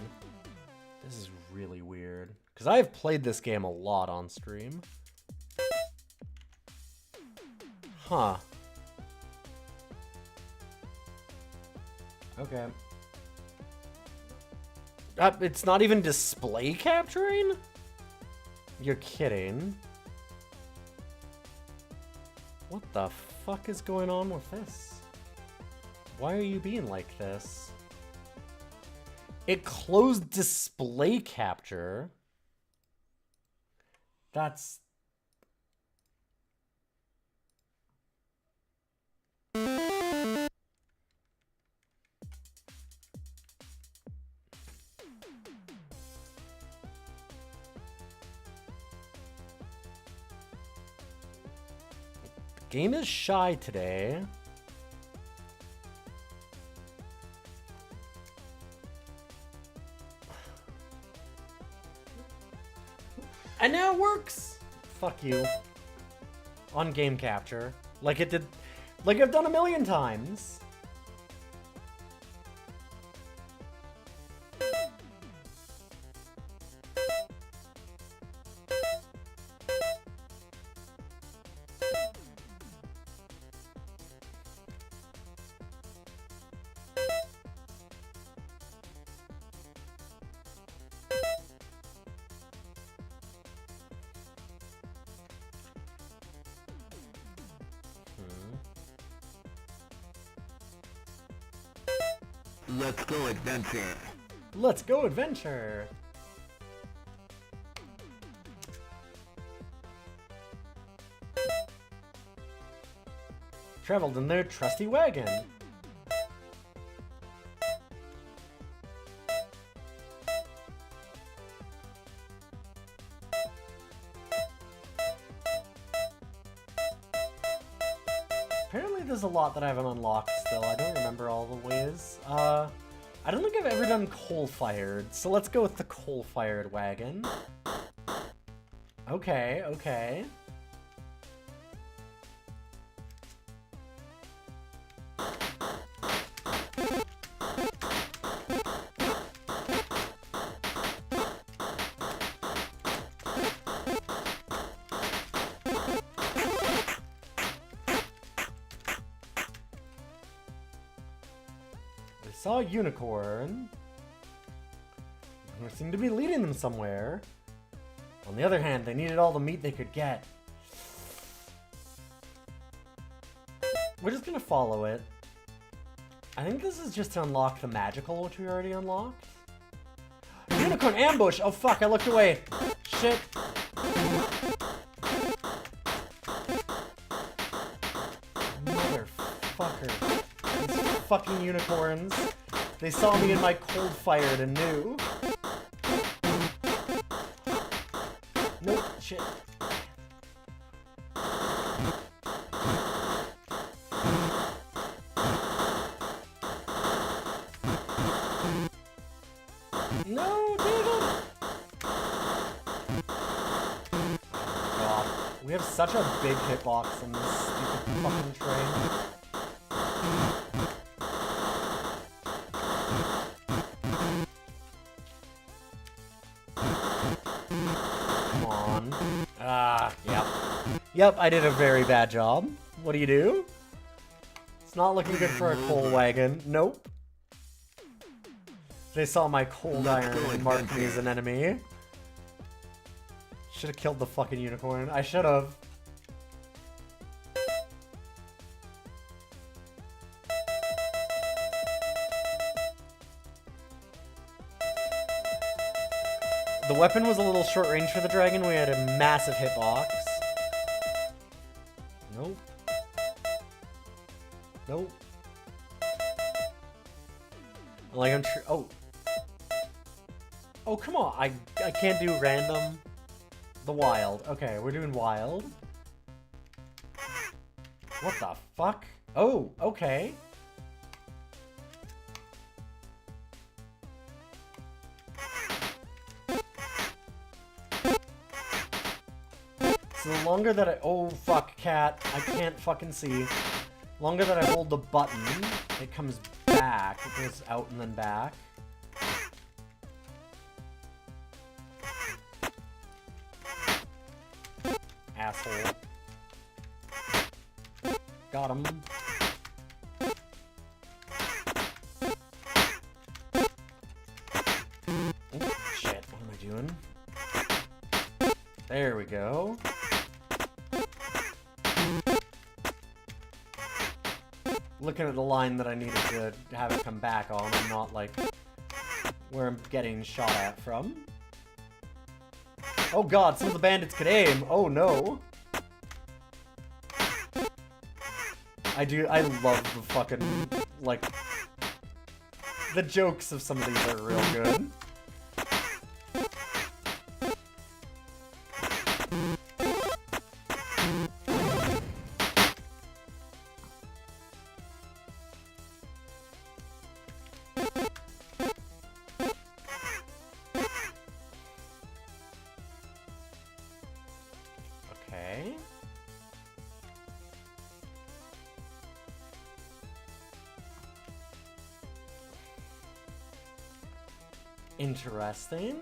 This is really weird. Because I have played this game a lot on stream. Huh. Okay. It's not even display capturing? You're kidding. What the fuck is going on with this? Why are you being like this? It closed display capture. That's... Game is shy today. And now it works! Fuck you. On game capture. Like it did... Like I've done a million times. Let's go adventure. Let's go adventure. Traveled in their trusty wagon. Apparently there's a lot that I haven't unlocked still. I don't remember all the ways. I don't think I've ever done coal-fired, so let's go with the coal-fired wagon. Okay, okay. Saw a unicorn. They seemed to be leading them somewhere. On the other hand, they needed all the meat they could get. We're just gonna follow it. I think this is just to unlock the magical, which we already unlocked. Unicorn ambush! Oh fuck, I looked away. Shit. Motherfucker. These fucking unicorns. They saw me in my cold fired and knew. Nope, shit. No, David! God, we have such a big hitbox in this stupid fucking train. Come on. Yep. Yep, I did a very bad job. What do you do? It's not looking good for a coal wagon. Nope. They saw my cold iron and marked me as an enemy. Should have killed the fucking unicorn. I should have. The weapon was a little short range for the dragon. We had a massive hitbox. Nope. Nope. Like I'm oh. Oh, come on. I can't do random. The wild. Okay, we're doing wild. What the fuck? Oh, okay. So the longer that I... Oh, fuck, cat. I can't fucking see. Longer that I hold the button, it comes back. It goes out and then back. Asshole. Got him. Oh, shit. What am I doing? There we go. Looking at the line that I needed to have it come back on and not, like, where I'm getting shot at from. Oh god, some of the bandits could aim! Oh no! I love the fucking, like... The jokes of some of these are real good. Okay. Interesting.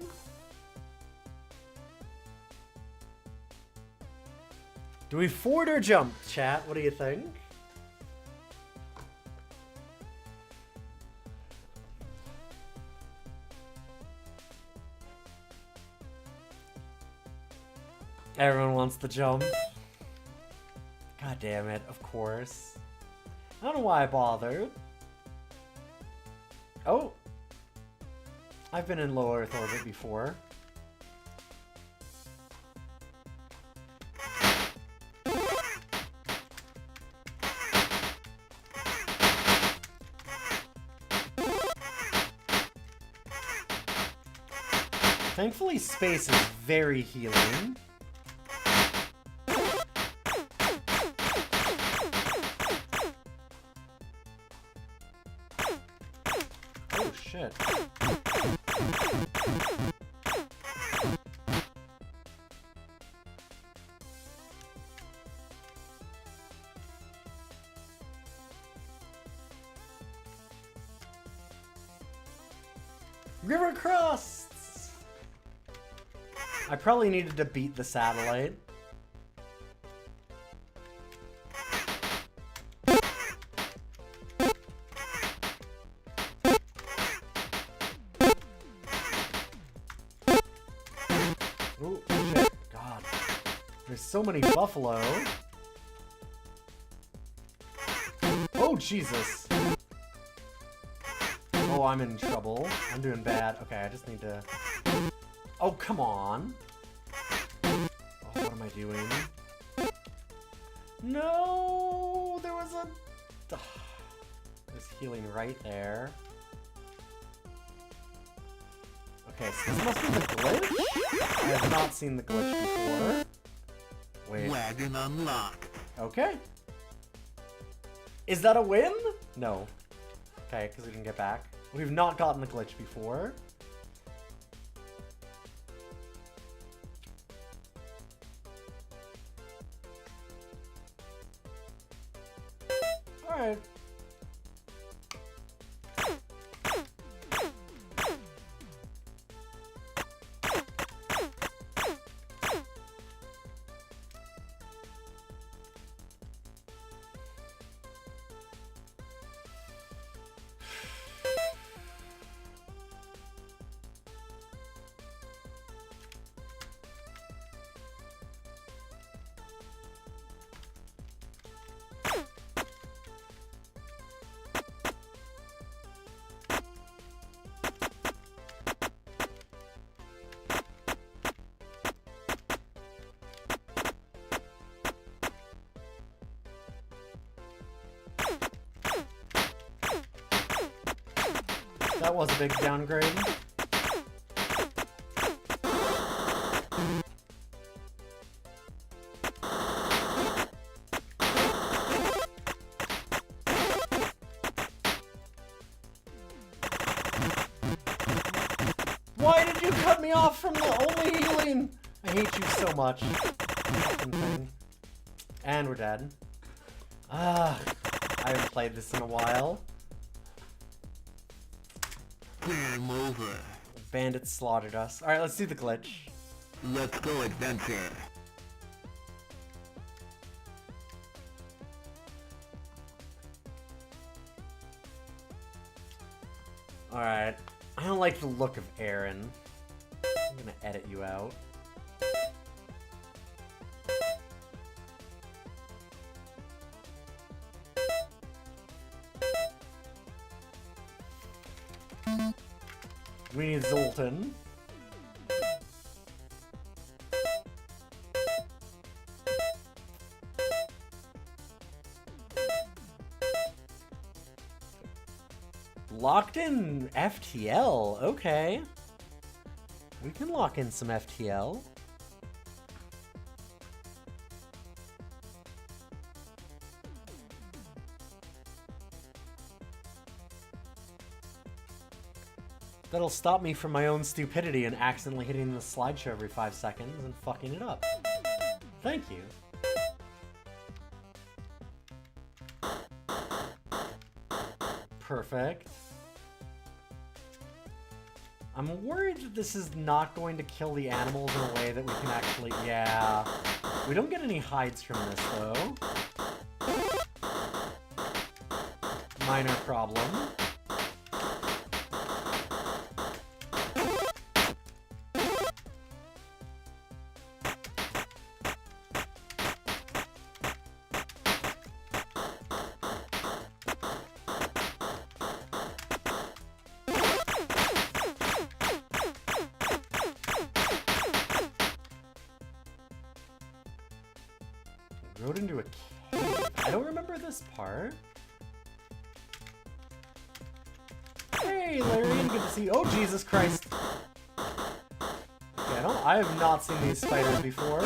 Do we forward or jump, chat? What do you think? Everyone wants to jump. God damn it, of course. I don't know why I bothered. Oh! I've been in low Earth orbit before. Thankfully, space is very healing. Oh shit. River crusts! I probably needed to beat the satellite. Oh, shit. God. There's so many buffalo. Oh, Jesus. Oh, I'm in trouble. I'm doing bad. Okay, I just need to... Oh, come on. Oh, what am I doing? No! There was a... There's healing right there. Okay, so this must be the glitch? I have not seen the glitch before. Wait. Wagon unlocked. Okay. Is that a win? No. Okay, because we can get back. We've not gotten the glitch before. Alright. That was a big downgrade. Why did you cut me off from the only healing? I hate you so much. Fucking thing. And we're dead. I haven't played this in a while. Game over. Bandits slaughtered us. Alright, let's do the glitch. Let's go adventure. Alright. I don't like the look of Aaron. I'm gonna edit you out. We need Zoltan. Locked in FTL, okay. We can lock in some FTL. That'll stop me from my own stupidity and accidentally hitting the slideshow every 5 seconds and fucking it up. Thank you. Perfect. I'm worried that this is not going to kill the animals in a way that we can actually... Yeah. We don't get any hides from this, though. Minor problem. Rode into a cave. I don't remember this part. Hey, Larian, good to see you. Oh, Jesus Christ. Okay, I have not seen these spiders before.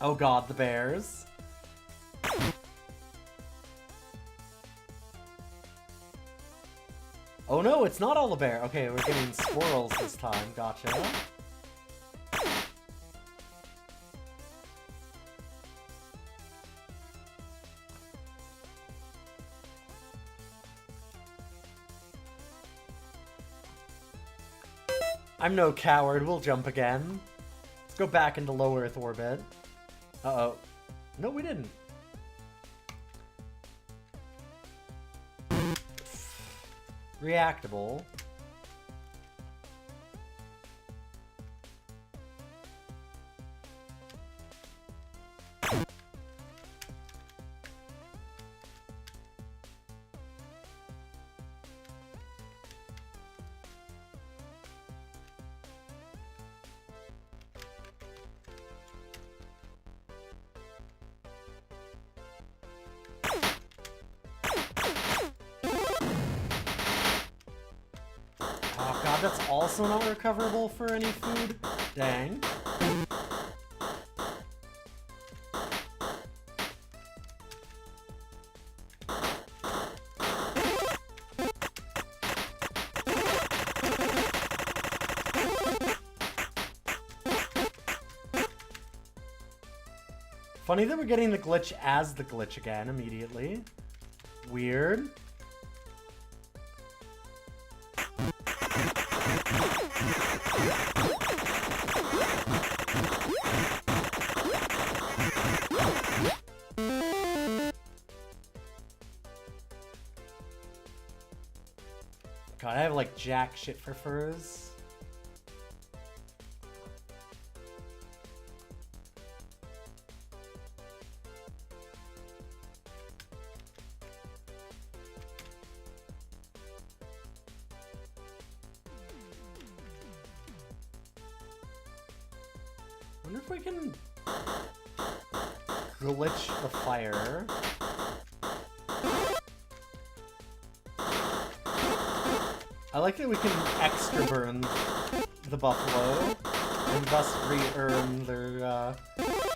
Oh God, the bears. Oh no, it's not all the bear. Okay, we're getting squirrels this time. Gotcha. I'm no coward. We'll jump again. Let's go back into low Earth orbit. Uh-oh. No, we didn't. reactable. Oh god, that's also not recoverable for any food? Dang. Funny that we're getting the glitch as the glitch again immediately. Weird. God, I have like jack shit for furs. I wonder if we can glitch the fire. I like that we can extra burn the buffalo and thus re-earn their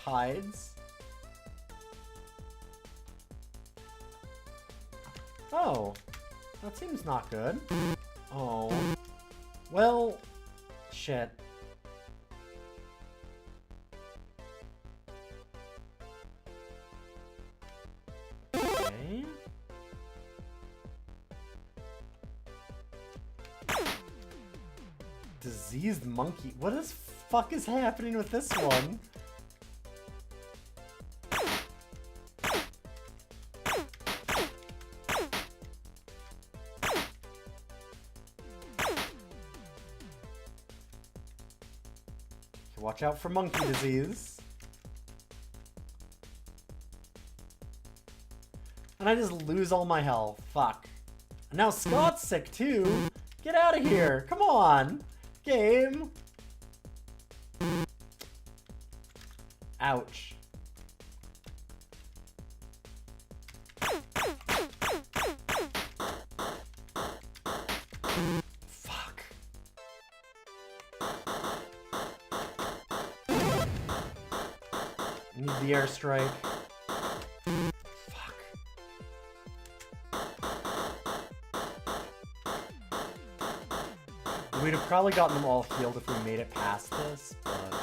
hides. Oh, that seems not good. Oh, well, shit. Okay. Diseased monkey. What the fuck is happening with this one? Watch out for monkey disease. And I just lose all my health. Fuck. And now Scott's sick too. Get out of here. Come on. Game. Ouch. Fuck. Need the airstrike. Fuck. We'd have probably gotten them all healed if we made it past this, but...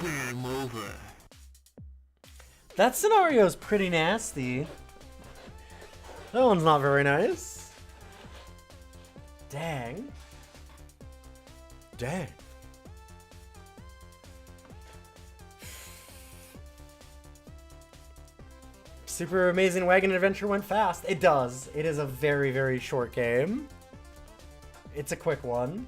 Game over. That scenario's pretty nasty. That one's not very nice. Dang. Dang. Super Amazing Wagon Adventure went fast. It does. It is a very, very short game. It's a quick one.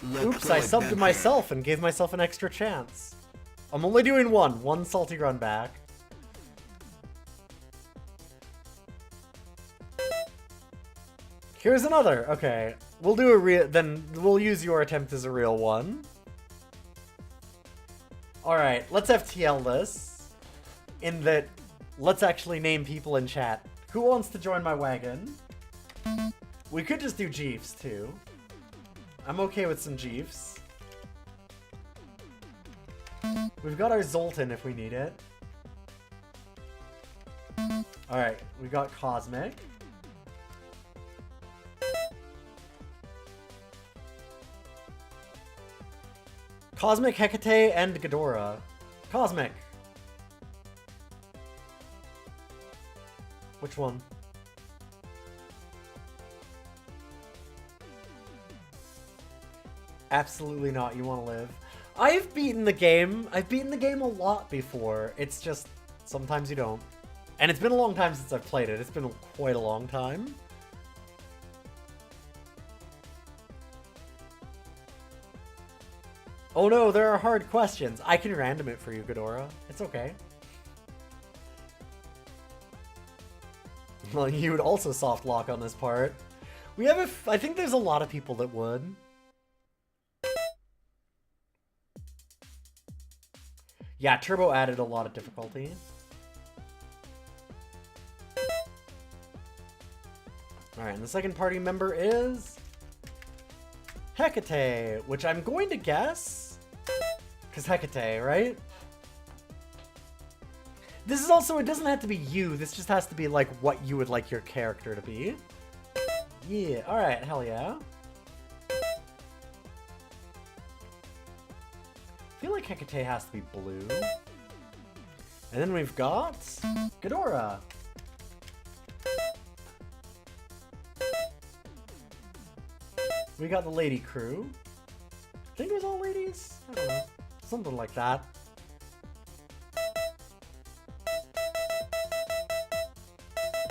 Oops, I subbed to myself and gave myself an extra chance. I'm only doing one salty run back. Here's another. Okay, we'll do a real. Then we'll use your attempt as a real one. All right, let's FTL this. In that, let's actually name people in chat. Who wants to join my wagon? We could just do Jeeves too. I'm okay with some Jeeves. We've got our Zoltan if we need it. Alright, we got Cosmic. Cosmic, Hecate, and Ghidorah. Cosmic! Which one? Absolutely not. You want to live. I've beaten the game. I've beaten the game a lot before. It's just sometimes you don't. And it's been a long time since I've played it. It's been quite a long time. Oh no, there are hard questions. I can random it for you, Ghidorah. It's okay. Well, you would also soft lock on this part. We have I think there's a lot of people that would. Yeah, Turbo added a lot of difficulty. Alright, and the second party member is Hecate, which I'm going to guess, because Hecate, right? This is also, it doesn't have to be you, this just has to be like what you would like your character to be. Yeah, alright, hell yeah. I feel like Hecate has to be blue. And then we've got Ghidorah. We got the lady crew. I think it was all ladies? I don't know. Something like that.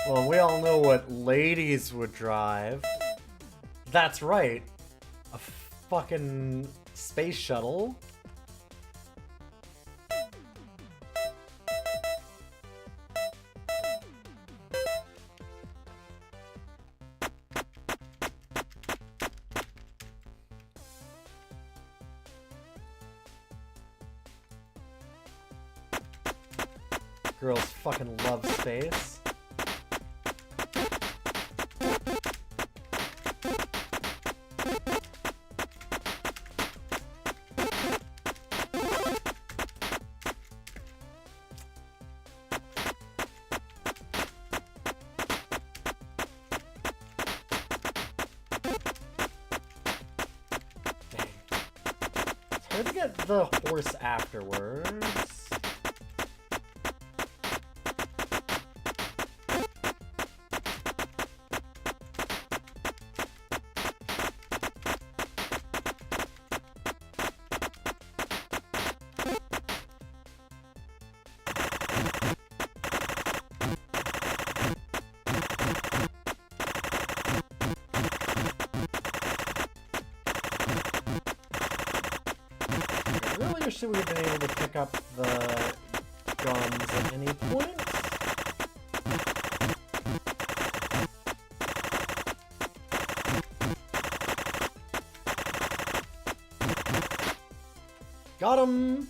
Well, we all know what ladies would drive. That's right. A fucking space shuttle. Girls fucking love space. Dang. It's hard to get the horse afterwards. I wish that we had been able to pick up the guns at any point. Got him!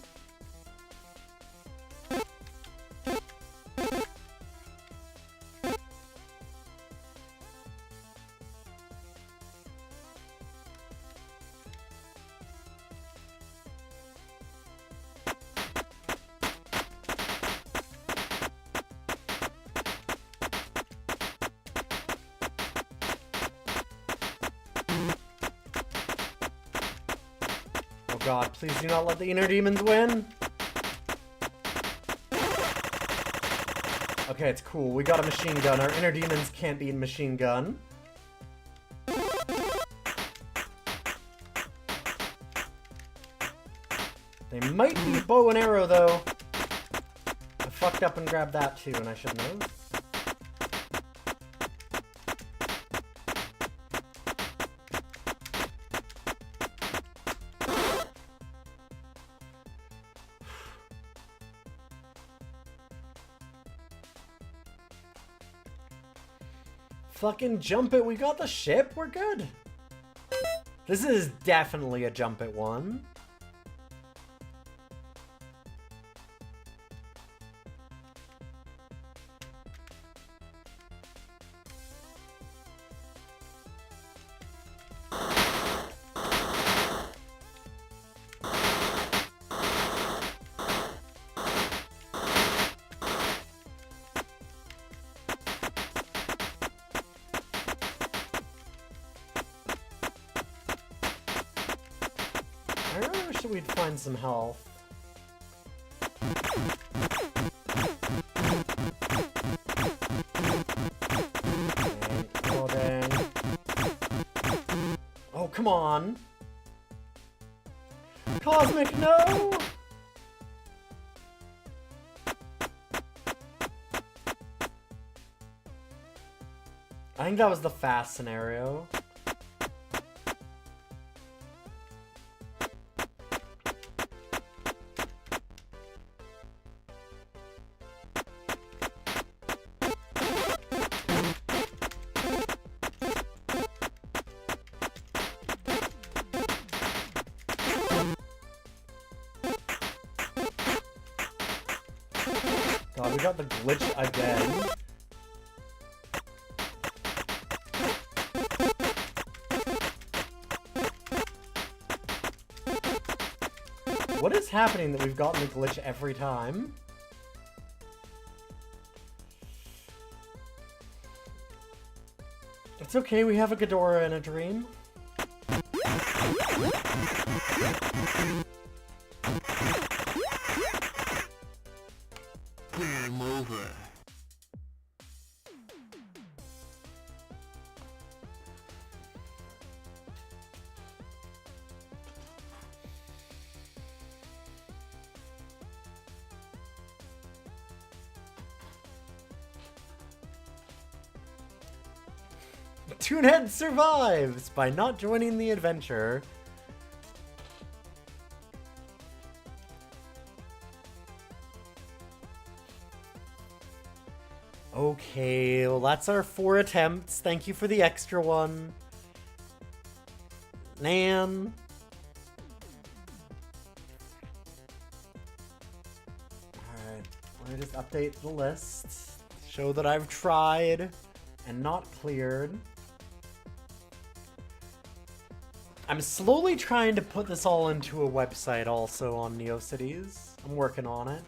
God, please do not let the inner demons win. Okay, it's cool. We got a machine gun. Our inner demons can't be in machine gun. They might be bow and arrow, though. I fucked up and grabbed that, too, and I shouldn't have. Fucking jump it. We got the ship. We're good. This is definitely a jump it one. I really wish that we'd find some health. Dang. Oh, dang. Oh, come on. Cosmic, no! I think that was the fast scenario. God, we got the glitch again. What is happening that we've gotten the glitch every time? It's okay, we have a Ghidorah in a dream. Game over. Toonhead survives by not joining the adventure. Okay, well that's our 4 attempts. Thank you for the extra one. Man. Alright, let me just update the list. Show that I've tried and not cleared. I'm slowly trying to put this all into a website also on NeoCities. I'm working on it.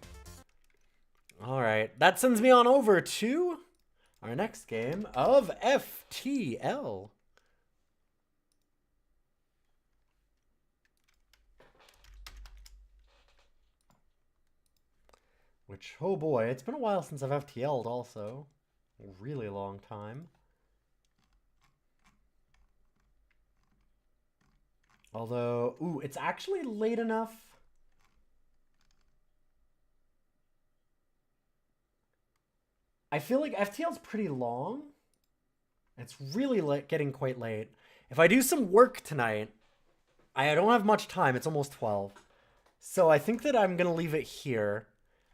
Alright, that sends me on over to our next game of FTL. Which, oh boy, it's been a while since I've FTL'd also. A really long time. Although, ooh, it's actually late enough. I feel like FTL's pretty long. It's really getting quite late. If I do some work tonight, I don't have much time. It's almost 12. So I think that I'm going to leave it here.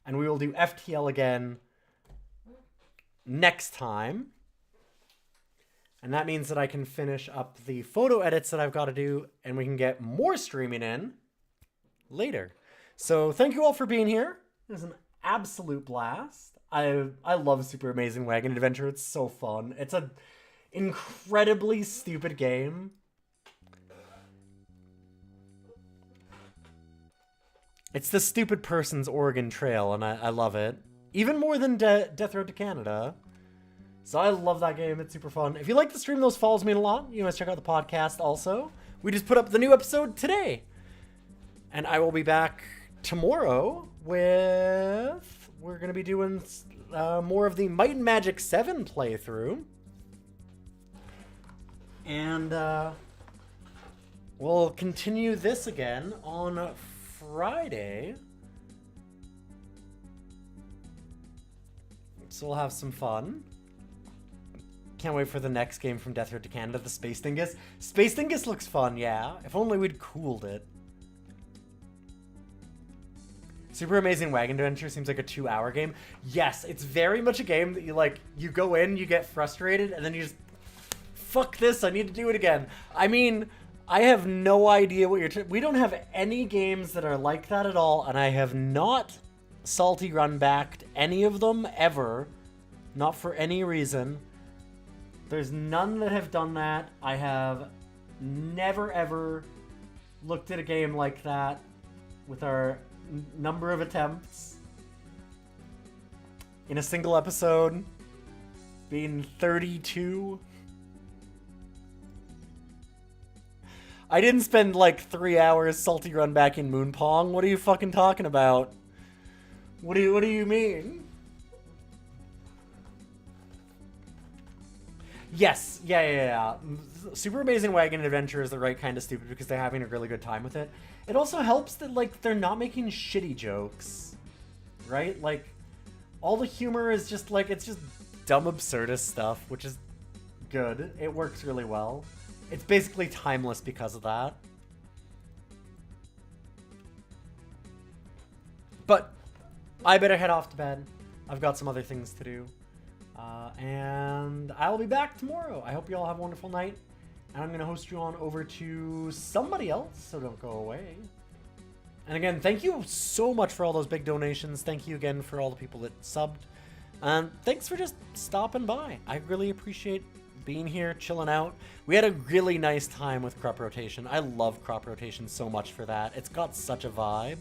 And we will do FTL again next time. And that means that I can finish up the photo edits that I've got to do, and we can get more streaming in later. So thank you all for being here. It was an absolute blast. I love Super Amazing Wagon Adventure. It's so fun. It's an incredibly stupid game. It's the stupid person's Oregon Trail, and I love it. Even more than Death Road to Canada. So I love that game. It's super fun. If you like the stream, those follows mean a lot. You guys check out the podcast also. We just put up the new episode today. And I will be back tomorrow with... We're going to be doing more of the Might and Magic 7 playthrough. And we'll continue this again on Friday. So we'll have some fun. Can't wait for the next game from Death Road to Canada, the Space Dingus. Space Dingus looks fun, yeah. If only we'd cooled it. Super Amazing Wagon Adventure seems like a 2-hour game. Yes, it's very much a game that you go in, you get frustrated, and then you just, fuck this, I need to do it again. I mean, I have no idea what we don't have any games that are like that at all, and I have not salty run backed any of them ever. Not for any reason. There's none that have done that. I have never ever looked at a game like that with our number of attempts in a single episode being 32. I didn't spend like 3 hours salty run back in Moon Pong. What are you fucking talking about? What do you mean? Yes, yeah. Super Amazing Wagon Adventure is the right kind of stupid because they're having a really good time with it. It also helps that, like, they're not making shitty jokes, right? Like, all the humor is just, like, it's just dumb, absurdist stuff, which is good. It works really well. It's basically timeless because of that. But I better head off to bed. I've got some other things to do. And I'll be back tomorrow. I hope you all have a wonderful night. And I'm going to host you on over to somebody else, so don't go away. And again, thank you so much for all those big donations. Thank you again for all the people that subbed. And thanks for just stopping by. I really appreciate being here, chilling out. We had a really nice time with crop rotation. I love crop rotation so much for that. It's got such a vibe.